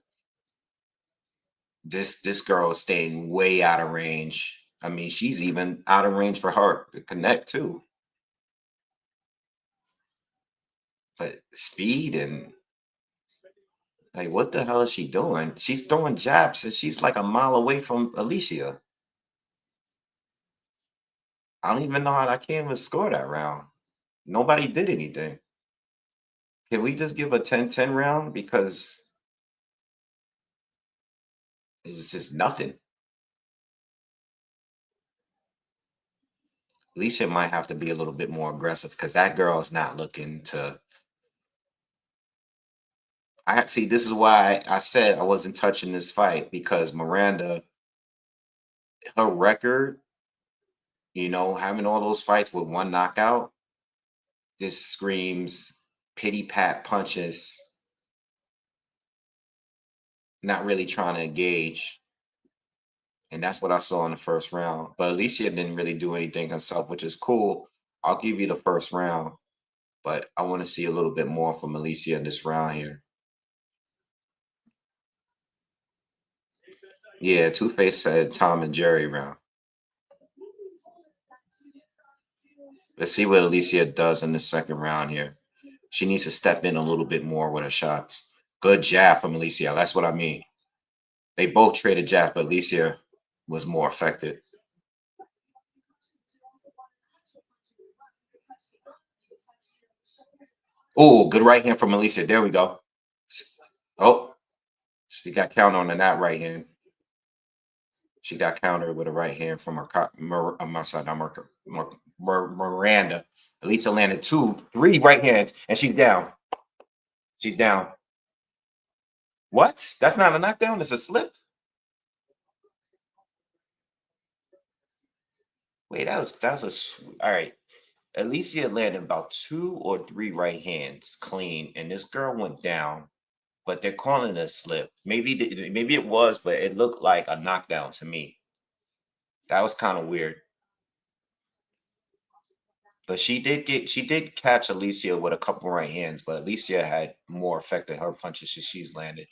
this girl is staying way out of range. I mean, she's even out of range for her to connect too. But speed and like, what the hell is she doing? She's throwing jabs and she's like a mile away from Alicia. I don't even know how I can't even score that round. Nobody did anything. Can we just give a 10-10 round? Because it was just nothing. Alicia might have to be a little bit more aggressive because that girl is not looking to. I see. This is why I said I wasn't touching this fight because Miranda, her record, you know, having all those fights with one knockout, this screams pity pat punches, not really trying to engage. And that's what I saw in the first round. But Alicia didn't really do anything herself, which is cool. I'll give you the first round, but I want to see a little bit more from Alicia in this round here. Yeah, Two Face said Tom and Jerry round. Let's see what Alicia does in the second round here. She needs to step in a little bit more with her shots. Good jab from Alicia. That's what I mean. They both traded jabs, but Alicia was more effective. Oh, good right hand from Alicia. There we go. Oh, she got counter on that right hand. She got countered with a right hand from Miranda. Alicia landed 3 right hands, and she's down. She's down. What? That's not a knockdown. It's a slip. Wait, all right. Alicia landed about 2 or 3 right hands clean, and this girl went down. But they're calling it a slip. Maybe it was, but it looked like a knockdown to me. That was kind of weird. But she did catch Alicia with a couple right hands, but Alicia had more effect than her punches she's landed.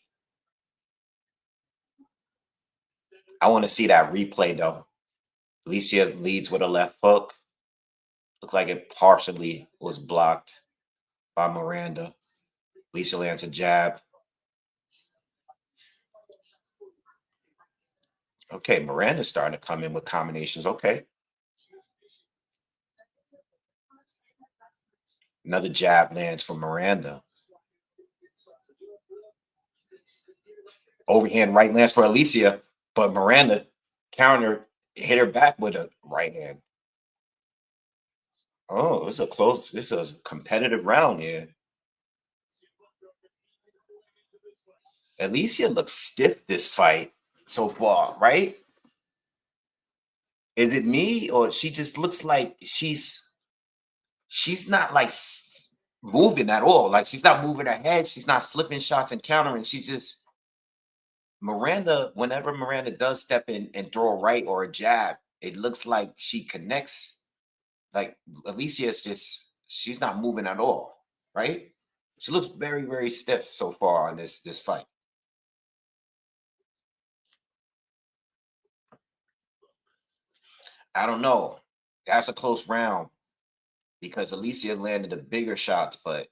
I want to see that replay though. Alicia leads with a left hook. Looked like it partially was blocked by Miranda. Alicia lands a jab. Okay, Miranda's starting to come in with combinations. Okay. Another jab lands from Miranda. overhand right lands for Alicia, but Miranda counter hit her back with a right hand. Oh, this is a competitive round here. Alicia looks stiff this fight so far, right? Is it me, or she just looks like she's not like moving at all? Like she's not moving her head, she's not slipping shots and countering. She's just Miranda. Whenever Miranda does step in and throw a right or a jab, it looks like she connects. Like Alicia is just she's not moving at all, right? She looks very, very stiff so far on this fight. I don't know. That's a close round because Alicia landed the bigger shots, but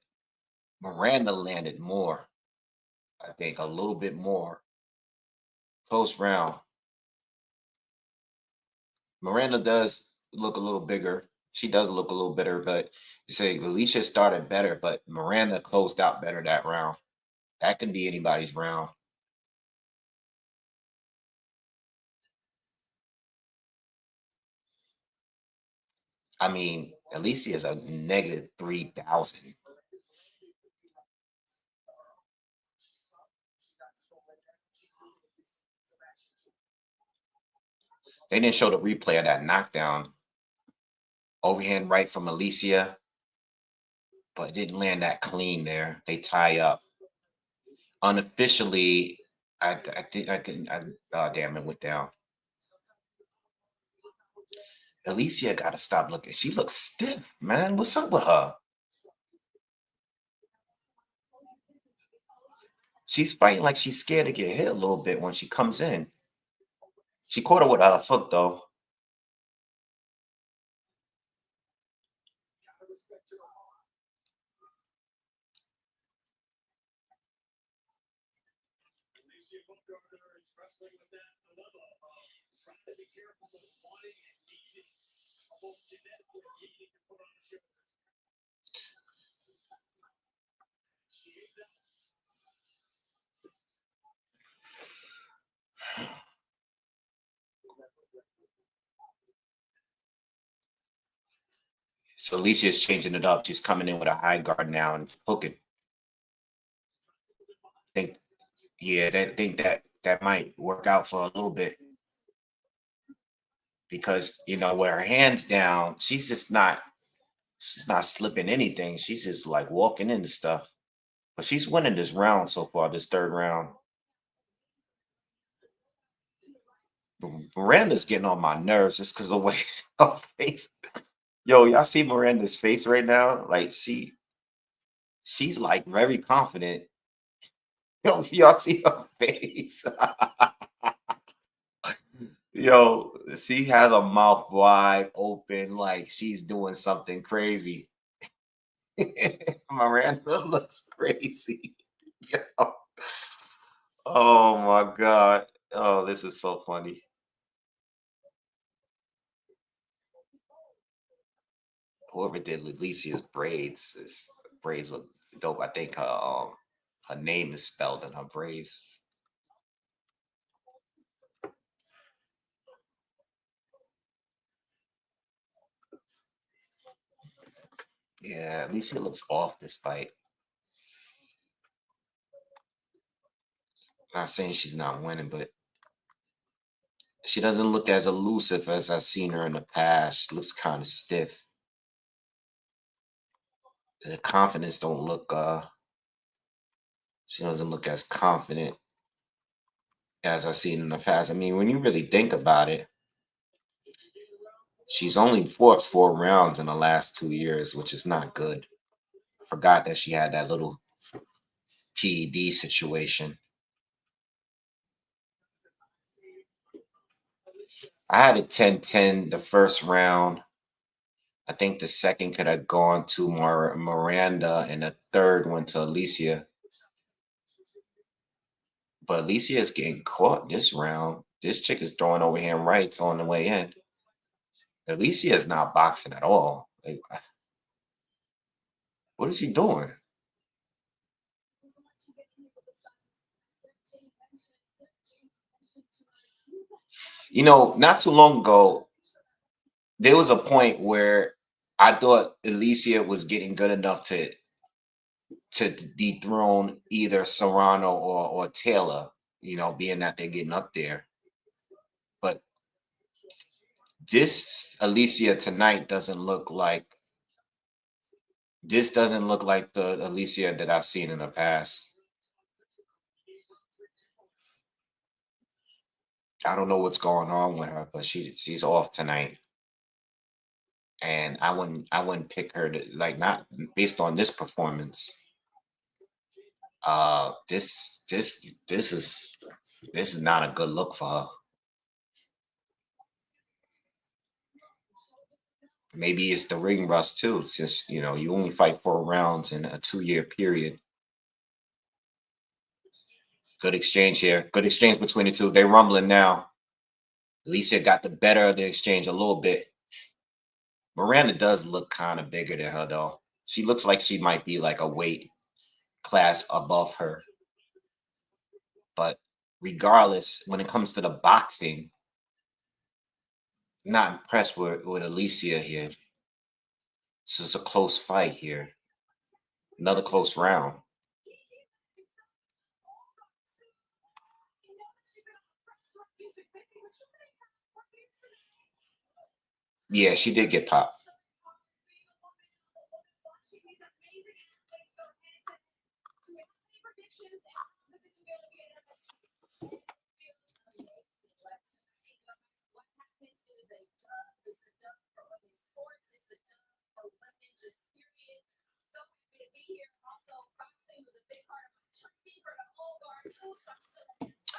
Miranda landed more. I think a little bit more. Close round. Miranda does look a little bigger. She does look a little better, but you say Alicia started better, but Miranda closed out better that round. That can be anybody's round. I mean, Alicia is a negative 3,000. They didn't show the replay of that knockdown. Overhand right from Alicia, but didn't land that clean there. They tie up. Unofficially, I think I can. Damn, it went down. Alicia got to stop looking. She looks stiff, man. What's up with her? She's fighting like she's scared to get hit a little bit when she comes in. She caught her with a foot, though. So Alicia's changing it up. She's coming in with a high guard now and hooking. Think, yeah, they think that might work out for a little bit because with her hands down, she's not slipping anything. She's just like walking into stuff. But she's winning this round so far, this third round. Miranda's getting on my nerves just because of the way her face. Yo, y'all see Miranda's face right now? Like she's like very confident. Yo, y'all see her face? Yo, she has a mouth wide open, like she's doing something crazy. Miranda looks crazy. Yo. Oh my God. Oh, this is so funny. Whoever did Alicia's braids look dope. I think her name is spelled in her braids. Yeah, Alicia looks off this fight. Not saying she's not winning, but she doesn't look as elusive as I've seen her in the past. She looks kind of stiff. The confidence don't look she doesn't look as confident as I've seen in the past. I mean, when you really think about it, she's only fought 4 rounds in the last 2 years, which is not good. Forgot that she had that little PED situation. I had a 10-10 the first round. I think the second could have gone to Miranda and the third went to Alicia. But Alicia is getting caught this round. This chick is throwing overhand rights on the way in. Alicia is not boxing at all. Like, what is she doing? You know, not too long ago, there was a point where I thought Alicia was getting good enough to dethrone either Serrano or Taylor, you know, being that they're getting up there. But this Alicia tonight doesn't look like the Alicia that I've seen in the past. I don't know what's going on with her, but she's off tonight. And I wouldn't pick her to, like, not based on this performance. This is not a good look for her. Maybe it's the ring rust too, since you know you only fight 4 rounds in a 2-year period. Good exchange here. Good exchange between the two. They're rumbling now. Alicia got the better of the exchange a little bit. Miranda does look kind of bigger than her though. She looks like she might be like a weight class above her. But regardless, when it comes to the boxing, not impressed with Alicia here. This is a close fight here. Another close round. Yeah, she did get popped.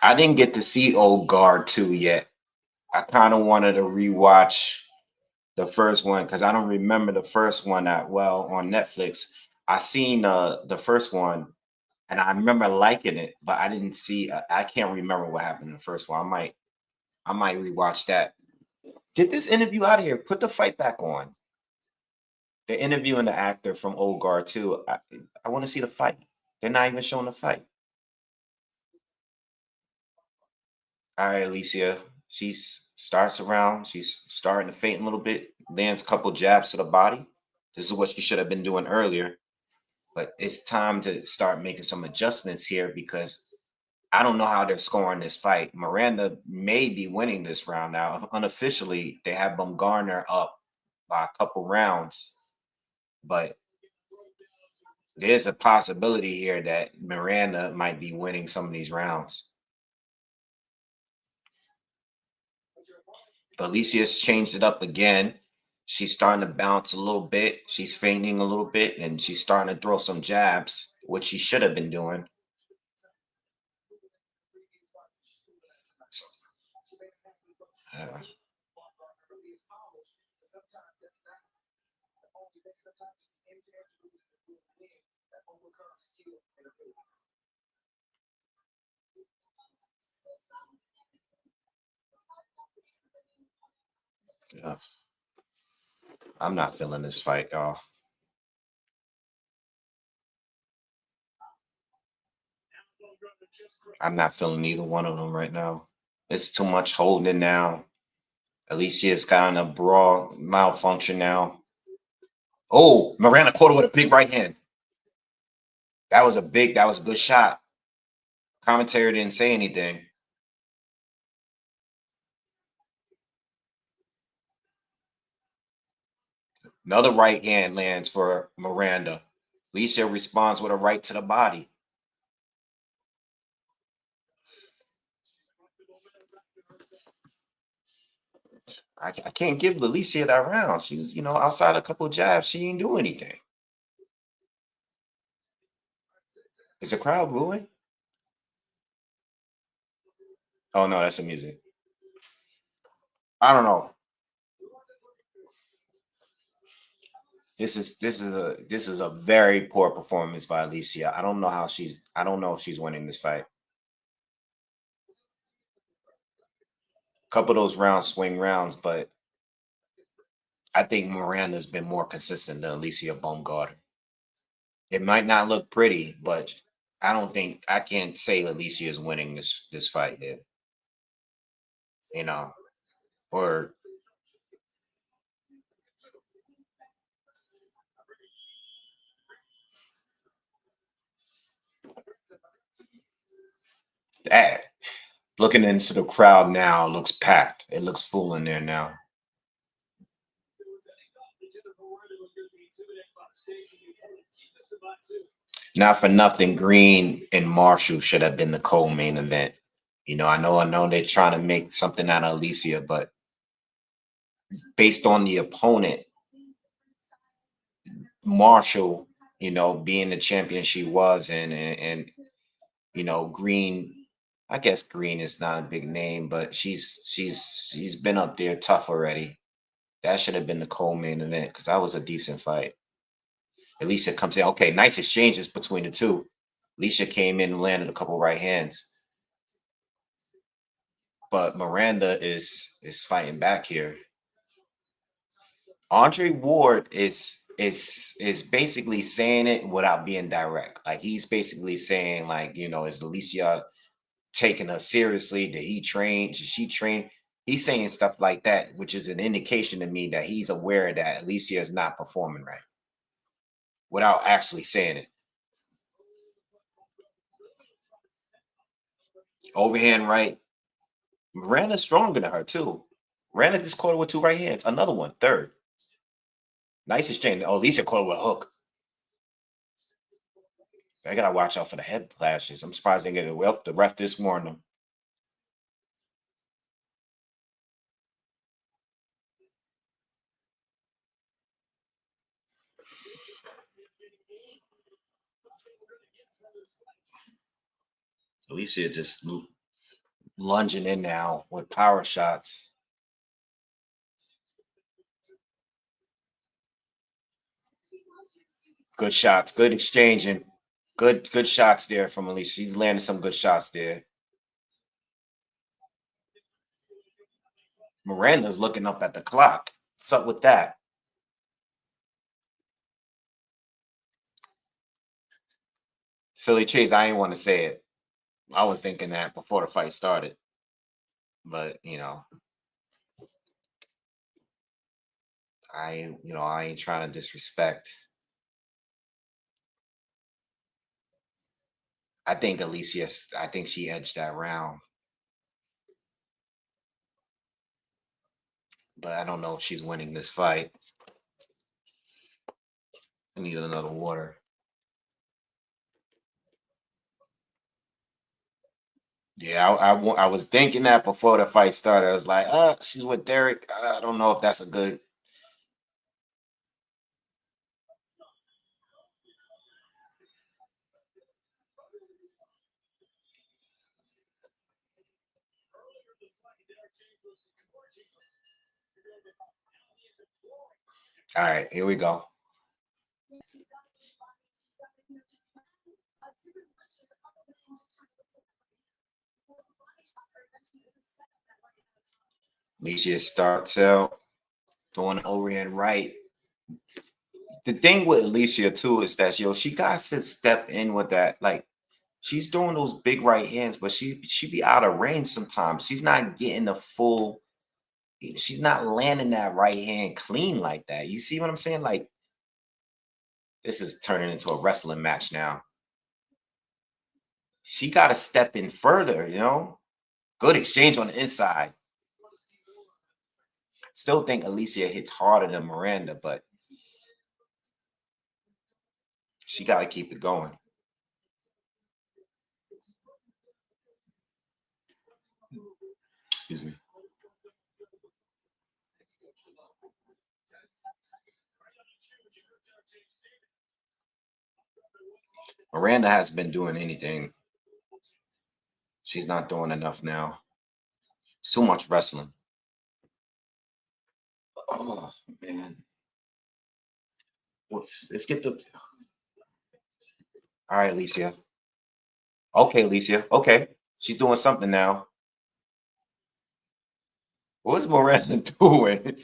I didn't get to see Old Guard 2 yet. I kind of wanted to rewatch the first one because I don't remember the first one that well on Netflix. I seen the first one and I remember liking it, but I didn't see. I can't remember what happened in the first one. I might rewatch that. Get this interview out of here. Put the fight back on. They're interviewing the actor from Old Guard 2. I want to see the fight. They're not even showing the fight. All right, Alicia. She starts around. She's starting to faint a little bit. Lands a couple jabs to the body. This is what she should have been doing earlier. But it's time to start making some adjustments here because I don't know how they're scoring this fight. Miranda may be winning this round now. Unofficially, they have Bumgarner up by a couple rounds. But there's a possibility here that Miranda might be winning some of these rounds. Alicia's changed it up again. She's starting to bounce a little bit. She's fainting a little bit, and she's starting to throw some jabs, which she should have been doing. Uh, yeah. I'm not feeling this fight, y'all. I'm not feeling either one of them right now. It's too much holding now. Alicia's gotten a brawl malfunction now. Oh, Miranda caught her with a big right hand. That was a good shot. Commentary didn't say anything. Another right hand lands for Miranda. Alicia responds with a right to the body. I can't give Alicia that round. She's, outside a couple of jabs, she ain't do anything. Is the crowd booing? Oh no, that's the music. I don't know. This is a very poor performance by Alicia. I don't know if she's winning this fight. A couple of those rounds swing rounds, but I think Miranda's been more consistent than Alicia Baumgartner. It might not look pretty, but I can't say Alicia is winning this fight here. You know, or that. Looking into the crowd now, looks packed. It looks full in there now. Not for nothing, Green and Marshall should have been the co-main event. You know, I know they're trying to make something out of Alicia, but based on the opponent, Marshall, you know, being the champion she was, and you know, Green. I guess Green is not a big name, but she's been up there tough already. That should have been the co-main event because that was a decent fight. Alicia comes in. Okay, nice exchanges between the two. Alicia came in and landed a couple right hands. But Miranda is fighting back here. Andre Ward is basically saying it without being direct. Like he's basically saying, like, you know, is Alicia taking her seriously? Did he train? Did she train? He's saying stuff like that, which is an indication to me that he's aware that Alicia is not performing right without actually saying it. Overhand right. Miranda's stronger than her, too. Miranda just caught her with two right hands. Another one, third. Nice exchange. Oh, Alicia caught her with a hook. I gotta watch out for the head flashes. I'm surprised they get it. Well, the ref just warned them. Alicia just lunging in now with power shots. Good shots, good exchanging. Good shots there from Alicia. She's landing some good shots there. Miranda's looking up at the clock. What's up with that? Philly Chase, I didn't want to say it. I was thinking that before the fight started. But, you know, I ain't trying to disrespect. I think she edged that round. But I don't know if she's winning this fight. I need another water. Yeah, I was thinking that before the fight started. I was like, she's with Derek. I don't know if that's a good. All right, here we go. Alicia starts out throwing overhand right. The thing with Alicia too is that she got to step in with that. Like she's doing those big right hands, but she be out of range sometimes. She's not getting the full. She's not landing that right hand clean like that. You see what I'm saying? Like this is turning into a wrestling match now. She got to step in further, you know? Good exchange on the inside. Still think Alicia hits harder than Miranda, but she got to keep it going. Excuse me. Miranda hasn't been doing anything. She's not doing enough now. It's too much wrestling. Oh, man. Let's get the. All right, Alicia. Okay, Alicia. Okay. She's doing something now. What's Miranda doing?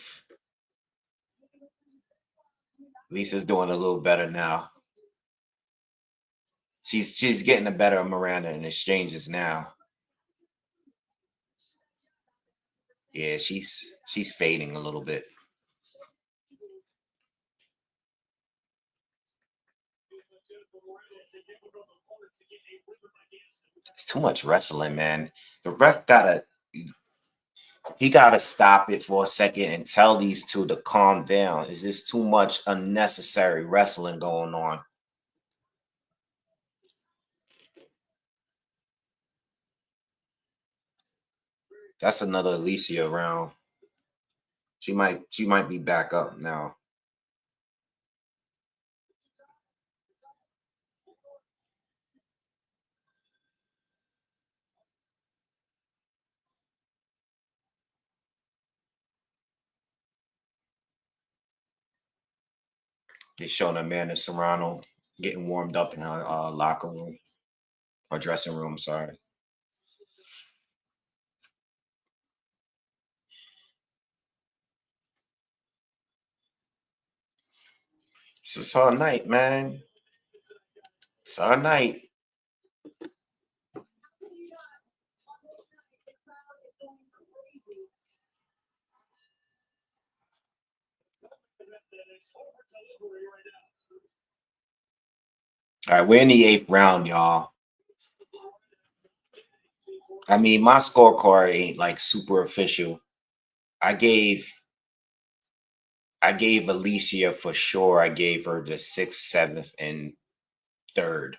Lisa's doing a little better now. She's getting the better of Miranda in exchanges now. Yeah, she's fading a little bit. It's too much wrestling, man. The ref gotta stop it for a second and tell these two to calm down. Is this too much unnecessary wrestling going on? That's another Alicia round. She might be back up now. They're showing Amanda Serrano getting warmed up in her locker room or dressing room. Sorry. This is her night, man. It's her night. All right, we're in the 8th round, y'all. I mean, my scorecard ain't like super official. I gave Alicia for sure. I gave her the 6th, 7th, and 3rd.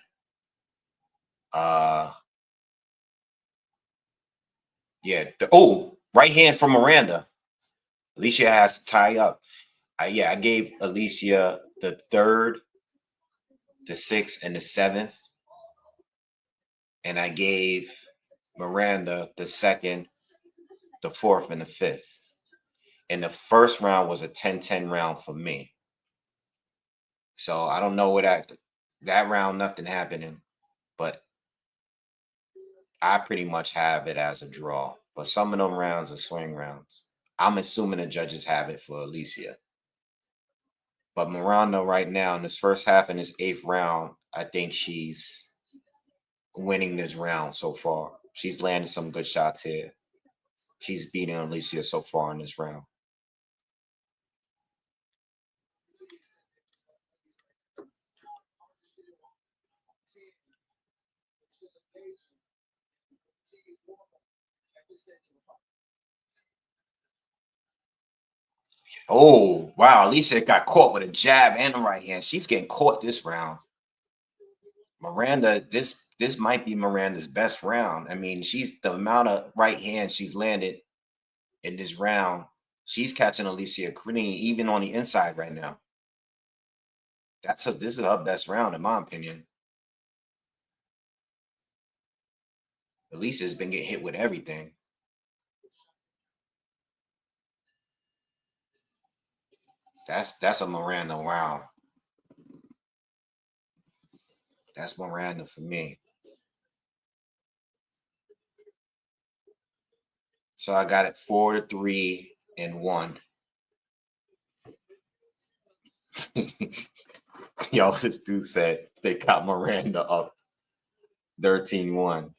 Yeah. Right hand from Miranda. Alicia has to tie up. I gave Alicia the 3rd, the 6th, and the 7th. And I gave Miranda the 2nd, the 4th, and the 5th. And the first round was a 10-10 round for me. So I don't know what that round, nothing happening, but I pretty much have it as a draw. But some of them rounds are swing rounds. I'm assuming the judges have it for Alicia. But Miranda right now in this first half in this 8th round, I think she's winning this round so far. She's landed some good shots here. She's beating Alicia so far in this round. Oh, wow. Alicia got caught with a jab and a right hand. She's getting caught this round. Miranda, this might be Miranda's best round. I mean, she's the amount of right hands she's landed in this round. She's catching Alicia clean, even on the inside right now. This is her best round, in my opinion. Alicia's been getting hit with everything. That's a Miranda round. That's Miranda for me. So I got it 4-3 and 1. Yo, this dude said they got Miranda up 13-1.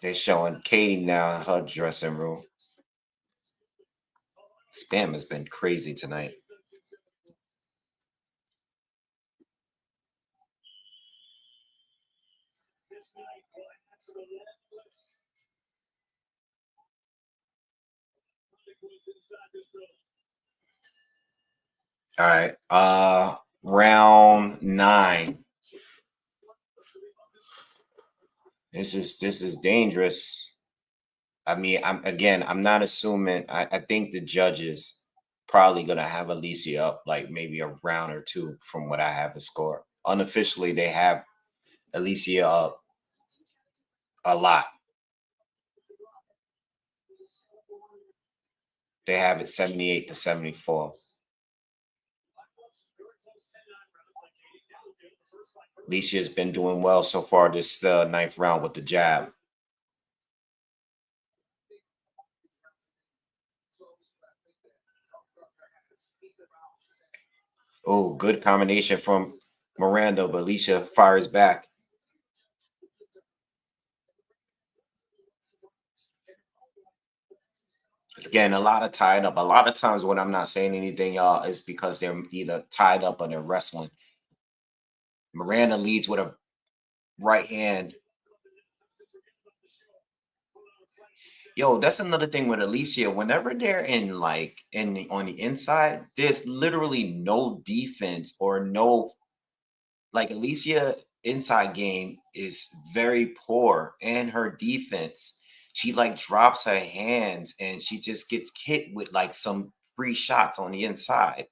They're showing Katie now in her dressing room. Spam has been crazy tonight. All right. Round 9. This is dangerous. I mean, I'm not assuming. I think the judges probably gonna have Alicia up like maybe a round or 2 from what I have the score. Unofficially, they have Alicia up a lot. They have it 78-74. Alicia's been doing well so far this 9th round with the jab. Oh, good combination from Miranda, but Alicia fires back. Again, a lot of tied up. A lot of times when I'm not saying anything, y'all, is because they're either tied up or they're wrestling. Miranda leads with a right hand. Yo, that's another thing with Alicia. Whenever they're in on the inside, there's literally no defense or no like Alicia inside game is very poor and her defense. She like drops her hands and she just gets hit with like some free shots on the inside.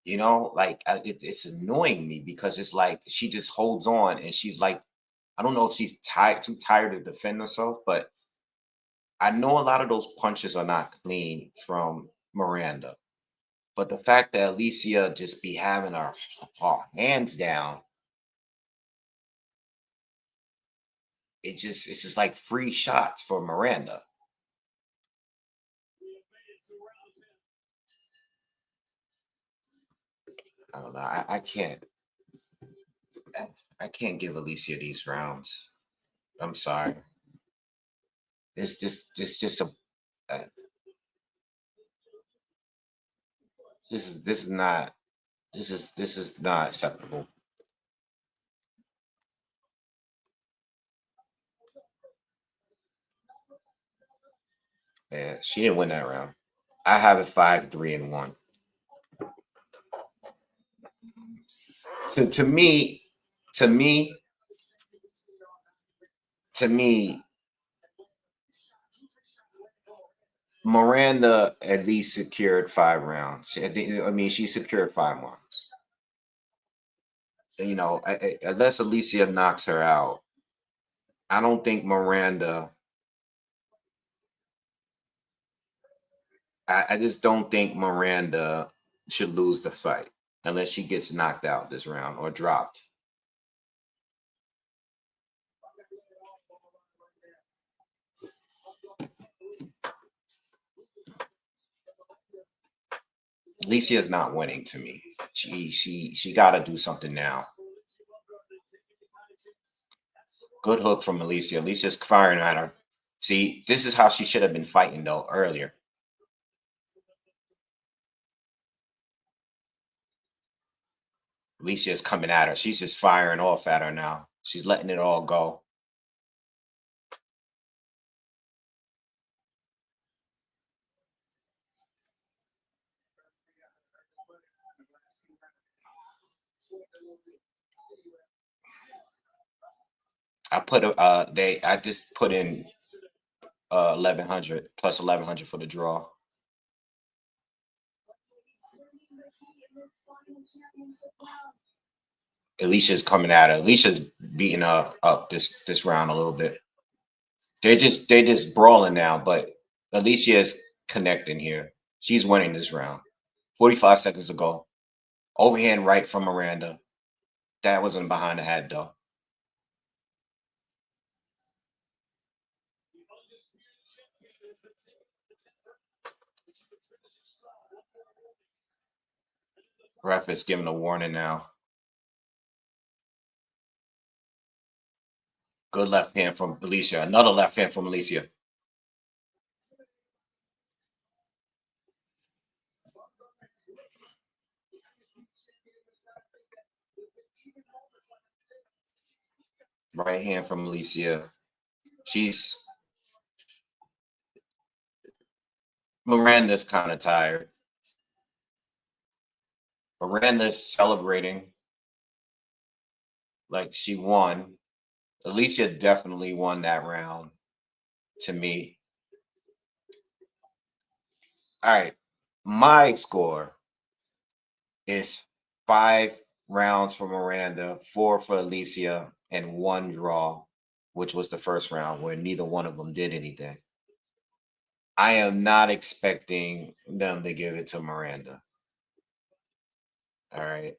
You know, like it's annoying me because it's like she just holds on and she's like, I don't know if she's too tired to defend herself, but I know a lot of those punches are not clean from Miranda. But the fact that Alicia just be having her hands down, it's just like free shots for Miranda. I don't know. I can't give Alicia these rounds. I'm sorry. It's just a uh, this is not this is not acceptable. Yeah, she didn't win that round. I have it 5-3-1. To me, to me, to me, Miranda at least secured 5 rounds. I mean, she secured 5 rounds. You know, unless Alicia knocks her out, I don't think Miranda. I just don't think Miranda should lose the fight unless she gets knocked out this round or dropped. Alicia is not winning to me. She got to do something now. Good hook from Alicia. Alicia's firing at her. See, this is how she should have been fighting though earlier. Alicia is coming at her. She's just firing off at her now. She's letting it all go. I just put in 1100 plus 1100 for the draw. Alicia's coming at her. Alicia's beating her up this round a little bit. They're just brawling now, but Alicia is connecting here. She's winning this round. 45 seconds to go. Overhand right from Miranda. That wasn't behind the head though. Ref is giving a warning now. Good left hand from Alicia. Another left hand from Alicia. Right hand from Alicia. Miranda's kind of tired. Miranda's celebrating like she won. Alicia definitely won that round to me. All right. My score is 5 rounds for Miranda, 4 for Alicia, and 1 draw, which was the first round where neither one of them did anything. I am not expecting them to give it to Miranda. All right.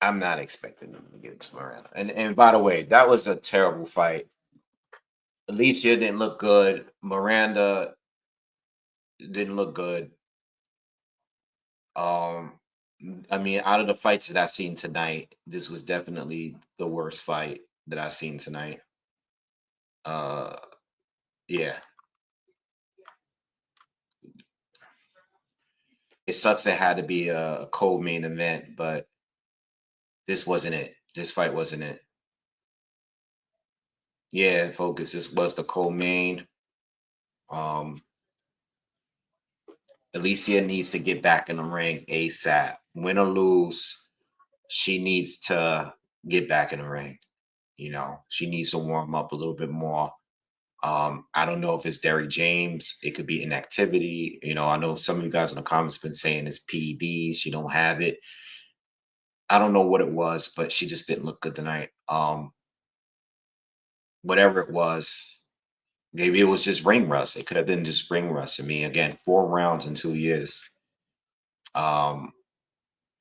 I'm not expecting them to give it to Miranda. And by the way, that was a terrible fight. Alicia didn't look good. Miranda didn't look good. I mean, out of the fights that I seen tonight, this was definitely the worst fight that I seen tonight. Uh, yeah, it sucks it had to be a co-main event, but this wasn't it. This fight wasn't it. Yeah, focus. This was the co-main. Um, Alicia needs to get back in the ring ASAP. Win or lose, she needs to get back in the ring. You know, she needs to warm up a little bit more. I don't know if it's Derrick James. It could be inactivity. You know, I know some of you guys in the comments been saying it's PED. She don't have it. I don't know what it was, but she just didn't look good tonight. Whatever it was, maybe it was just ring rust. It could have been just ring rust. I mean, again, 4 rounds in 2 years. 4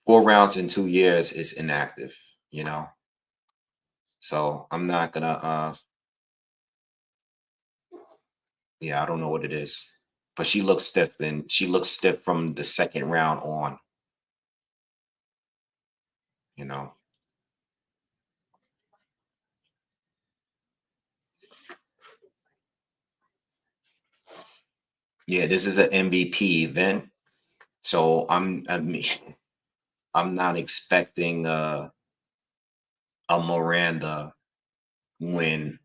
rounds in 2 years is inactive, you know. So I'm not gonna yeah, I don't know what it is. But she looks stiff and she looks stiff from the second round on, you know. Yeah, this is an MVP event. So I mean I'm not expecting a Miranda win,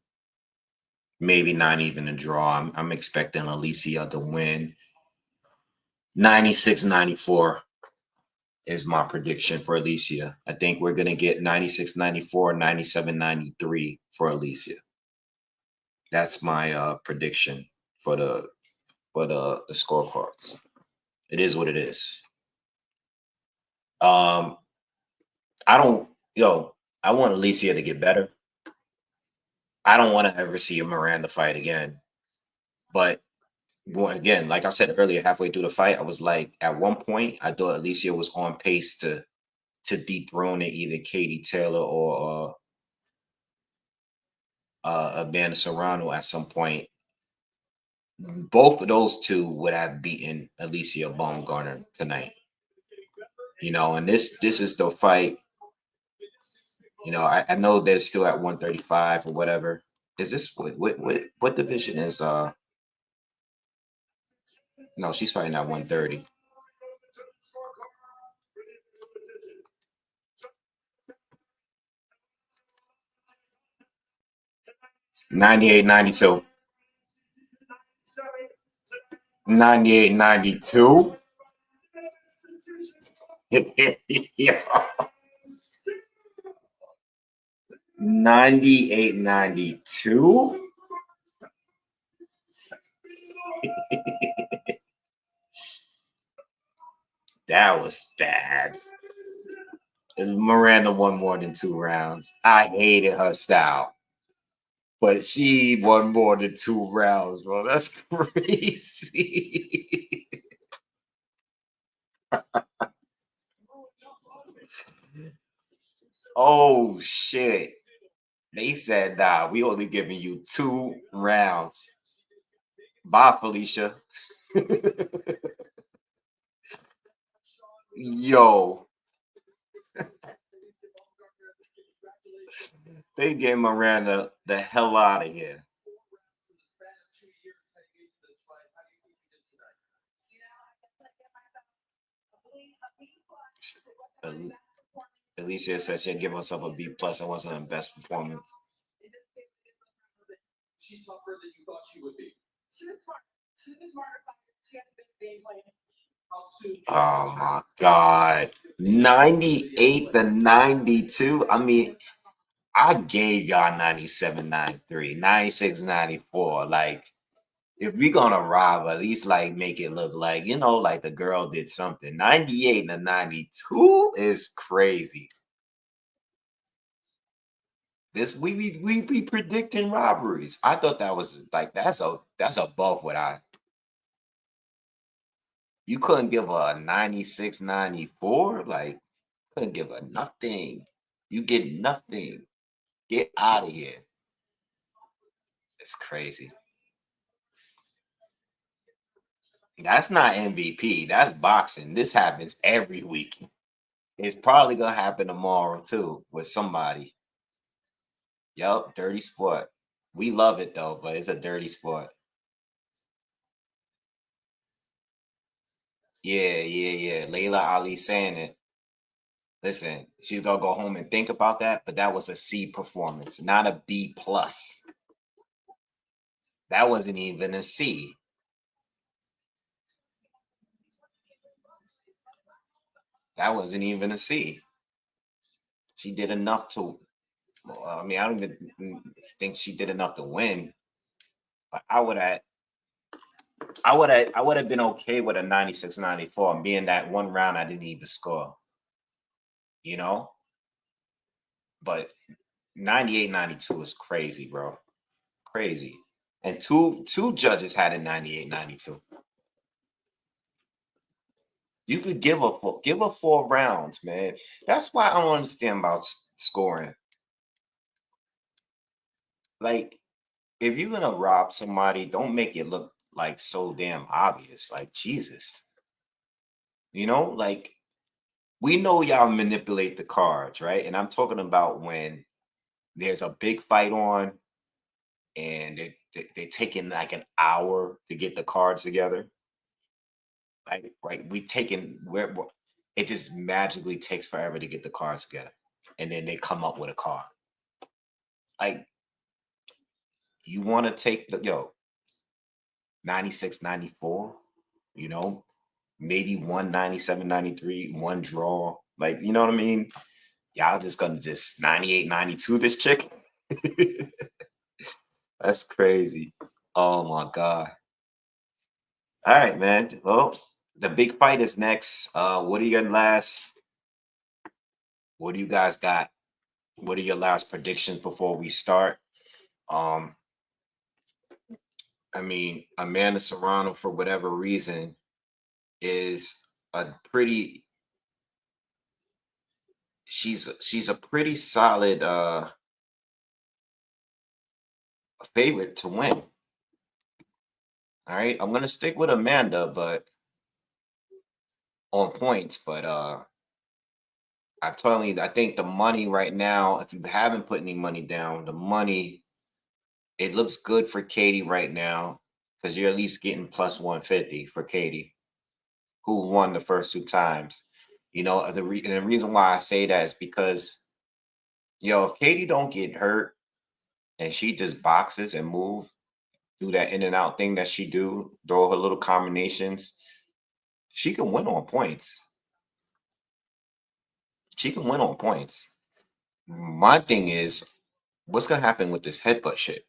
maybe not even a draw. I'm expecting Alicia to win 96-94 is my prediction for Alicia. I think we're going to get 96-94, 97-93 for Alicia. That's my prediction for the scorecards. It is what it is. I don't, I want Alicia to get better. I don't want to ever see a Miranda fight again. But again, like I said earlier, halfway through the fight, I was like, at one point, I thought Alicia was on pace to dethrone either Katie Taylor or Amanda Serrano at some point. Both of those two would have beaten Alicia Baumgartner tonight. You know, and this is the fight. You know, I know they're still at 135 or whatever. Is this what division is no, she's fighting at 130. '98, 92. 98, 92. Yeah. 98, 92. That was bad. Miranda won more than 2 rounds. I hated her style, but she won more than 2 rounds, bro. That's crazy. Oh shit. They said, nah, we only giving you 2 rounds. Bye, Felicia. Yo, they gave Miranda the hell out of here. Alicia said she'd give herself a B plus. It wasn't her best performance. She tougher than you thought she would be. She was smart. She was smarter fighter. She had a good game plan. How soon? Oh my god. 98-92. I mean, I gave y'all 97, 93, 96, 94. Like, if we gonna rob, at least like make it look like, like the girl did something. 98-92 is crazy. This we be predicting robberies. I thought that was like that's above what you couldn't give her a 96, 94. Like, couldn't give her nothing. You get nothing. Get out of here. It's crazy. That's not MVP. That's boxing. This happens every week. It's probably gonna happen tomorrow too with somebody. Yup, dirty sport. We love it though, but it's a dirty sport. Yeah, yeah, yeah. Layla Ali saying it. Listen, she's gonna go home and think about that, but that was a C performance, not a B plus. That wasn't even a C. That wasn't even a C. She did enough to. Well, I mean, I don't even think she did enough to win, but I would have been okay with a 96-94, being that one round I didn't even score, you know. But 98-92 is crazy, bro. Crazy. And two judges had a 98-92. You could give a 4 rounds, man. That's why I don't understand about scoring. Like, if you're gonna rob somebody, don't make it look like so damn obvious. Like, Jesus. Like, we know y'all manipulate the cards, right? And I'm talking about when there's a big fight on and they're taking like an hour to get the cards together. Like, right, we taking where it just magically takes forever to get the cards together, and then they come up with a card. Like, you want to take the 96-94, maybe 197-93, one draw. Like, you know what I mean? Y'all just gonna just 98-92 this chick. That's crazy. Oh my God. All right, man. Well, the big fight is next. What are your last? What do you guys got? What are your last predictions before we start? Um, I mean, Amanda Serrano, for whatever reason, is a pretty. She's a pretty solid favorite to win. All right, I'm gonna stick with Amanda, but on points. But I think the money right now, if you haven't put any money down, the money, it looks good for Katie right now because you're at least getting plus 150 for Katie, who won the first 2 times. And the reason why I say that is because, if Katie don't get hurt and she just boxes and move, do that in and out thing that she do, throw her little combinations, she can win on points. She can win on points. My thing is, what's gonna happen with this headbutt shit?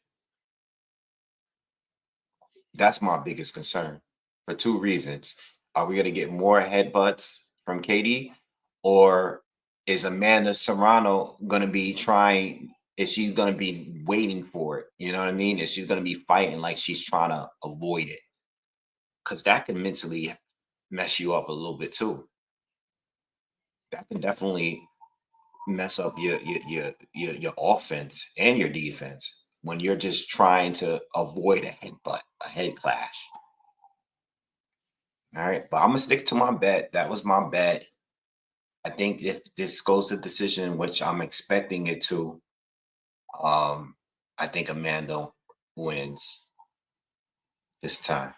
That's my biggest concern for 2 reasons. Are we gonna get more headbutts from Katie, or is Amanda Serrano gonna be trying? Is she gonna be waiting for it? You know what I mean? Is she gonna be fighting like she's trying to avoid it? Because that can mentally mess you up a little bit too. That can definitely mess up your offense and your defense when you're just trying to avoid a headbutt, a head clash. All right, but I'm gonna stick to my bet. That was my bet. I think if this goes to decision, which I'm expecting it to, I think Amanda wins this time.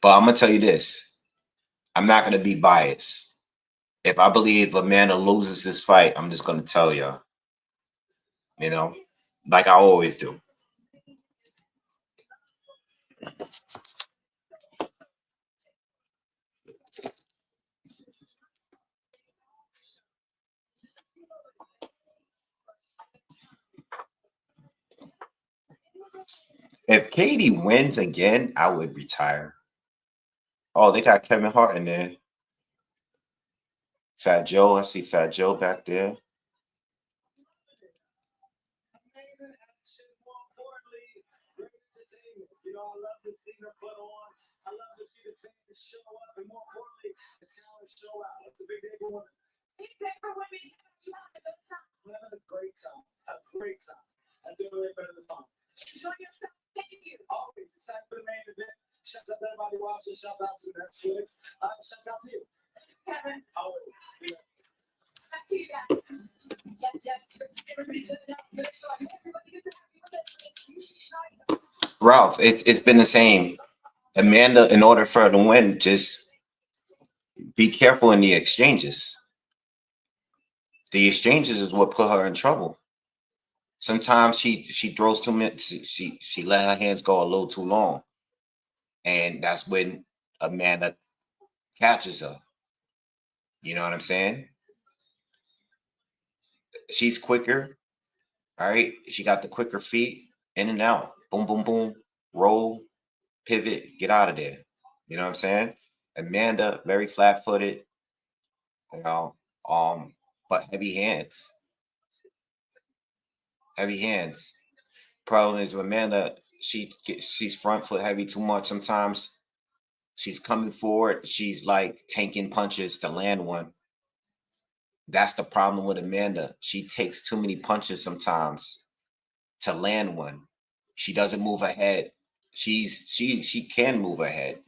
But I'm gonna tell you this: I'm not gonna be biased. If I believe Amanda loses this fight, I'm just gonna tell you, you know, like I always do. If Katie wins again, I would retire. Oh, they got Kevin Hart in there. Fat Joe, I see Fat Joe back there. Amazing action, more importantly, great entertainment. I love to see her put on. I love to see the fans show up, and more importantly, the talent show out. It's a big day for women. Big day for women. You have a good time. We're having a great time. A great time. That's the only way better than fun. Enjoy yourself. Thank you. Always excited for the main event. Shouts out to everybody watching. Shouts out to Netflix. Shouts out to you. Kevin, Always. Yeah. back to you guys. Yes. Everybody to the next slide. Everybody, good to have you with us. Ralph, it's been the same. Amanda, in order for her to win, just be careful in the exchanges. The exchanges is what put her in trouble. Sometimes she throws too much. She let her hands go a little too long, and that's when Amanda catches her. You know what I'm saying? She's quicker. All right, she got the quicker feet, in and out. Boom, boom, boom. Roll, pivot, get out of there. You know what I'm saying? Amanda, very flat-footed. You know, but heavy hands. Heavy hands. Problem is with Amanda, she's front foot heavy too much sometimes. She's coming forward. She's like tanking punches to land one. That's the problem with Amanda. She takes too many punches sometimes to land one. She doesn't move ahead. She can move ahead.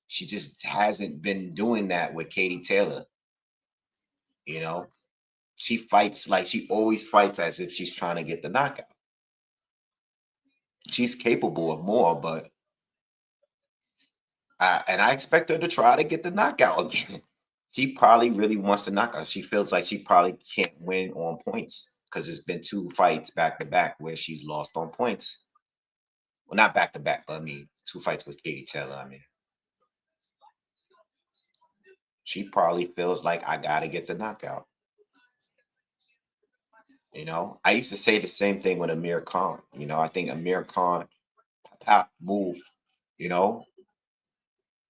She just hasn't been doing that with Katie Taylor. You know, she fights like she always fights as if she's trying to get the knockout. She's capable of more, but I expect her to try to get the knockout again. She probably really wants the knockout. She feels like she probably can't win on points because it's been 2 fights back to back where she's lost on points. Well, not back to back, but I mean 2 fights with Katie Taylor. I mean, she probably feels like I gotta get the knockout. You know, I used to say the same thing with Amir Khan. You know, I think Amir Khan pop move. You know,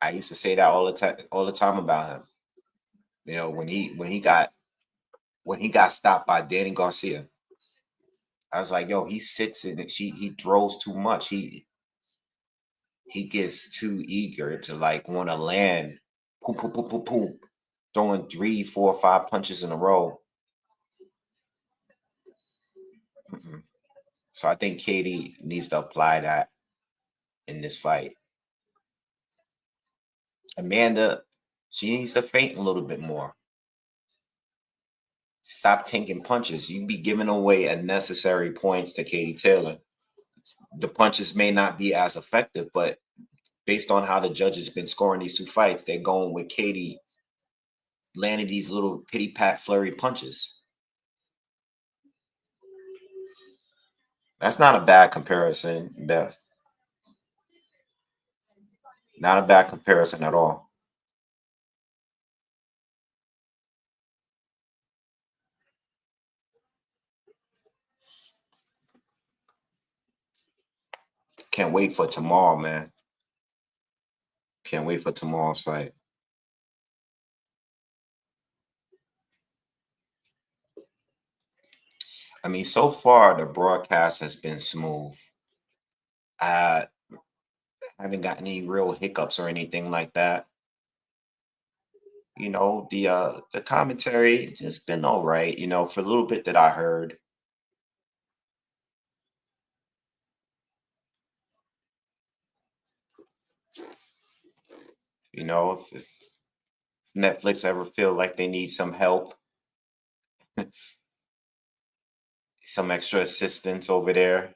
I used to say that all the time about him. You know, when he got stopped by Danny Garcia, I was like, yo, he sits in it. He throws too much. He gets too eager to like want to land, poop, poop, poop, poop, poop, throwing 3, 4, 5 punches in a row. Mm-mm. So I think Katie needs to apply that in this fight. Amanda, she needs to feint a little bit more. Stop taking punches. You be giving away unnecessary points to Katie Taylor. The punches may not be as effective, but based on how the judges been scoring these 2 fights, they're going with Katie landing these little pity pat flurry punches. That's not a bad comparison, Beth. Not a bad comparison at all. Can't wait for tomorrow, man. Can't wait for tomorrow's fight. I mean, so far the broadcast has been smooth. I haven't got any real hiccups or anything like that. You know, the commentary just been all right, you know, for a little bit that I heard. You know, if Netflix ever feel like they need some help, some extra assistance over there,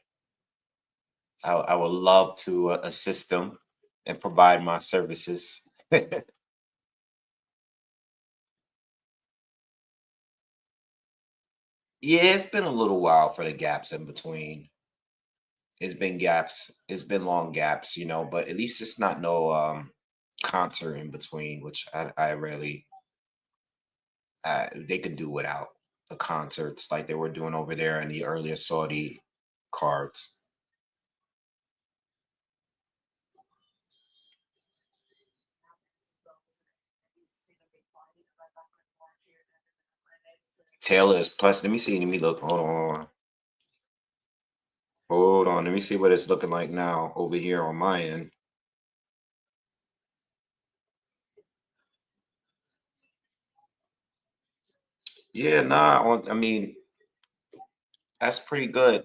I would love to assist them and provide my services. Yeah, it's been a little while for the gaps in between. It's been gaps. It's been long gaps, you know, but at least it's not no concert in between, which I rarely they could do without the concerts like they were doing over there in the earlier Saudi cards. Taylor is plus. Let me see. Let me look. Hold on. Hold on. Let me see what it's looking like now over here on my end. Yeah, nah. I mean, That's pretty good.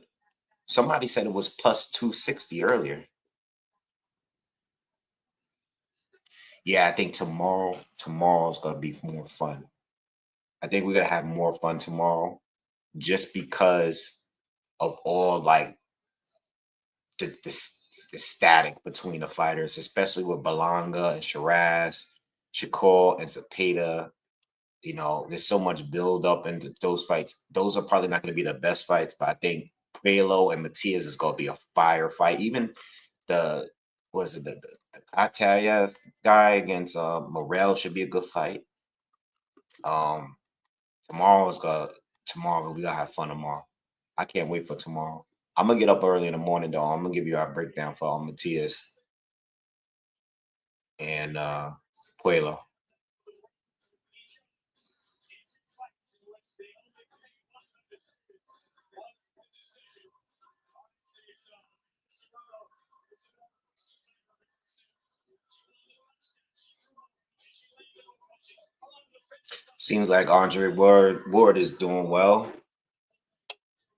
Somebody said it was plus 260 earlier. Yeah, I think tomorrow's gonna be more fun. I think we're gonna have more fun tomorrow just because of all like the static between the fighters, especially with Balanga and Shiraz, Shakur and Zapata. You know, there's so much build up into those fights. Those are probably not going to be the best fights, but I think Puelo and Matias is going to be a fire fight. Even the was it the Katayev guy against Morel should be a good fight. Um, tomorrow we gotta have fun tomorrow. I can't wait for tomorrow. I'm gonna get up early in the morning though. I'm gonna give you our breakdown for Matias and Puelo. Seems like Andre Ward is doing well.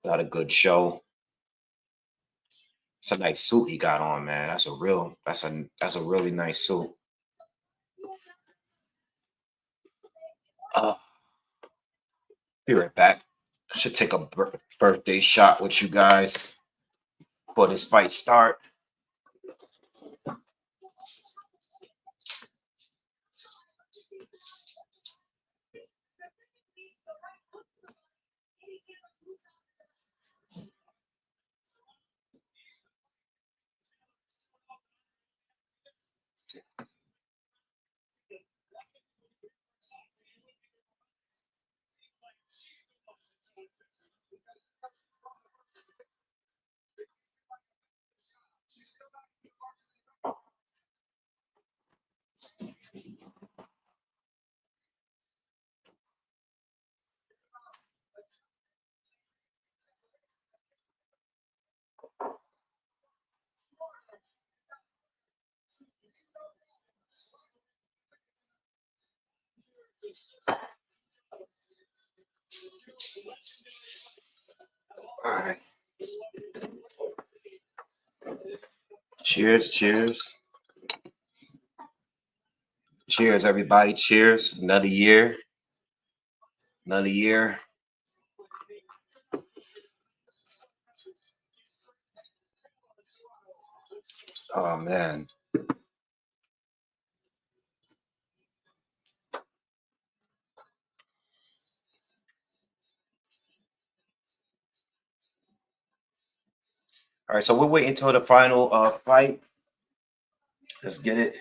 Got a good show. It's a nice suit he got on, man. That's a really nice suit. Uh, be right back. I should take a birthday shot with you guys before this fight start. All right. Cheers, cheers. Cheers, everybody. Cheers. Another year. Another year. Oh man. All right, so we're waiting until the final fight. Let's get it.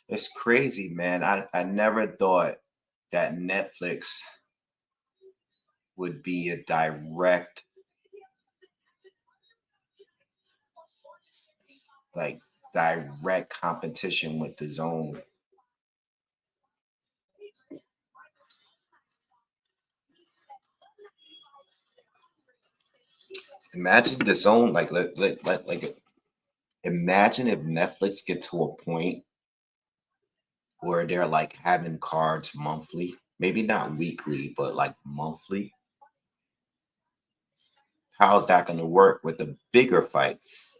It's crazy, man. I never thought that Netflix would be a like direct competition with the zone. Imagine the zone, like imagine if Netflix get to a point where they're like having cards monthly, maybe not weekly, but like monthly. How's that going to work with the bigger fights?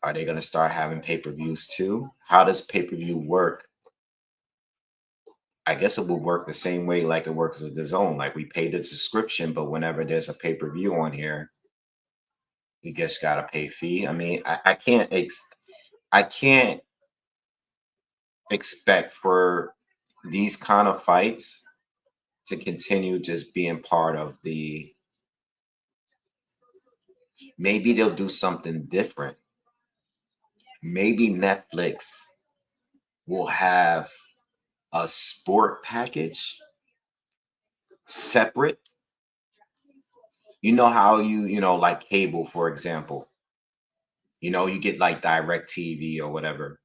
Are they going to start having pay-per-views too? How does pay-per-view work? I guess it will work the same way like it works with the zone. Like we pay the subscription, but whenever there's a pay-per-view on here, we just gotta pay fee. I mean, I can't expect for these kind of fights to continue just being part of the. Maybe they'll do something different. Maybe Netflix will have a sport package separate. You know how like cable, for example. You get like Direct TV or whatever,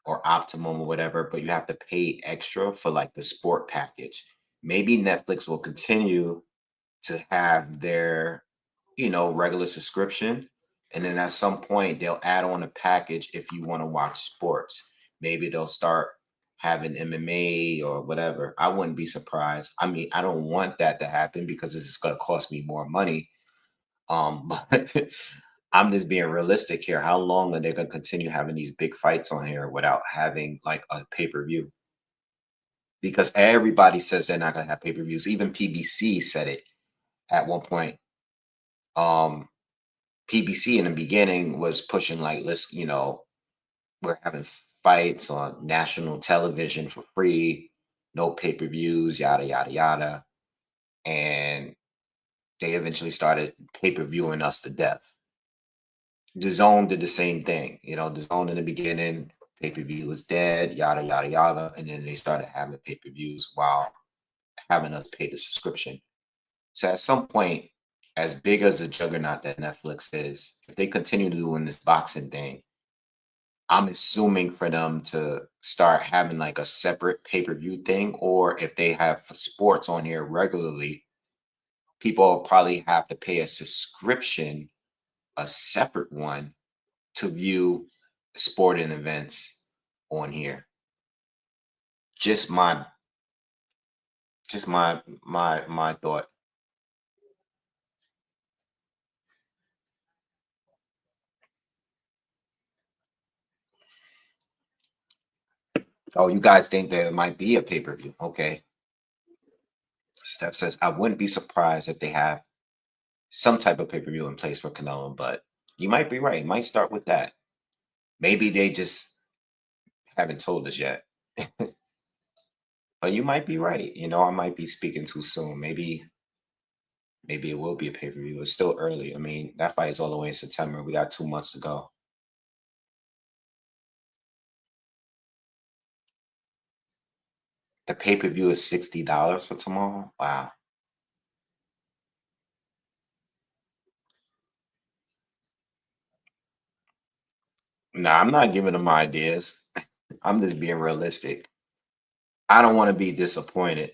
or Optimum or whatever, but you have to pay extra for like the sport package. Maybe Netflix will continue to have their, regular subscription. And then at some point they'll add on a package if you want to watch sports. Maybe they'll start having MMA or whatever. I wouldn't be surprised. I mean, I don't want that to happen because it's just going to cost me more money. But I'm just being realistic here. How long are they going to continue having these big fights on here without having like a pay-per-view? Because everybody says they're not going to have pay-per-views. Even PBC said it at one point. PBC in the beginning was pushing like, let's, we're having fights on national television for free, no pay-per-views, yada, yada, yada. And they eventually started pay-per-viewing us to death. DAZN did the same thing. DAZN in the beginning, pay-per-view was dead, yada, yada, yada. And then they started having pay-per-views while having us pay the subscription. So at some point, as big as a juggernaut that Netflix is, if they continue doing this boxing thing, I'm assuming for them to start having like a separate pay-per-view thing, or if they have sports on here regularly, people will probably have to pay a subscription, a separate one, to view sporting events on here. Just my thought. Oh, you guys think there might be a pay-per-view? Okay. Steph says, I wouldn't be surprised if they have some type of pay-per-view in place for Canelo, but you might be right. It might start with that. Maybe they just haven't told us yet. But you might be right. I might be speaking too soon. Maybe it will be a pay-per-view. It's still early. I mean, that fight is all the way in September. We got 2 months to go. The pay-per-view is $60 for tomorrow. Wow. Nah, I'm not giving them ideas. I'm just being realistic. I don't want to be disappointed.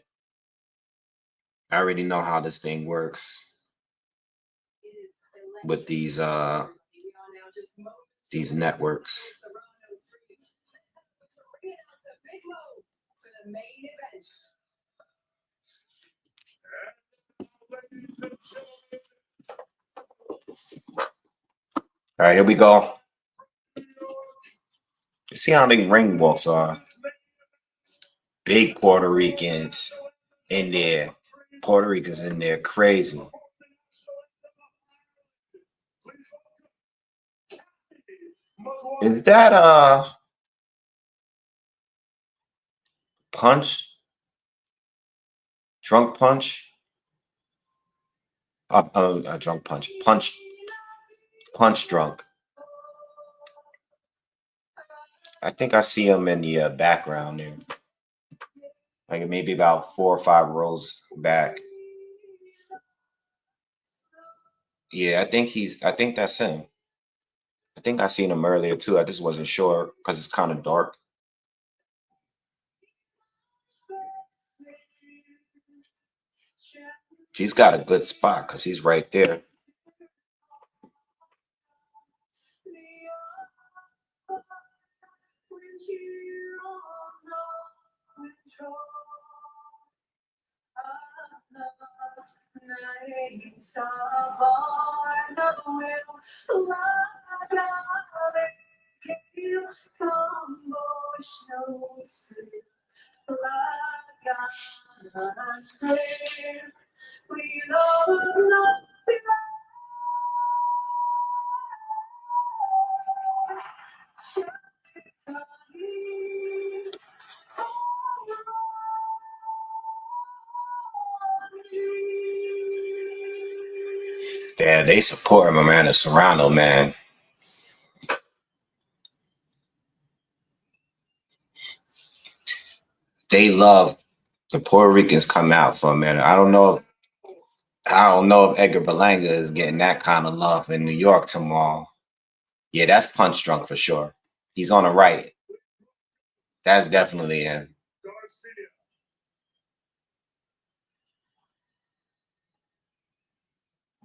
I already know how this thing works with these networks. All right, here we go. You see how the ring walks are. Big Puerto Ricans in there. Puerto Ricans in there, crazy. Is that Punch? Drunk Punch? Drunk Punch. Punch Drunk. I think I see him in the background there. Like maybe about 4 or 5 rows back. Yeah, I think that's him. I think I seen him earlier too. I just wasn't sure because it's kind of dark. He's got a good spot because he's right there. Yeah, they support my man, Serrano, man. They love the Puerto Ricans come out for a minute. I don't know if Edgar Berlanga is getting that kind of love in New York tomorrow. Yeah, that's Punch Drunk for sure. He's on the right. That's definitely him.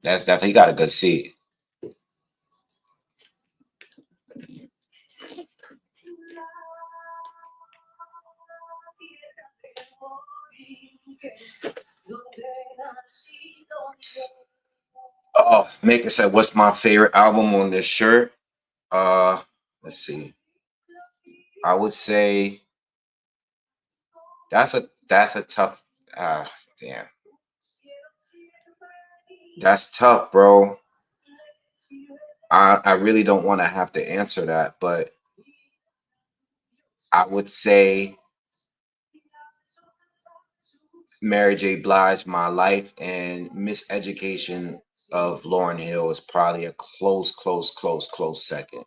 That's definitely got a good seat. Oh, Maker said, "What's my favorite album on this shirt?" Let's see. I would say that's a tough. Damn, that's tough, bro. I really don't want to have to answer that, but I would say Mary J. Blige, My Life, and Miseducation of Lauryn Hill is probably a close second.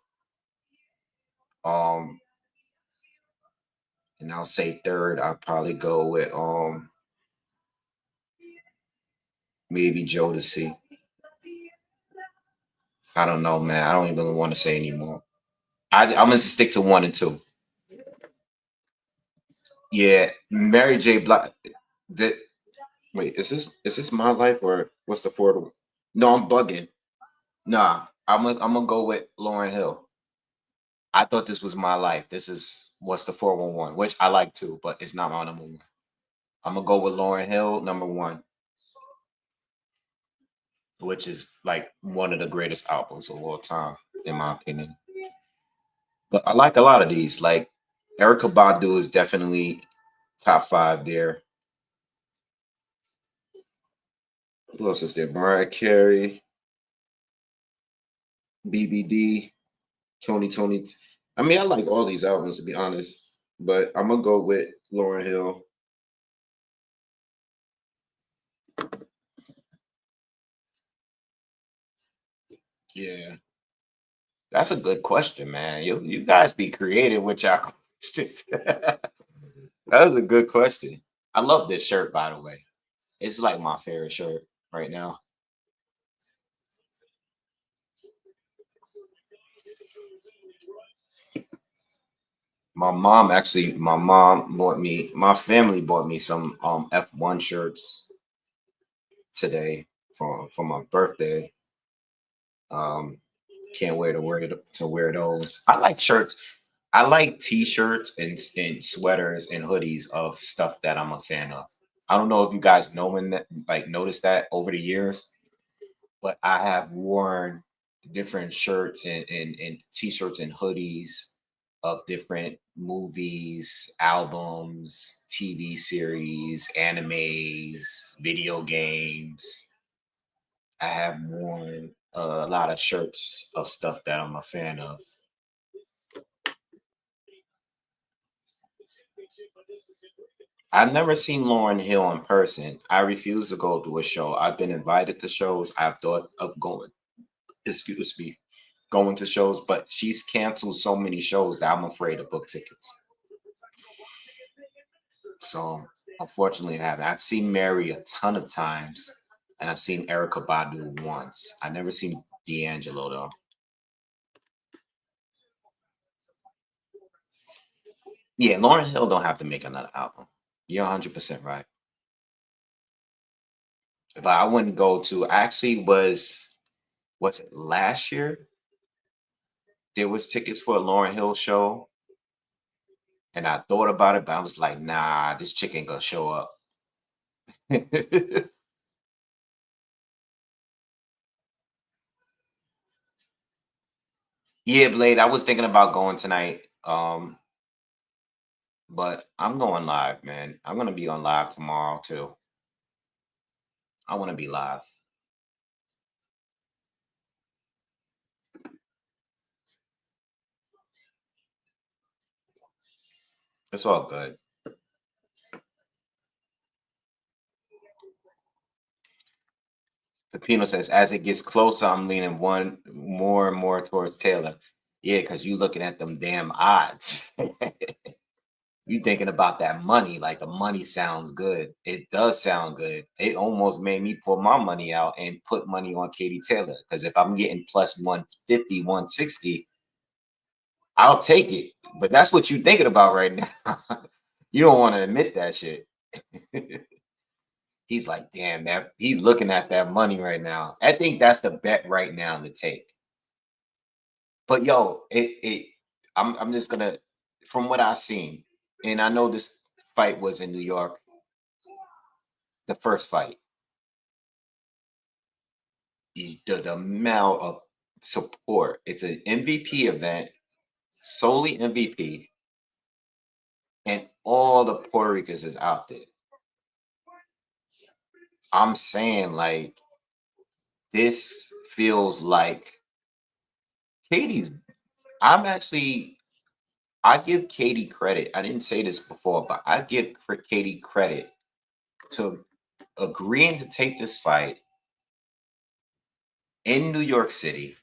Um, and I'll say third. I'll probably go with maybe Jodeci. I don't know, man. I don't even want to say anymore. I'm gonna stick to 1 and 2. Yeah, Mary J. Blige. The, wait, is this My Life or what's the fourth one? No, I'm bugging. Nah, I'm gonna go with Lauryn Hill. I thought this was My Life. This is what's the 411, which I like too, but it's not my number one. I'm gonna go with Lauryn Hill, number one, which is like one of the greatest albums of all time, in my opinion. But I like a lot of these. Like Erica Badu is definitely top 5 there. Who else is there? Mariah Carey, BBD, Tony. I mean, I like all these albums to be honest, but I'm gonna go with Lauryn Hill. Yeah, that's a good question, man. You guys be creative with y'all questions. That was a good question. I love this shirt, by the way. It's like my favorite shirt right now. My family bought me some F1 shirts today for my birthday. Um, can't wait to wear those. I like shirts. I like t-shirts and sweaters and hoodies of stuff that I'm a fan of. I don't know if you guys know that, like noticed that over the years, but I have worn different shirts and t-shirts and hoodies of different movies, albums, TV series, animes, video games. I have worn a lot of shirts of stuff that I'm a fan of. I've never seen Lauryn Hill in person. I refuse to go to a show. I've been invited to shows. I've thought of going, excuse me, going to shows, but she's canceled so many shows that I'm afraid to book tickets. So unfortunately, I haven't. I've seen Mary a ton of times, and I've seen Erica Badu once. I never seen D'Angelo though. Yeah, Lauryn Hill don't have to make another album. You're 100% right. But I wouldn't go to. I actually was it last year? There was tickets for a Lauryn Hill show, and I thought about it, but I was like, nah, this chick ain't gonna show up. Yeah, Blade, I was thinking about going tonight. But I'm going live, man. I'm gonna be on live tomorrow too. I want to be live. It's all good. Pepino says, as it gets closer, I'm leaning one more and more towards Taylor. Yeah, because you looking at them damn odds. You thinking about that money, like the money sounds good. It does sound good. It almost made me pull my money out and put money on Katie Taylor. Because if I'm getting plus 150, 160, I'll take it. But that's what you're thinking about right now. You don't want to admit that shit. He's like, damn, that he's looking at that money right now. I think that's the bet right now to take. But yo, I'm just gonna, from what I've seen, and I know this fight was in New York, the first fight, the amount of support. It's an MVP event, solely MVP, and all the Puerto Ricans is out there. I'm saying, like, this feels like Katie's. I give Katie credit. I didn't say this before, but I give Katie credit to agreeing to take this fight in New York City.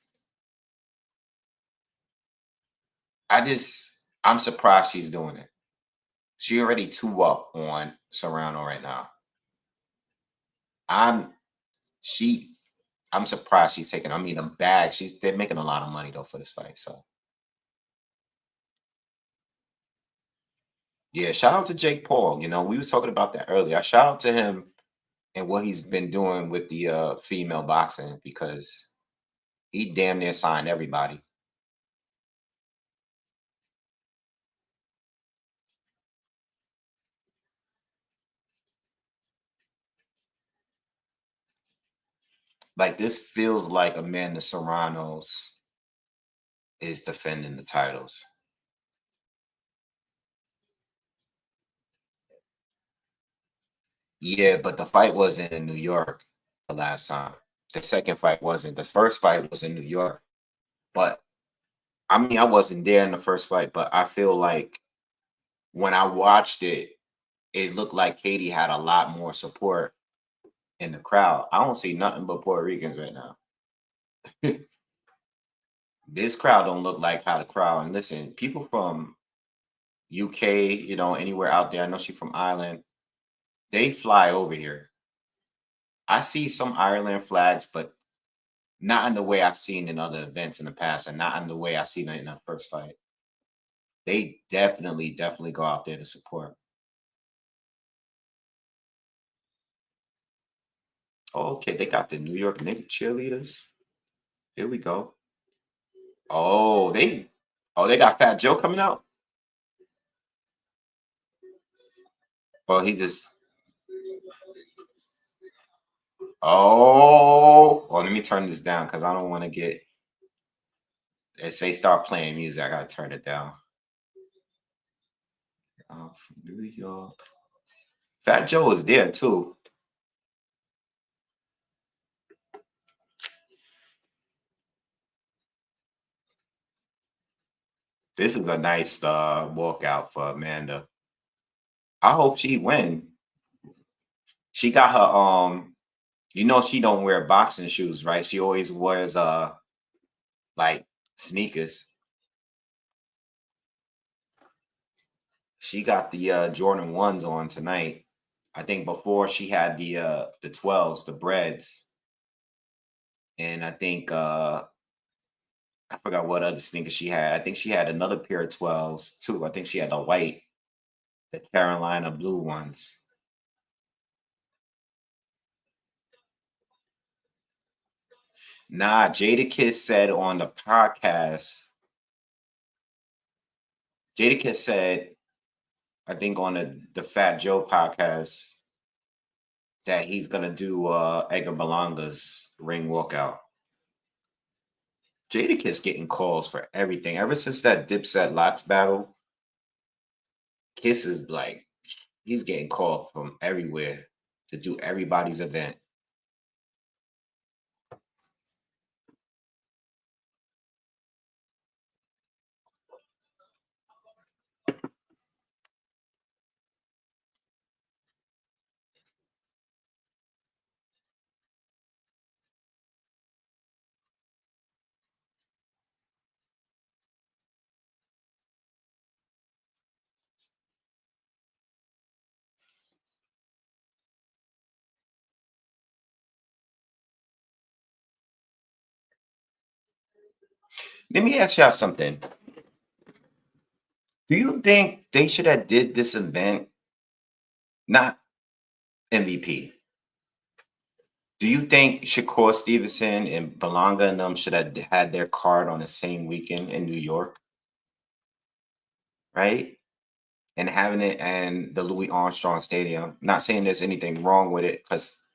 I'm surprised she's doing it. She already 2-up on Serrano right now. I'm surprised she's taking. I mean, a bag. They're making a lot of money though for this fight. So yeah, shout out to Jake Paul. You know, we was talking about that earlier. Shout out to him and what he's been doing with the female boxing, because he damn near signed everybody. Like, this feels like Amanda Serrano's is defending the titles. Yeah, but the fight wasn't in New York the last time. The second fight wasn't. The first fight was in New York. But I mean, I wasn't there in the first fight, but I feel like when I watched it, it looked like Katie had a lot more support in the crowd. I don't see nothing but Puerto Ricans right now. This crowd don't look like how the crowd. And listen, people from UK, you know, anywhere out there. I know she's from Ireland. They fly over here. I see some Ireland flags, but not in the way I've seen in other events in the past, and not in the way I seen it in the first fight. They definitely go out there to support. Okay, they got the New York Knicks cheerleaders. Here we go. Oh, they got Fat Joe coming out. Oh, he just. Oh, well, let me turn this down because I don't want to get. As they start playing music, I gotta turn it down. From New York. Fat Joe is there too. This is a nice walkout for Amanda. I hope she win. She got her you know, she don't wear boxing shoes, right? She always wears like sneakers. She got the Jordan 1s on tonight. I think before she had the 12s, the breads. And I think I forgot what other sneakers she had. I think she had another pair of 12s too. I think she had the white, the Carolina blue ones. Nah, Jadakiss said on the podcast. Jadakiss said, I think on the Fat Joe podcast, that he's gonna do Edgar Berlanga's ring walkout. Jadakiss getting calls for everything ever since that Dipset Lots battle. Kiss is like, he's getting called from everywhere to do everybody's event. Let me ask y'all something. Do you think they should have did this event, not MVP? Do you think Shakur Stevenson and Berlanga and them should have had their card on the same weekend in New York? Right? and having it in the Louis Armstrong Stadium. Not saying there's anything wrong with it, because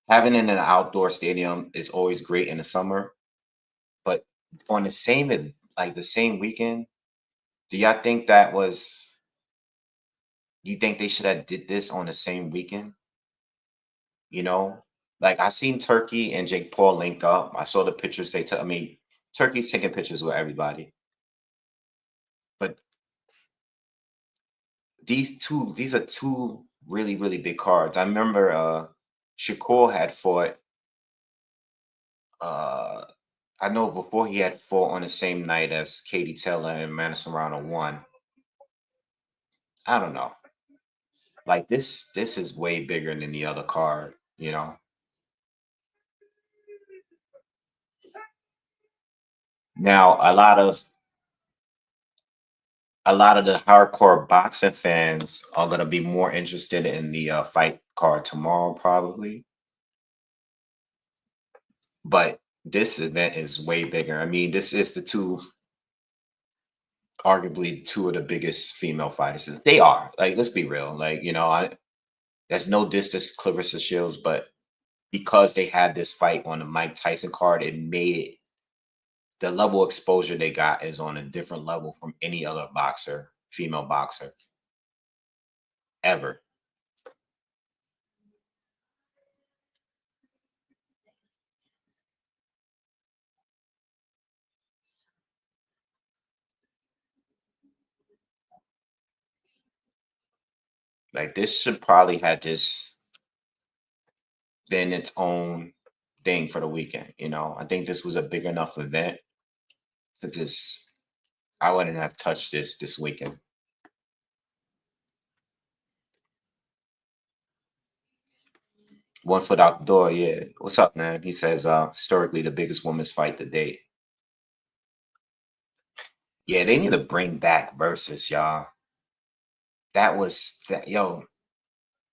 having it in an outdoor stadium is always great in the summer. But on the same like the same weekend, do y'all think that was? You think they should have did this on the same weekend? You know, like I seen Turkey and Jake Paul link up. I saw the pictures they took. I mean, Turkey's taking pictures with everybody, but these are two really, really big cards. I remember Shakur had fought uh I know before he had fought on the same night as Katie Taylor and Madison Serrano won. I don't know. Like this is way bigger than the other card, you know. Now a lot of the hardcore boxing fans are gonna be more interested in the fight card tomorrow, probably. But this event is way bigger. I mean, this is arguably two of the biggest female fighters. They are, like, let's be real. Like, there's no distance Clarissa Shields, but because they had this fight on the Mike Tyson card, it made it the level of exposure they got is on a different level from any other boxer, female boxer, ever. Like, this should probably had just been its own thing for the weekend. I think this was a big enough event to just I wouldn't have touched this weekend. One foot out the door, yeah. What's up, man? He says, historically the biggest women's fight to date. Yeah, they need to bring back versus, y'all. That was that, yo.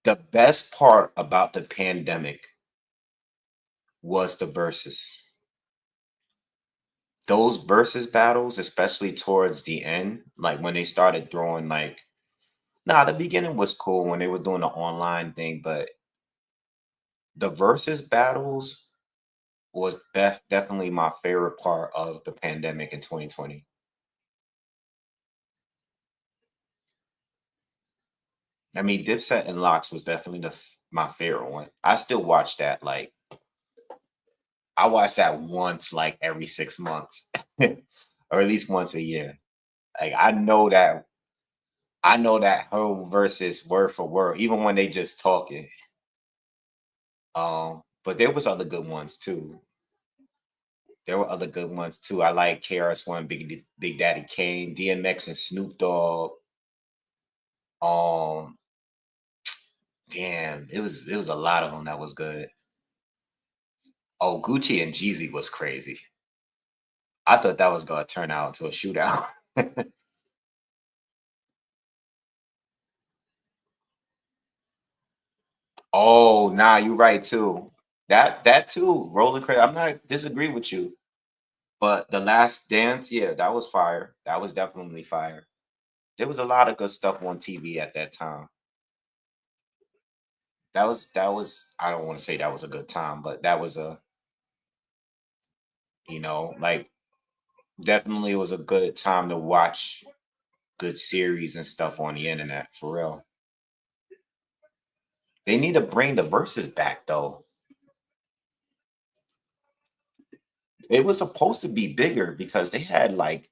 The best part about the pandemic was the verses. Those versus battles, especially towards the end, like when they started throwing like, nah, the beginning was cool when they were doing the online thing, but the versus battles was definitely my favorite part of the pandemic in 2020. I mean, Dipset and Locks was definitely my favorite one. I still watch that. Like, I watch that once, like every 6 months, or at least once a year. Like, I know that whole versus word for word, even when they just talking. But there was other good ones too. There were other good ones too. I like KRS One, Big Daddy Kane, DMX, and Snoop Dogg. Um, damn, it was a lot of them that was good. Oh, Gucci and Jeezy was crazy. I thought that was gonna turn out into a shootout. Oh, nah, you're right too. That too, Rolling Crazy. I'm not disagree with you, but the Last Dance, yeah, that was fire. That was definitely fire. There was a lot of good stuff on TV at that time. That was. I don't want to say that was a good time, but that was like definitely it was a good time to watch good series and stuff on the internet for real. They need to bring the verses back though. It was supposed to be bigger because they had the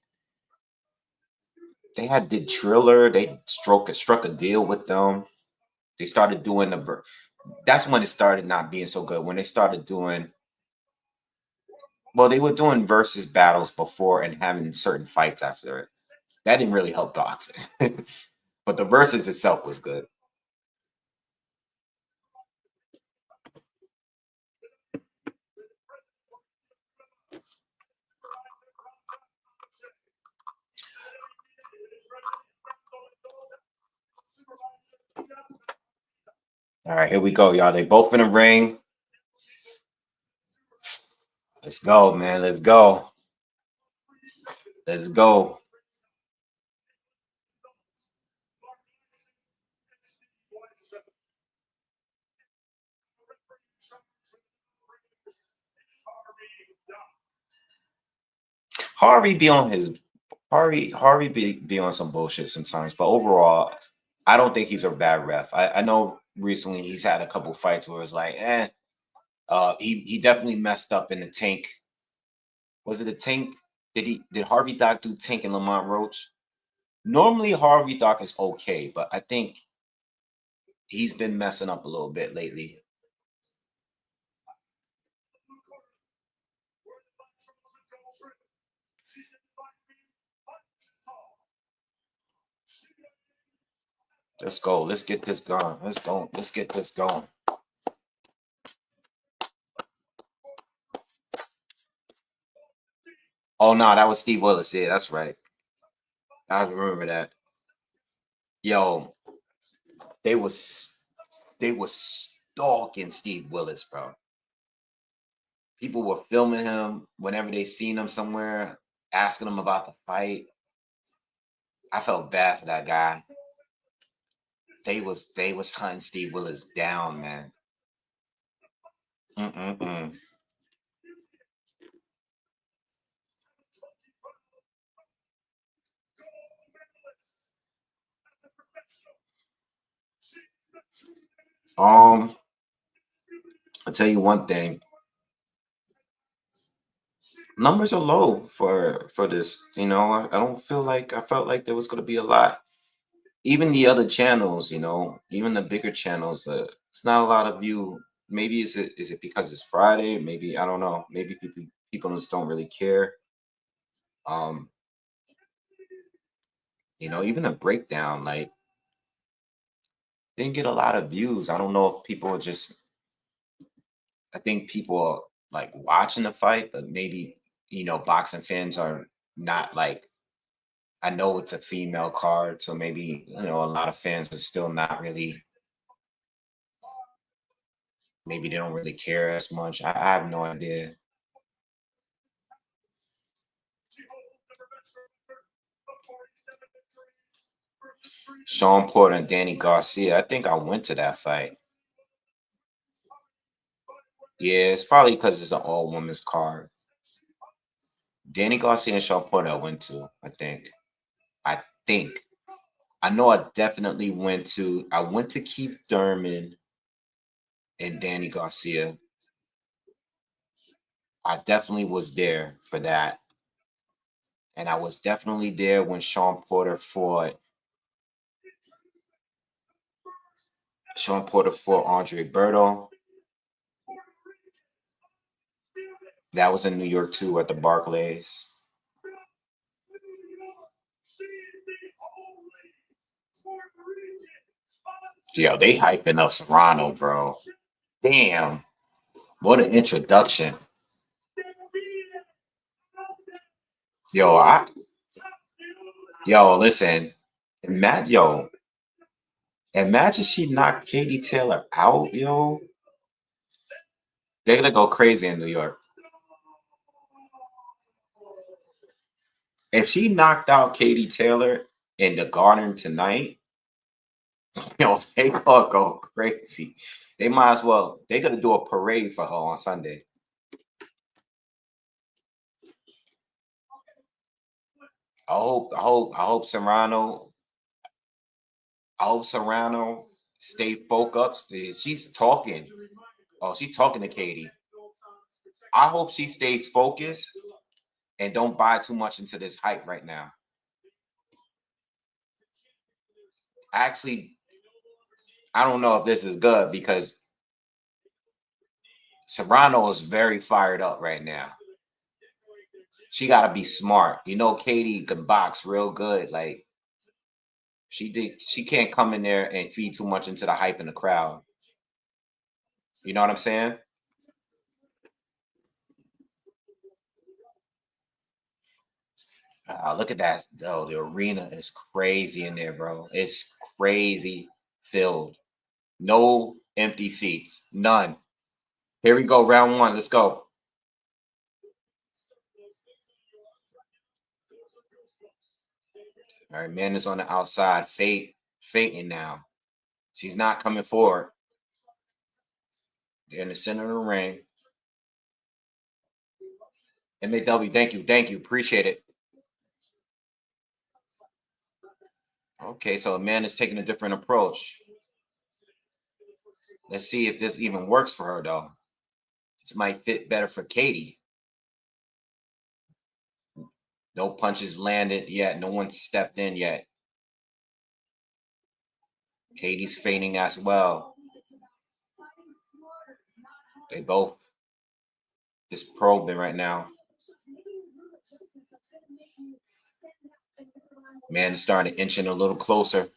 Triller. They struck a deal with them. They started doing that's when it started not being so good. When they started doing, well, they were doing versus battles before and having certain fights after it. That didn't really help boxing, but the versus itself was good. All right, here we go, y'all. They both in the ring. Let's go, man. Let's go. Let's go. Harvey be on his Harvey be on some bullshit sometimes, but overall, I don't think he's a bad ref. I know recently he's had a couple fights where it's like, he definitely messed up in the Tank. Was it a Tank? Did Harvey Doc do Tank and Lamont Roach? Normally Harvey Doc is okay, but I think he's been messing up a little bit lately. Let's go. Let's get this going. Let's go. Let's get this going. Oh no, that was Steve Willis. Yeah, that's right. I remember that. Yo, they was stalking Steve Willis, bro. People were filming him whenever they seen him somewhere, asking him about the fight. I felt bad for that guy. They was hunting Steve Willis down, man. Mm-mm-mm. I'll tell you one thing. Numbers are low for this. You know, I don't feel like I felt like there was going to be a lot. Even the other channels, you know, even the bigger channels, it's not a lot of view. Maybe is it because it's Friday? Maybe I don't know. Maybe people just don't really care. Um, you know, even a breakdown like didn't get a lot of views. I don't know if people are just. I think people are like watching the fight, but maybe boxing fans are not like. I know it's a female card, so maybe a lot of fans are still not really. Maybe they don't really care as much. I have no idea. Sean Porter and Danny Garcia. I think I went to that fight. Yeah, it's probably because it's an all women's card. Danny Garcia and Sean Porter I went to. I think. I think. I know I definitely went to. I went to Keith Thurman and Danny Garcia. I definitely was there for that. And I was definitely there when Sean Porter fought. Sean Porter fought Andre Berto. That was in New York too at the Barclays. Yo, they hyping up Serrano, bro. Damn. What an introduction. Yo, listen. Imagine she knocked Katie Taylor out, yo. They're gonna go crazy in New York. If she knocked out Katie Taylor in the Garden tonight, they gonna go crazy. They might as well. They're gonna do a parade for her on Sunday. I hope Serrano. I hope Serrano stay focused. She's talking. Oh, she's talking to Katie. I hope she stays focused and don't buy too much into this hype right now. Actually, I don't know if this is good because Serrano is very fired up right now. She got to be smart. Katie can box real good. Like she can't come in there and feed too much into the hype in the crowd. You know what I'm saying? Look at that. Oh, the arena is crazy in there, bro. It's crazy filled. No empty seats. None. Here we go. Round one. Let's go. All right, man is on the outside. Fainting now. She's not coming forward. They're in the center of the ring. MAW, thank you, appreciate it. Okay, so Amanda's taking a different approach. Let's see if this even works for her, though. This might fit better for Katie. No punches landed yet. No one stepped in yet. Katie's feigning as well. They both just probing right now. Man is starting to inch in a little closer.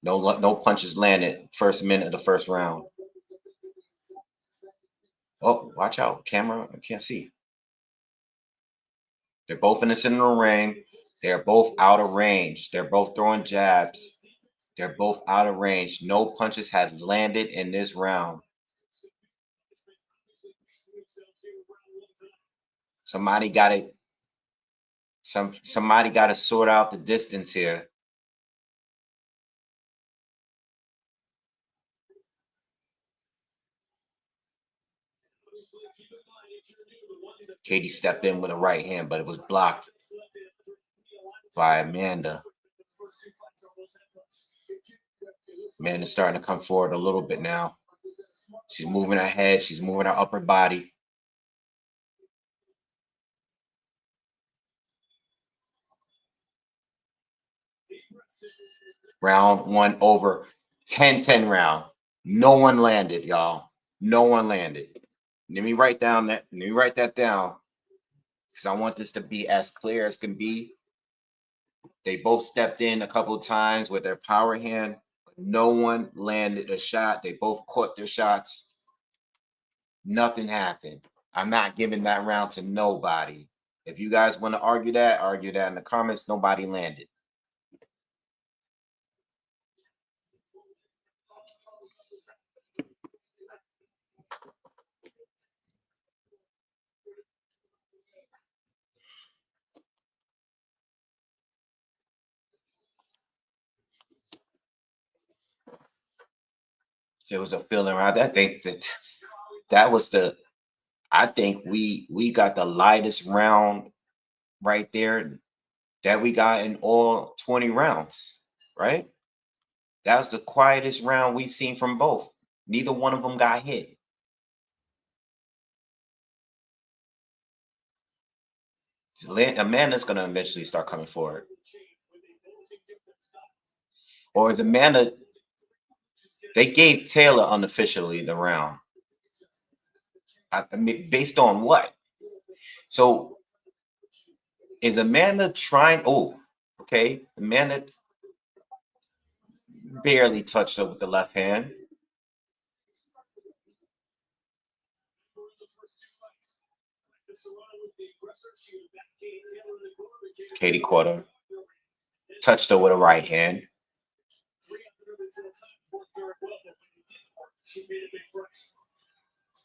No punches landed. First minute of the first round. Oh, watch out. Camera, I can't see. They're both in the center of the ring. They're both out of range. They're both throwing jabs. They're both out of range. No punches have landed in this round. Somebody got to sort out the distance here. Katie stepped in with a right hand, but it was blocked by Amanda. Amanda's starting to come forward a little bit now. She's moving her head. She's moving her upper body. Round one over. 10-10 round. No one landed, y'all. No one landed. Let me write that down. Because I want this to be as clear as can be. They both stepped in a couple of times with their power hand. But no one landed a shot. They both caught their shots. Nothing happened. I'm not giving that round to nobody. If you guys want to argue that in the comments. Nobody landed. There was a feeling around that. I think that was I think we got the lightest round right there that we got in all 20 rounds, right? That was the quietest round we've seen from both. Neither one of them got hit. Amanda's going to eventually start coming forward. Or is Amanda... They gave Taylor unofficially the round. I mean, based on what? So is Amanda trying? Oh, okay. Amanda barely touched her with the left hand. Katie caught her. Touched her with a right hand.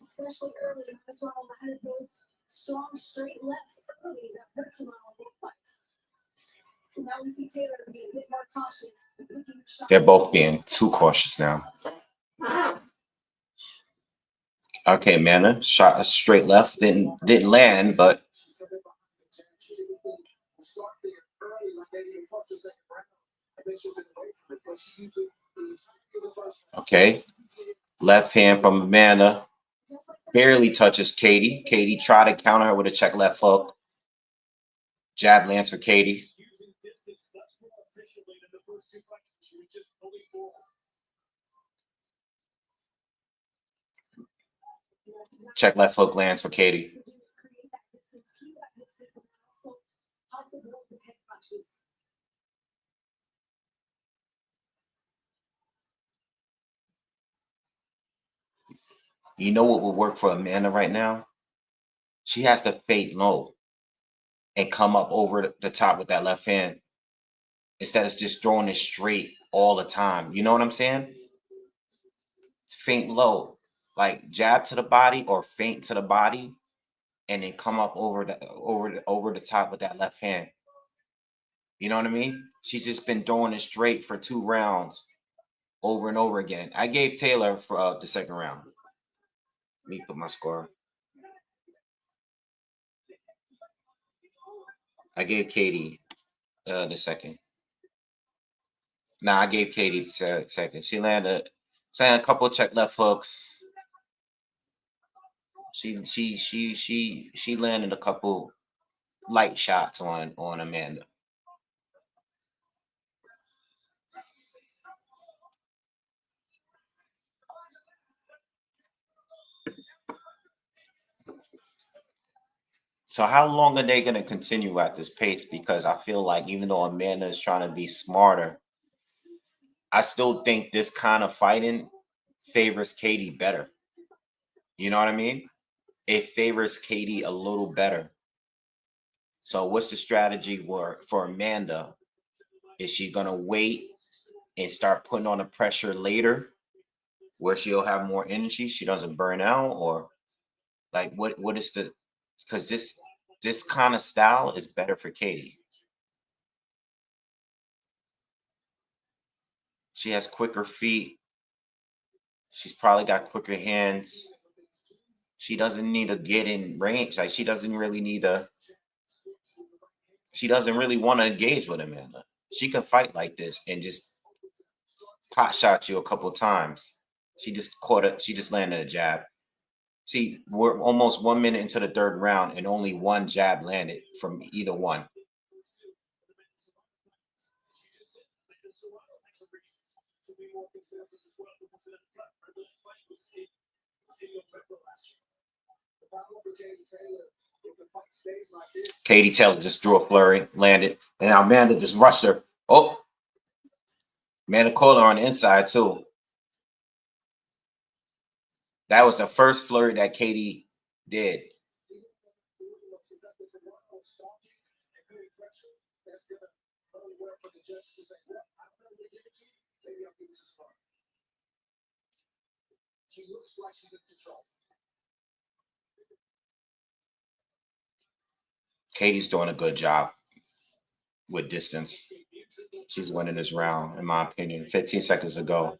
Especially early in this round, I had those strong straight lefts early that hurt Serrano both fights. So now we see Taylor being a bit more cautious. They're both being too cautious now. Okay, Amanda shot a straight left, didn't land, but okay. Left hand from Amanda. Barely touches Katie. Katie tried to counter her with a check left hook. Jab lands for Katie. Check left hook lands for Katie. You know what would work for Amanda right now? She has to feint low and come up over the top with that left hand instead of just throwing it straight all the time. You know what I'm saying? Feint low, like jab to the body or feint to the body, and then come up over the top with that left hand. You know what I mean? She's just been throwing it straight for 2 rounds over and over again. I gave Taylor for the second round. Let me put my score. I gave Katie the second. Nah, I gave Katie the second. She landed a couple of check left hooks. She landed a couple light shots on Amanda. So how long are they going to continue at this pace? Because I feel like even though Amanda is trying to be smarter, I still think this kind of fighting favors Katie better. You know what I mean? It favors Katie a little better. So what's the strategy for Amanda? Is she going to wait and start putting on the pressure later where she'll have more energy? She doesn't burn out, or like what is the, because this kind of style is better for Katie. She has quicker feet. She's probably got quicker hands. She doesn't need to get in range. Like she doesn't really want to engage with Amanda. She can fight like this and just pot shot you a couple times. She just landed a jab. See, we're almost 1 minute into the third round and only one jab landed from either one. Katie Taylor just threw a flurry, landed, and now Amanda just rushed her. Oh, Amanda caught her on the inside too. That was the first flurry that Katie did. She looks like she's in control. Katie's doing a good job with distance. She's winning this round, in my opinion. 15 seconds ago.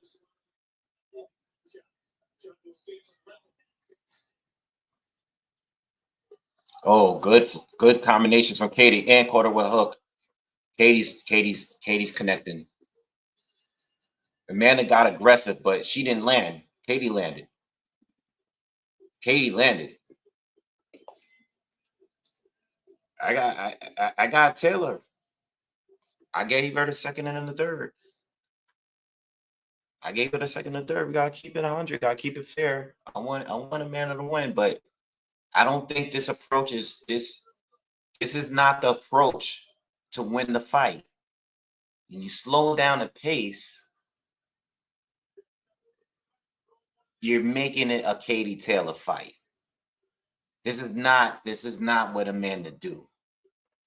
Oh, good combinations from Katie and caught her with a hook. Katie's connecting. Amanda got aggressive, but she didn't land. Katie landed. I got Taylor. I gave her the second and the third. I gave her the second and third. We gotta keep it 100. Gotta keep it fair. I want Amanda to win, but I don't think this approach is this. This is not the approach to win the fight. When you slow down the pace, you're making it a Katie Taylor fight. This is not what Amanda do.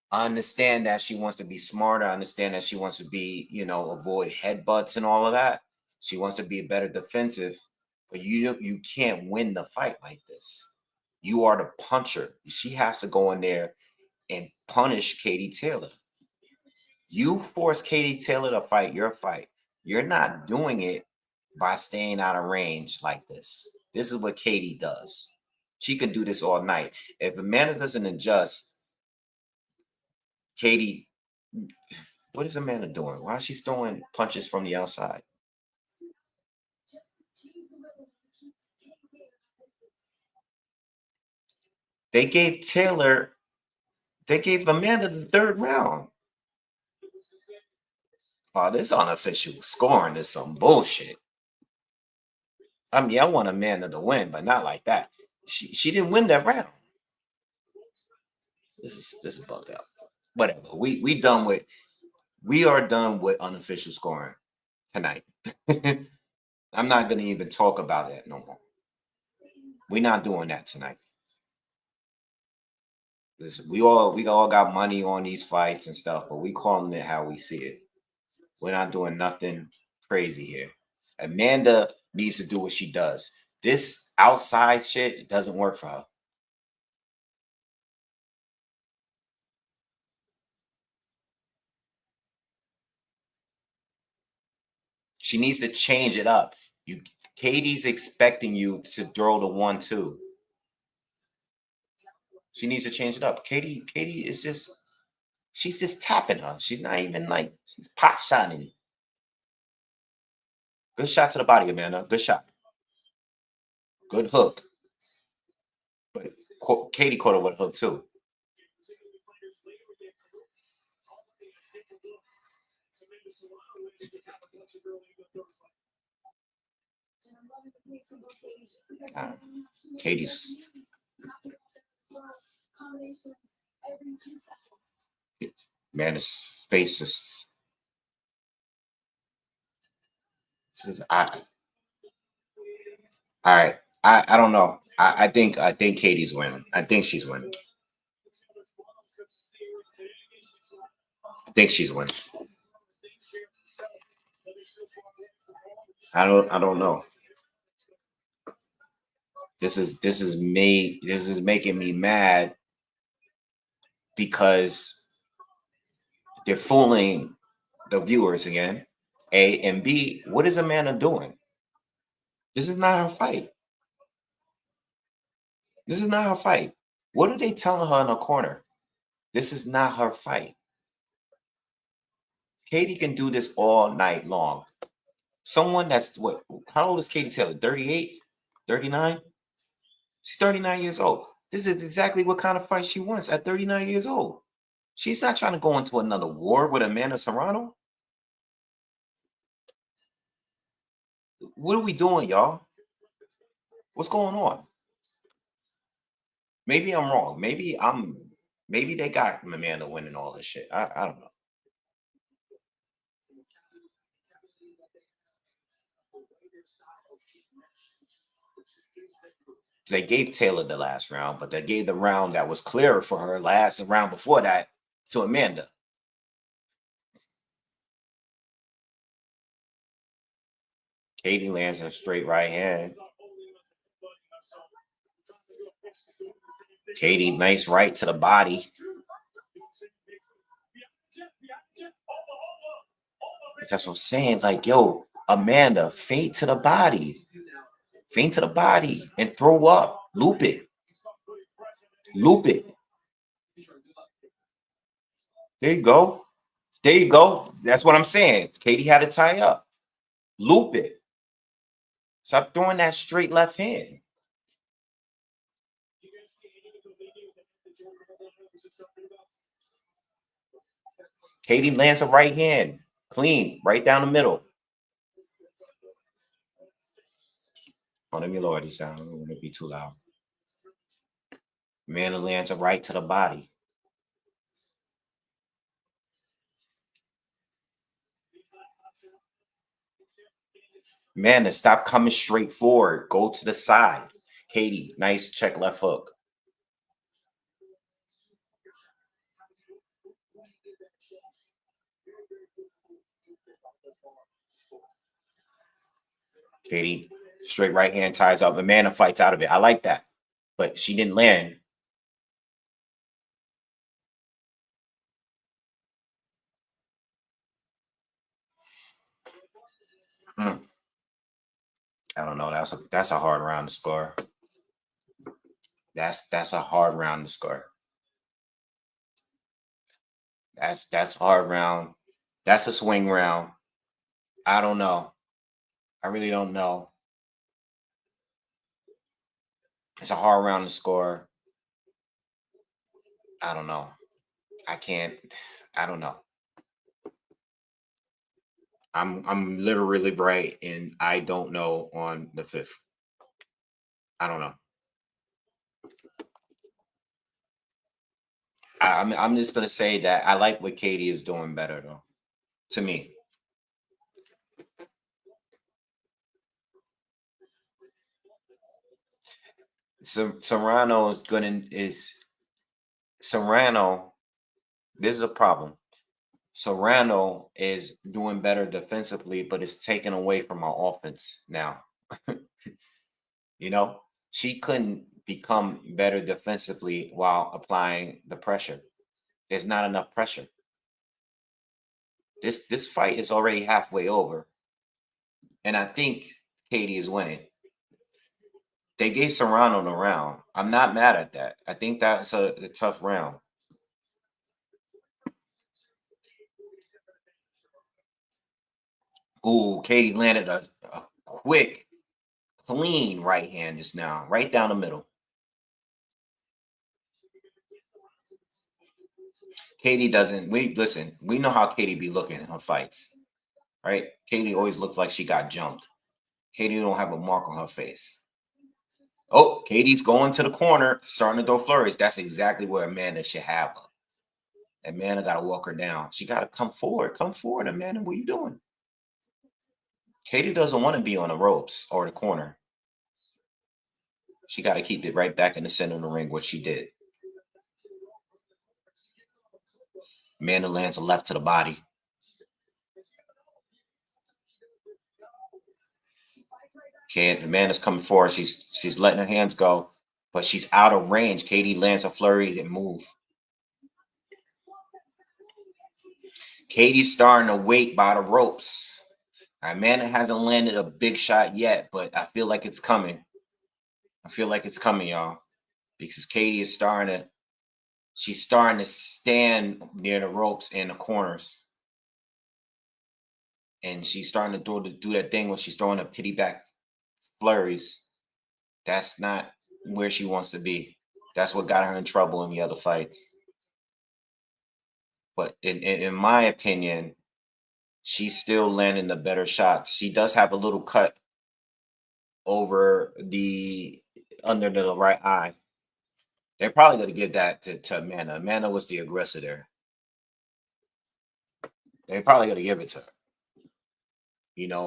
I understand that she wants to be smarter. I understand that she wants to be, avoid headbutts and all of that. She wants to be better defensive, but you can't win the fight like this. You are the puncher. She has to go in there and punish Katie Taylor. You force Katie Taylor to fight your fight. You're not doing it by staying out of range like this. This is what Katie does. She could do this all night. If Amanda doesn't adjust, Katie, what is Amanda doing? Why is she throwing punches from the outside? They gave Amanda the third round. Oh, this unofficial scoring is some bullshit. I mean, I want Amanda to win, but not like that. She didn't win that round. This is bugged out. Whatever. We are done with unofficial scoring tonight. I'm not gonna even talk about that no more. We're not doing that tonight. Listen, we all got money on these fights and stuff, but we calling it how we see it. We're not doing nothing crazy here. Amanda needs to do what she does. This outside shit doesn't work for her. She needs to change it up. Katie's expecting you to throw the 1-2. She needs to change it up. Katie is just, she's just tapping her. She's not even like, she's pot shotting. Good shot to the body, Amanda. Good shot. Good hook. But Katie caught her with a hook too. Katie's man, his face is. This is all right. I don't know. I think Katie's winning. I think she's winning. I think she's winning. I don't know. This is making me mad because they're fooling the viewers again. A and B, what is Amanda doing? This is not her fight. This is not her fight. What are they telling her in the corner? This is not her fight. Katie can do this all night long. Someone that's what? How old is Katie Taylor? 38? 39? She's 39 years old. This is exactly what kind of fight she wants at 39 years old. She's not trying to go into another war with Amanda Serrano. What are we doing, y'all? What's going on? Maybe I'm wrong. Maybe they got Amanda winning all this shit. I don't know. They gave Taylor the last round, but they gave the round that was clearer for her the round before that to Amanda. Katie lands a straight right hand. Katie, nice right to the body. That's what I'm saying. Like, yo, Amanda, feint to the body. Feint to the body and throw up. Loop it. Loop it. There you go. There you go. That's what I'm saying. Katie had to tie up. Loop it. Stop throwing that straight left hand. Katie lands a right hand. Clean. Right down the middle. Oh, let me lower this down. I don't want to be too loud. Amanda lands a right to the body. Amanda, stop coming straight forward. Go to the side. Katie, nice check left hook. Katie, straight right hand ties up. Amanda fights out of it. I like that. But she didn't land. I don't know. That's a hard round to score. That's a hard round to score. That's a hard round. That's a swing round. I don't know. I really don't know. It's a hard round to score. I don't know. I don't know. I'm literally right, and I don't know on the 5th. I don't know. I'm just gonna say that I like what Katie is doing better though. To me. So Serrano Serrano. This is a problem. Serrano is doing better defensively, but it's taken away from our offense now. You know, she couldn't become better defensively while applying the pressure. There's not enough pressure. This fight is already halfway over. And I think Katie is winning. They gave Serrano the round. I'm not mad at that. I think that's a tough round. Ooh, Katie landed a quick, clean right hand just now, right down the middle. Katie doesn't. We know how Katie be looking in her fights, right? Katie always looks like she got jumped. Katie don't have a mark on her face. Oh, Katie's going to the corner, starting to throw flurries. That's exactly where Amanda should have her. Amanda got to walk her down. She got to come forward. Come forward, Amanda. What are you doing? Katie doesn't want to be on the ropes or the corner. She got to keep it right back in the center of the ring, what she did. Amanda lands a left to the body. Amanda's coming forward. She's letting her hands go, but she's out of range. Katie lands a flurry and move. Katie's starting to wait by the ropes. Amanda hasn't landed a big shot yet, but I feel like it's coming. I feel like it's coming, y'all, because Katie is she's starting to stand near the ropes and the corners. And she's starting to do that thing when she's throwing a pity back flurries. That's not where she wants to be. That's what got her in trouble in the other fights. But in my opinion, she's still landing the better shots. She does have a little cut over under the right eye. They're probably going to give that to Amanda. Amanda was the aggressor there. They're probably going to give it to her.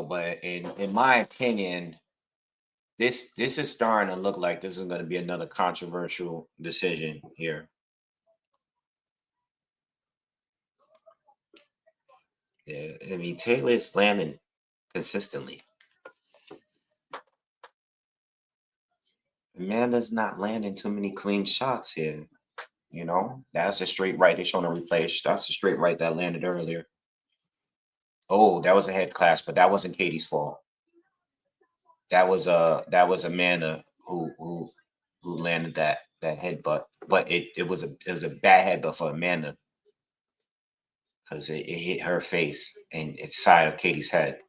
But in my opinion, this is starting to look like this is going to be another controversial decision here. Yeah, I mean, Taylor is landing consistently. Amanda's not landing too many clean shots here. That's a straight right. They're showing a replay. That's a straight right that landed earlier. Oh, that was a head clash, but that wasn't Katie's fault. That was Amanda who landed that headbutt. But it was a bad headbutt for Amanda because it hit her face and it's side of Katie's head.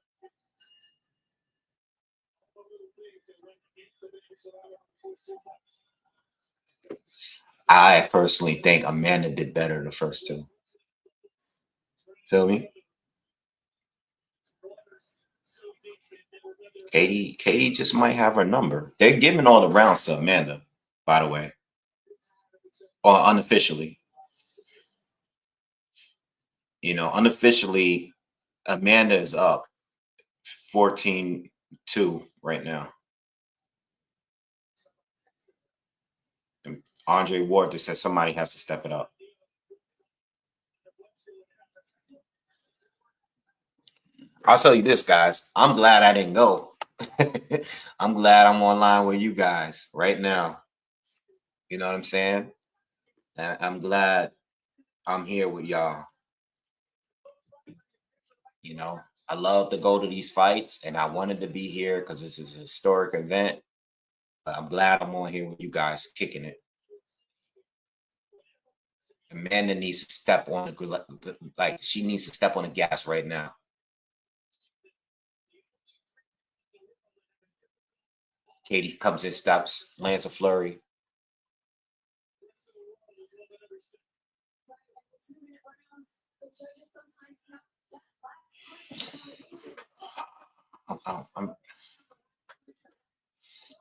I personally think Amanda did better in the first two. Feel me? Katie just might have her number. They're giving all the rounds to Amanda, by the way, or unofficially. Unofficially, Amanda is up 14-2 right now. And Andre Ward just said somebody has to step it up. I'll tell you this, guys. I'm glad I didn't go. I'm glad I'm online with you guys right now. You know what I'm saying? I'm glad I'm here with y'all. I love to go to these fights, and I wanted to be here because this is a historic event. But I'm glad I'm on here with you guys, kicking it. Amanda needs to step on she needs to step on the gas right now. Katie comes in, stops, lands a flurry.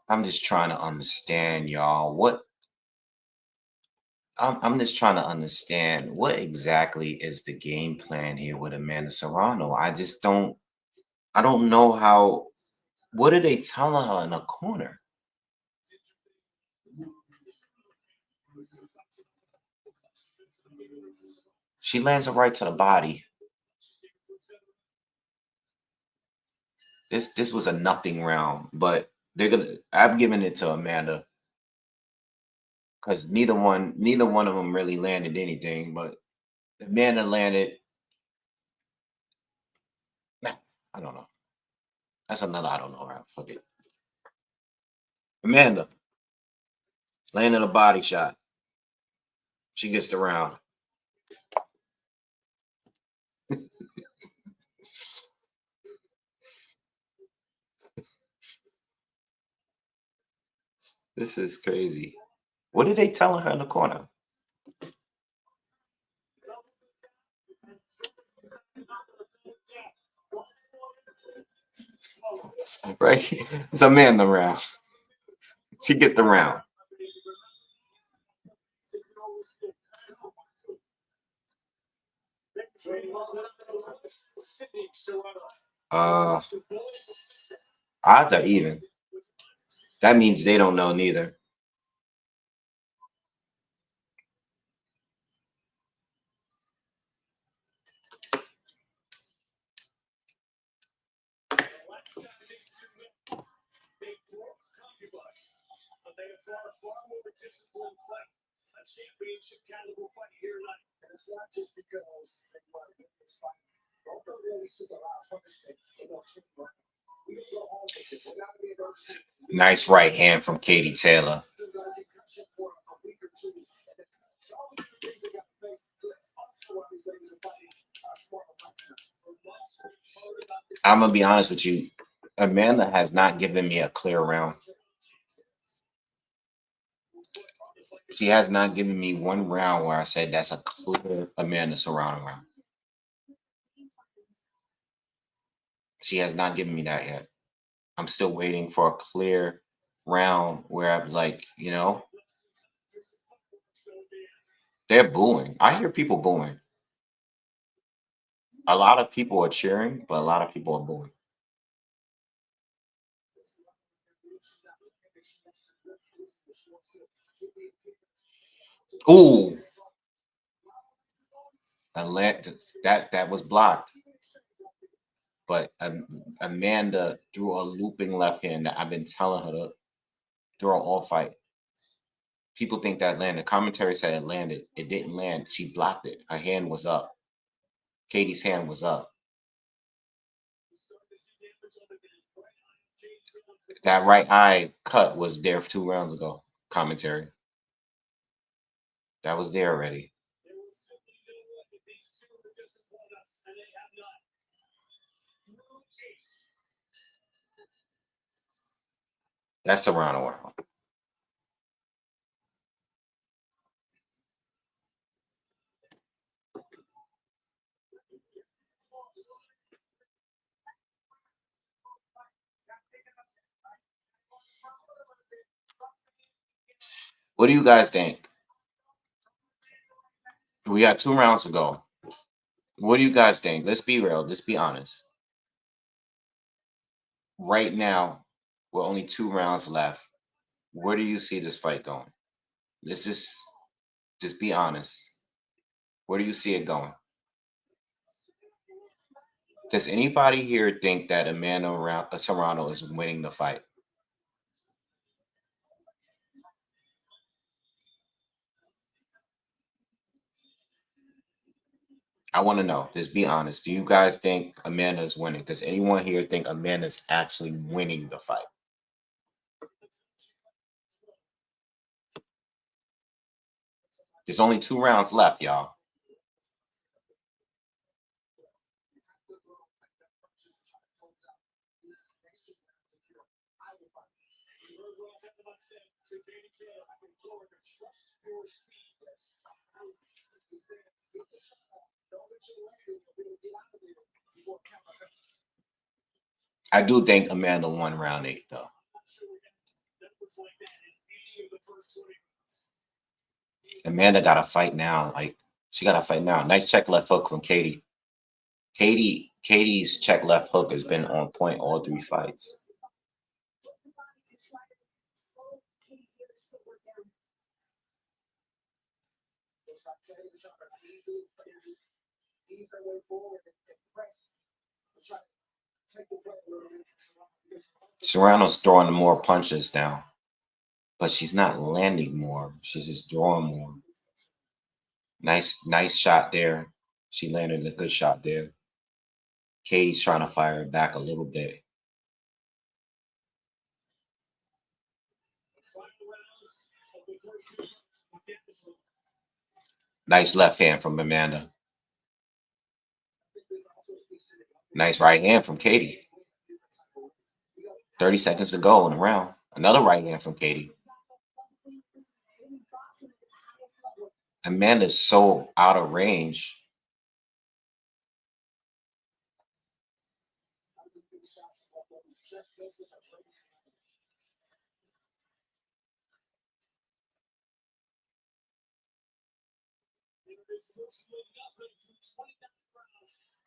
I'm just trying to understand, y'all. I'm just trying to understand what exactly is the game plan here with Amanda Serrano. I don't know what are they telling her in the corner? She lands a right to the body. This was a nothing round, but I'm giving it to Amanda because neither one of them really landed anything, but Amanda landed. I don't know. That's another I don't know round. Fuck it. Amanda. Landing a body shot. She gets the round. This is crazy. What are they telling her in the corner? Right? It's Amanda round. She gets the round. Odds are even. That means they don't know neither. A championship caliber fight here tonight. And it's not just because they want to win this fight. Both of them really took a lot of punishment in those 2 rounds. We can go home with it. We're not being mercy. Nice right hand from Katie Taylor. For a week or 2. And all the things they got to face. So that's also why these ladies are fighting smarter fights. I'm gonna be honest with you. Amanda has not given me a clear round. She has not given me one round where I said that's a clear Amanda Serrano round. She has not given me that yet. I'm still waiting for a clear round where I was like, you know, they're booing. I hear people booing. A lot of people are cheering, but a lot of people are booing. Ooh. That was blocked. But Amanda threw a looping left hand that I've been telling her to throw all fight. People think that landed. Commentary said it landed. It didn't land. She blocked it. Her hand was up. Katie's hand was up. That right eye cut was there 2 rounds ago. Commentary. That was there already. That's Serrano round. What do you guys think? We got 2 rounds to go. What do you guys think? Let's be real. Let's be honest. Right now, we're only 2 rounds left. Where do you see this fight going? Let's just be honest. Where do you see it going? Does anybody here think that Amanda Serrano is winning the fight? I want to know. Just be honest. Do you guys think Amanda is winning? Does anyone here think Amanda's actually winning the fight? There's only 2 rounds left, y'all. I do think Amanda won round 8, though. Amanda got to fight now. Like, she got to fight now. Nice check left hook from Katie. Katie's check left hook has been on point all 3 fights. Serrano's throwing more punches now, but she's not landing more. She's just throwing more. Nice shot there. She landed a good shot there. Katie's trying to fire it back a little bit. Nice left hand from Amanda. Nice right hand from Katie. 30 seconds to go in the round. Another right hand from Katie. Amanda's so out of range.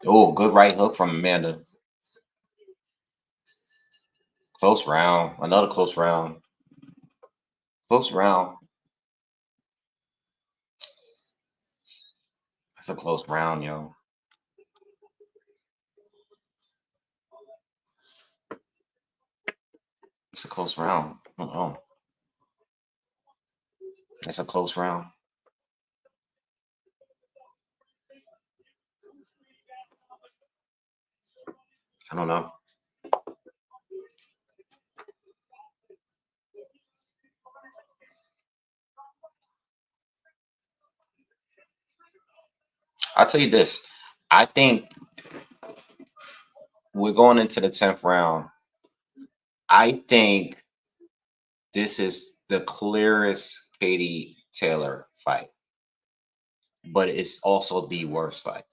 Oh, good right hook from Amanda. Close round. Another close round. Close round. That's a close round, yo. It's a close round. I don't know. It's a close round. I don't know. I'll tell you this. I think we're going into the 10th round. I think this is the clearest Katie Taylor fight, but it's also the worst fight.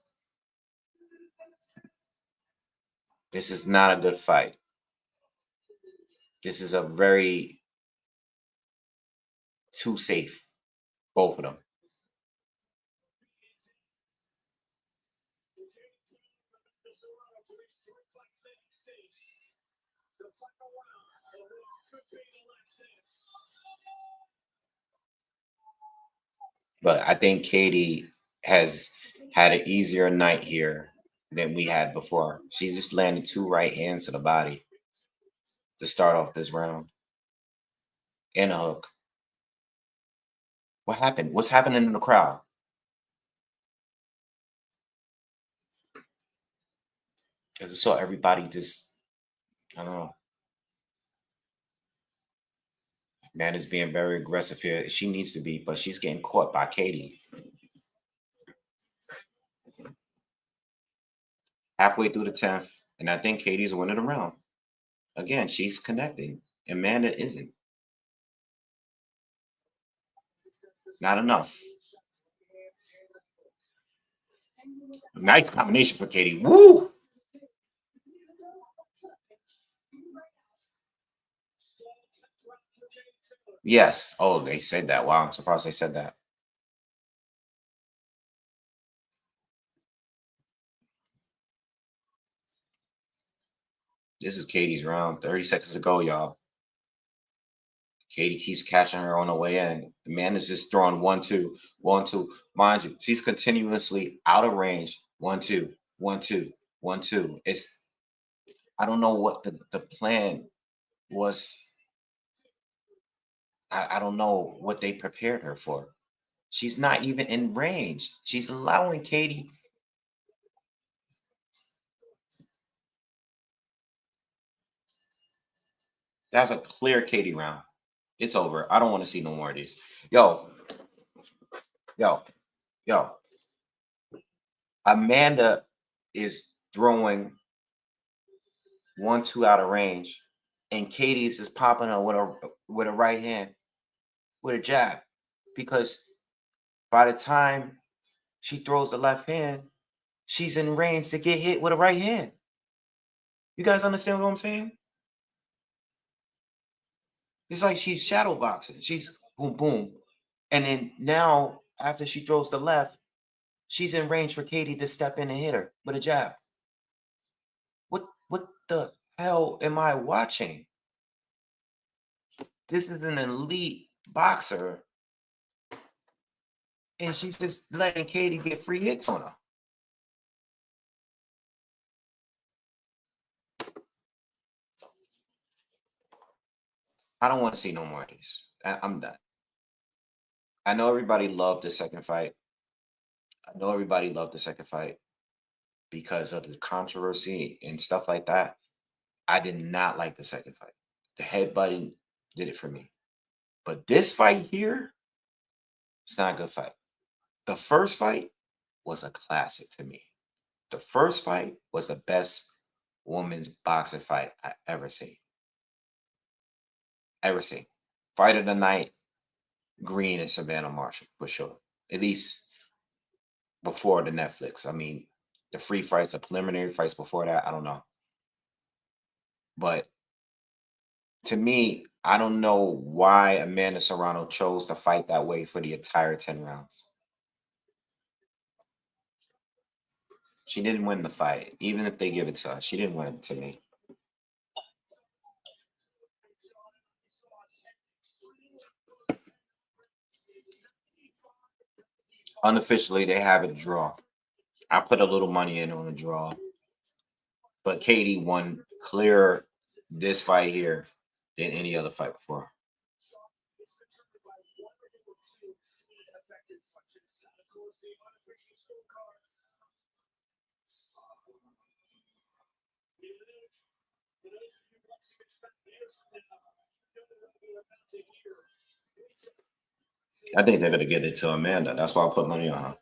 This is not a good fight. This is a very too safe, both of them. But I think Katie has had an easier night here than we had before. She just landed 2 right hands to the body to start off this round. And a hook. What happened? What's happening in the crowd? Because I saw everybody just, I don't know. Man is being very aggressive here. She needs to be, but she's getting caught by Katie. Halfway through the 10th, and I think Katie's winning the round. Again, she's connecting. Amanda isn't. Not enough. Nice combination for Katie. Woo! Yes. Oh, they said that. Wow, I'm surprised they said that. This is Katie's round. 30 seconds to go, y'all. Katie keeps catching her on the way in. Amanda's just throwing 1-2, 1-2. Mind you, she's continuously out of range. 1-2, 1-2, 1-2. I don't know what the plan was. I don't know what they prepared her for. She's not even in range. She's allowing Katie. That's a clear Katie round. It's over. I don't want to see no more of these. Yo. Amanda is throwing 1-2 out of range, and Katie's is popping her with a right hand, with a jab, because by the time she throws the left hand, she's in range to get hit with a right hand. You guys understand what I'm saying? It's like she's shadow boxing. She's boom, boom. And then now, after she throws the left, she's in range for Katie to step in and hit her with a jab. What the hell am I watching? This is an elite boxer, and she's just letting Katie get free hits on her. I don't want to see no more of these. I'm done. I know everybody loved the second fight. Because of the controversy and stuff like that. I did not like the second fight. The headbutting did it for me. But this fight here, it's not a good fight. The first fight was a classic to me. The first fight was the best women's boxing fight I ever seen. Ever seen. Fight of the night, Green and Savannah Marshall, for sure. At least before the Netflix. I mean, the free fights, the preliminary fights before that, I don't know. But to me, I don't know why Amanda Serrano chose to fight that way for the entire 10 rounds. She didn't win the fight. Even if they give it to her, she didn't win to me. Unofficially, they have a draw. I put a little money in on a draw. But Katie won clear this fight here than any other fight before. I think they're going to get it to Amanda. That's why I put money on her.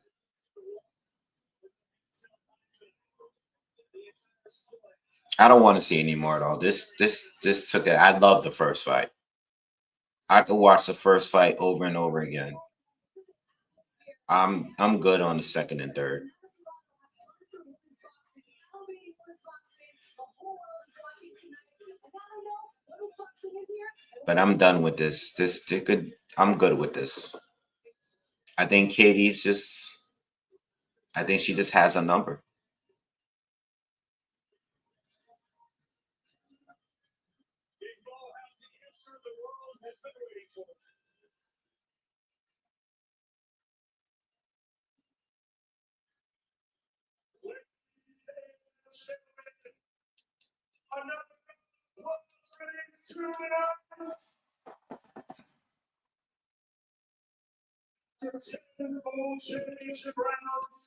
I don't want to see any more though. This took it. I love the first fight. I could watch the first fight over and over again. I'm good on the second and third. But I'm done with this. I'm good with this. I think Katie's just. I think she just has a number. Championship rounds.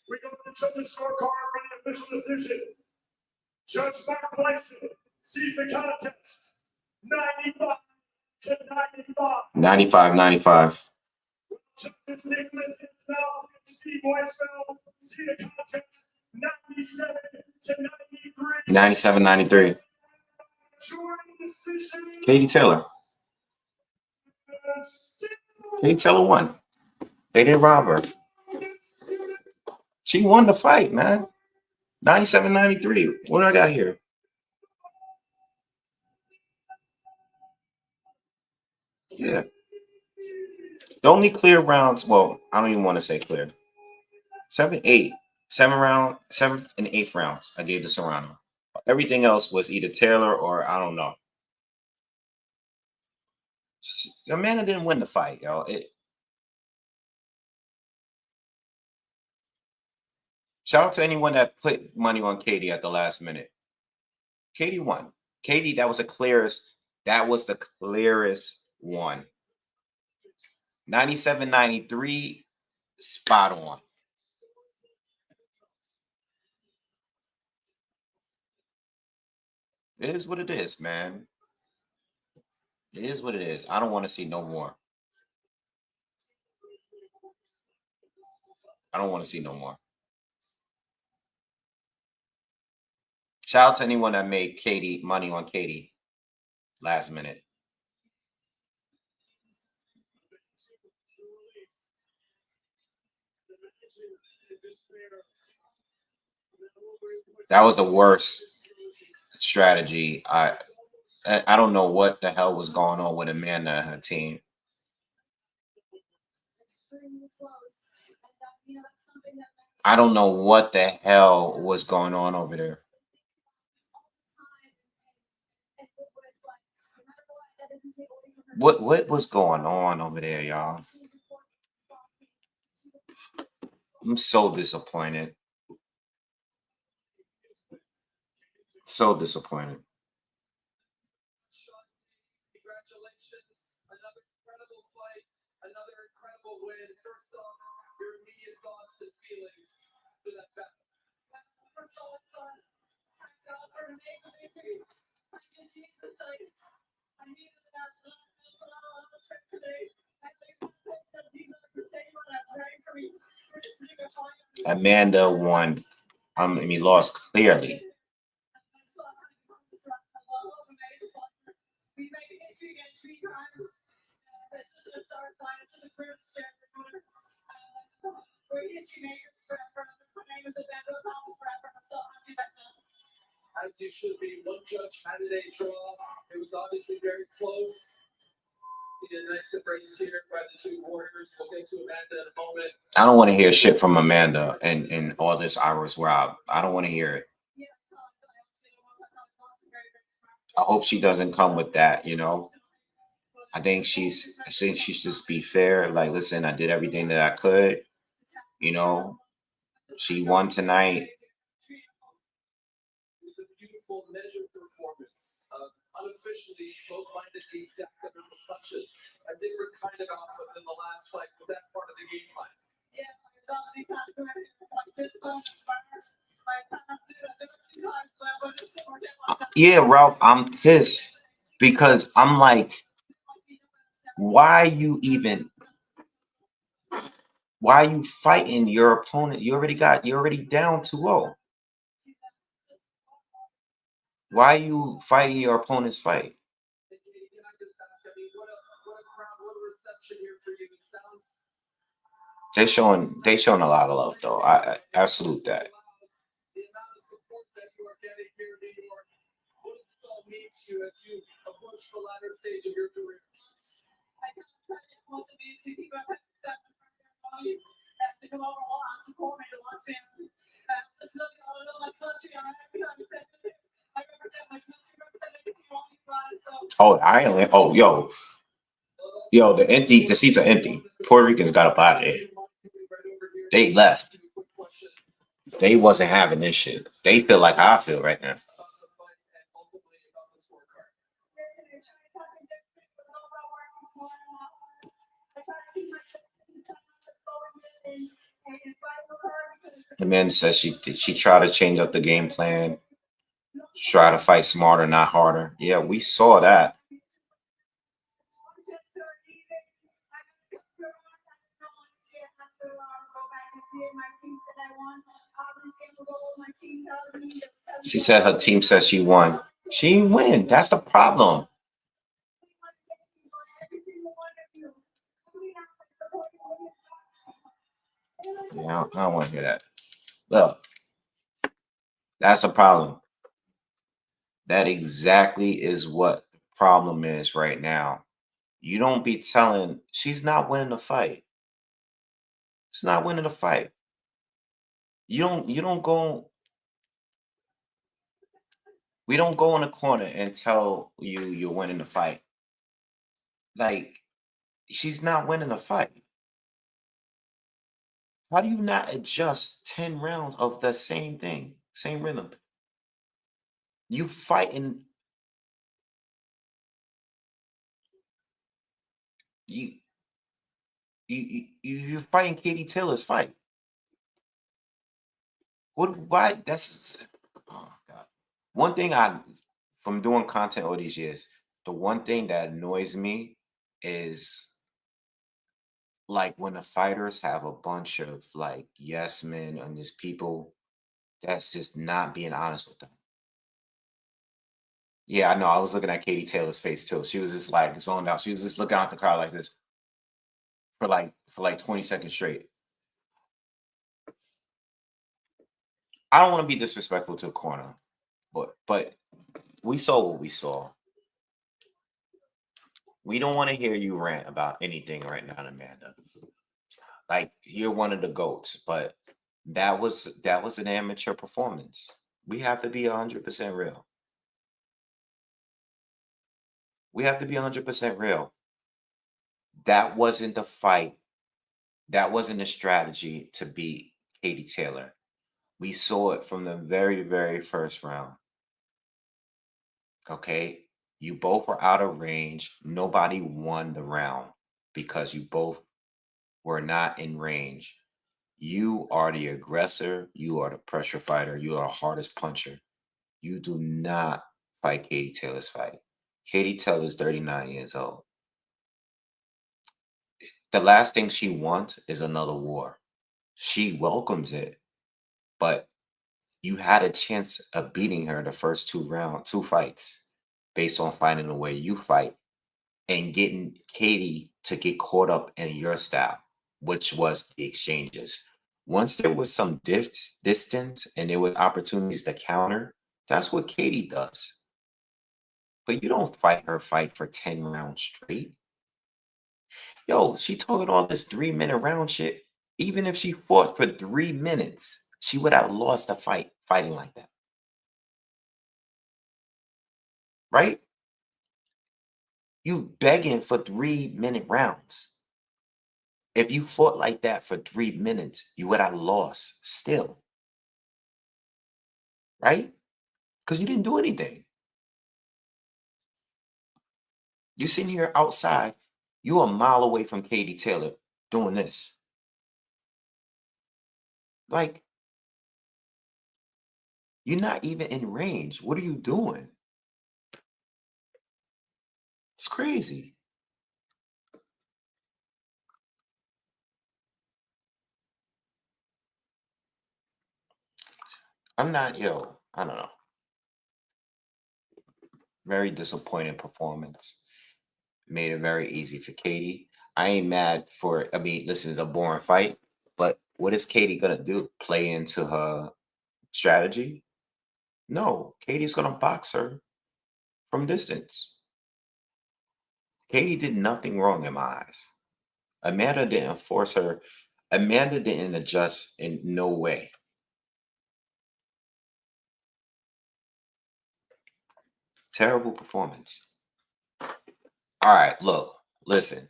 We go to the judges' scorecard for the official decision. Judge Mark Blyson sees the contest 95 to 95. 95-95. Judges Nicholas Hinsfeld and Steve Weisfeld see the contest 97 to 93. 97-93. Katie Taylor. Katie Taylor won. They didn't rob her. She won the fight, man. 97-93. What do I got here? Yeah. The only clear rounds, well, I don't even want to say clear. 7 7th and 8th rounds, I gave to Serrano. Everything else was either Taylor or I don't know. Amanda didn't win the fight, yo. Shout out to anyone that put money on Katie at the last minute. Katie won. Katie, that was the clearest one. 97-93, spot on. It is what it is, man. It is what it is. I don't want to see no more. I don't want to see no more. Shout out to anyone that made money on Katie last minute. That was the worst strategy. I don't know what the hell was going on with Amanda and her team. I don't know what the hell was going on over there. What was going on over there, y'all? I'm so disappointed. So disappointed. Congratulations. Another incredible fight. Another incredible win. First off, your immediate thoughts and feelings after that battle. First of all, thank God for an amazing victory. Thank you, Jesus. I needed that. Amanda won. I mean, lost clearly. As you should be, one judge had it a draw. It was obviously very close. See a nice embrace here by the two warriors. We'll get to Amanda in a moment. I don't want to hear shit from Amanda and all this Iris Rob. I don't want to hear it. I hope she doesn't come with that, you know. I think she's just be fair. Like, listen, I did everything that I could. You know, she won tonight. It was a beautiful measured performance. Unofficially, both minded the exact number of punches. A different kind of output than the last fight. Was that part of the game plan? Yeah, it's obviously kind of good. Like this one, like I did it 2 times, so I'm just like that. Yeah, Ralph, I'm pissed because I'm like, why you fighting your opponent? You're already down 2-0. Why are you fighting your opponent's fight? Can I just ask, I mean, what a crowd, what a reception here for you. It sounds They showing a lot of love though. I salute that. the amount of support that you are getting here in New York. What does this all mean to you as you approach the latter stage of your career? I can't tell you what it means to keep up with stuff in front of your body, to come over and support me to watch me. It's looking all over my country, and every time I said to him, I represent my country, represent everything on me, so. Oh, Ireland. Oh, yo, the seats are empty. Puerto Ricans got up out of there. They left. They wasn't having this shit. They feel like how I feel right now. The man says she tried to change up the game plan, try to fight smarter, not harder. Yeah, we saw that. She said her team says she won. She didn't win. That's the problem. Yeah, I don't want to hear that. Look, that's a problem. That exactly is what the problem is right now. You don't be telling she's not winning the fight. She's not winning the fight. You don't go. We don't go in the corner and tell you you're winning the fight. Like, she's not winning the fight. How do you not adjust 10 rounds of the same thing, same rhythm? You fighting. You're fighting Katie Taylor's fight. Why? That's, oh God. One thing from doing content all these years, the one thing that annoys me is like when the fighters have a bunch of like yes men and these people that's just not being honest with them. Yeah, I know. I was looking at Katie Taylor's face too. She was just like zoned out. She was just looking out the car like this for like 20 seconds straight. I don't want to be disrespectful to a corner, but we saw what we saw. We don't want to hear you rant about anything right now, Amanda. Like, you're one of the GOATs, but that was an amateur performance. We have to be 100% real. We have to be 100% real. That wasn't the fight. That wasn't the strategy to beat Katie Taylor. We saw it from the very, very first round. Okay? You both were out of range. Nobody won the round because you both were not in range. You are the aggressor. You are the pressure fighter. You are the hardest puncher. You do not fight Katie Taylor's fight. Katie Taylor's 39 years old. The last thing she wants is another war. She welcomes it, but you had a chance of beating her the first two fights based on fighting the way you fight and getting Katie to get caught up in your style, which was the exchanges. Once there was some distance and there was opportunities to counter, that's what Katie does. But you don't fight her fight for 10 rounds straight. Yo, she talking all this 3 minute round shit. Even if she fought for 3 minutes, she would have lost a fight fighting like that. Right? You begging for 3 minute rounds. If you fought like that for 3 minutes, you would have lost still. Right? Because you didn't do anything. You sitting here outside, you a mile away from Katie Taylor doing this. Like, you're not even in range. What are you doing? It's crazy. I'm not, I don't know. Very disappointing performance. Made it very easy for Katie. I ain't mad for, I mean, listen, it's a boring fight, but what is Katie going to do? Play into her strategy? No, Katie's going to box her from distance. Katie did nothing wrong in my eyes. Amanda didn't force her. Amanda didn't adjust in no way. Terrible performance. All right, look, listen,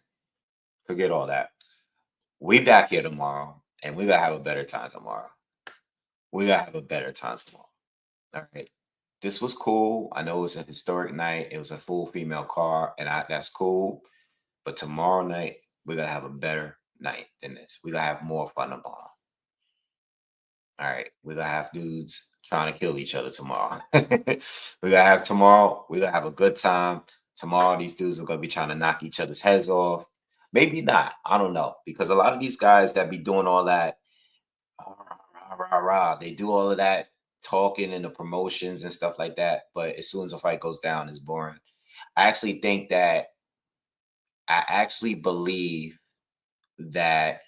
forget all that. We back here tomorrow, and we gotta have a better time tomorrow. We gotta have a better time tomorrow. All right. This was cool. I know it was a historic night. It was a full female car, and that's cool. But tomorrow night, we're gonna have a better night than this. We're gonna have more fun tomorrow. All right, we're gonna have dudes trying to kill each other tomorrow. We're gonna have tomorrow, we're gonna have a good time. Tomorrow, these dudes are gonna be trying to knock each other's heads off. Maybe not. I don't know. Because a lot of these guys that be doing all that, they do all of that talking in the promotions and stuff like that. But as soon as a fight goes down, it's boring. I actually think that I actually believe that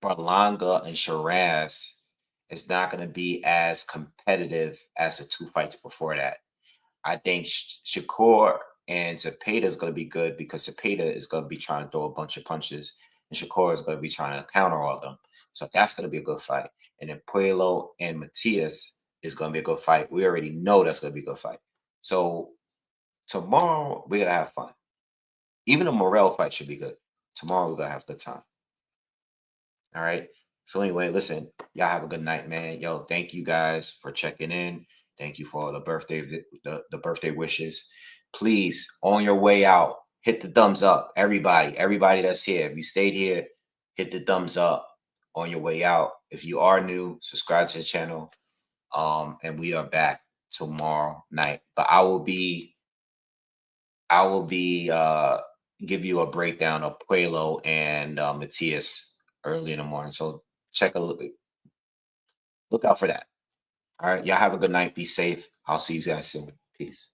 Berlanga and Shiraz is not going to be as competitive as the two fights before that. I think Shakur and Zepeda is going to be good because Zepeda is going to be trying to throw a bunch of punches, and Shakur is going to be trying to counter all of them. So that's going to be a good fight. And then Puello and Matias is going to be a good fight. We already know that's going to be a good fight. So tomorrow we're going to have fun. Even a Morel fight should be good. Tomorrow we're going to have a good time. All right. So anyway, listen, y'all have a good night, man. Yo, thank you guys for checking in. Thank you for all the birthday wishes. Please, on your way out, hit the thumbs up. Everybody that's here. If you stayed here, hit the thumbs up on your way out. If you are new, subscribe to the channel. And we are back tomorrow night. But I will be give you a breakdown of Puello and Matias early in the morning. So look out for that. All right. Y'all have a good night. Be safe. I'll see you guys soon. Peace.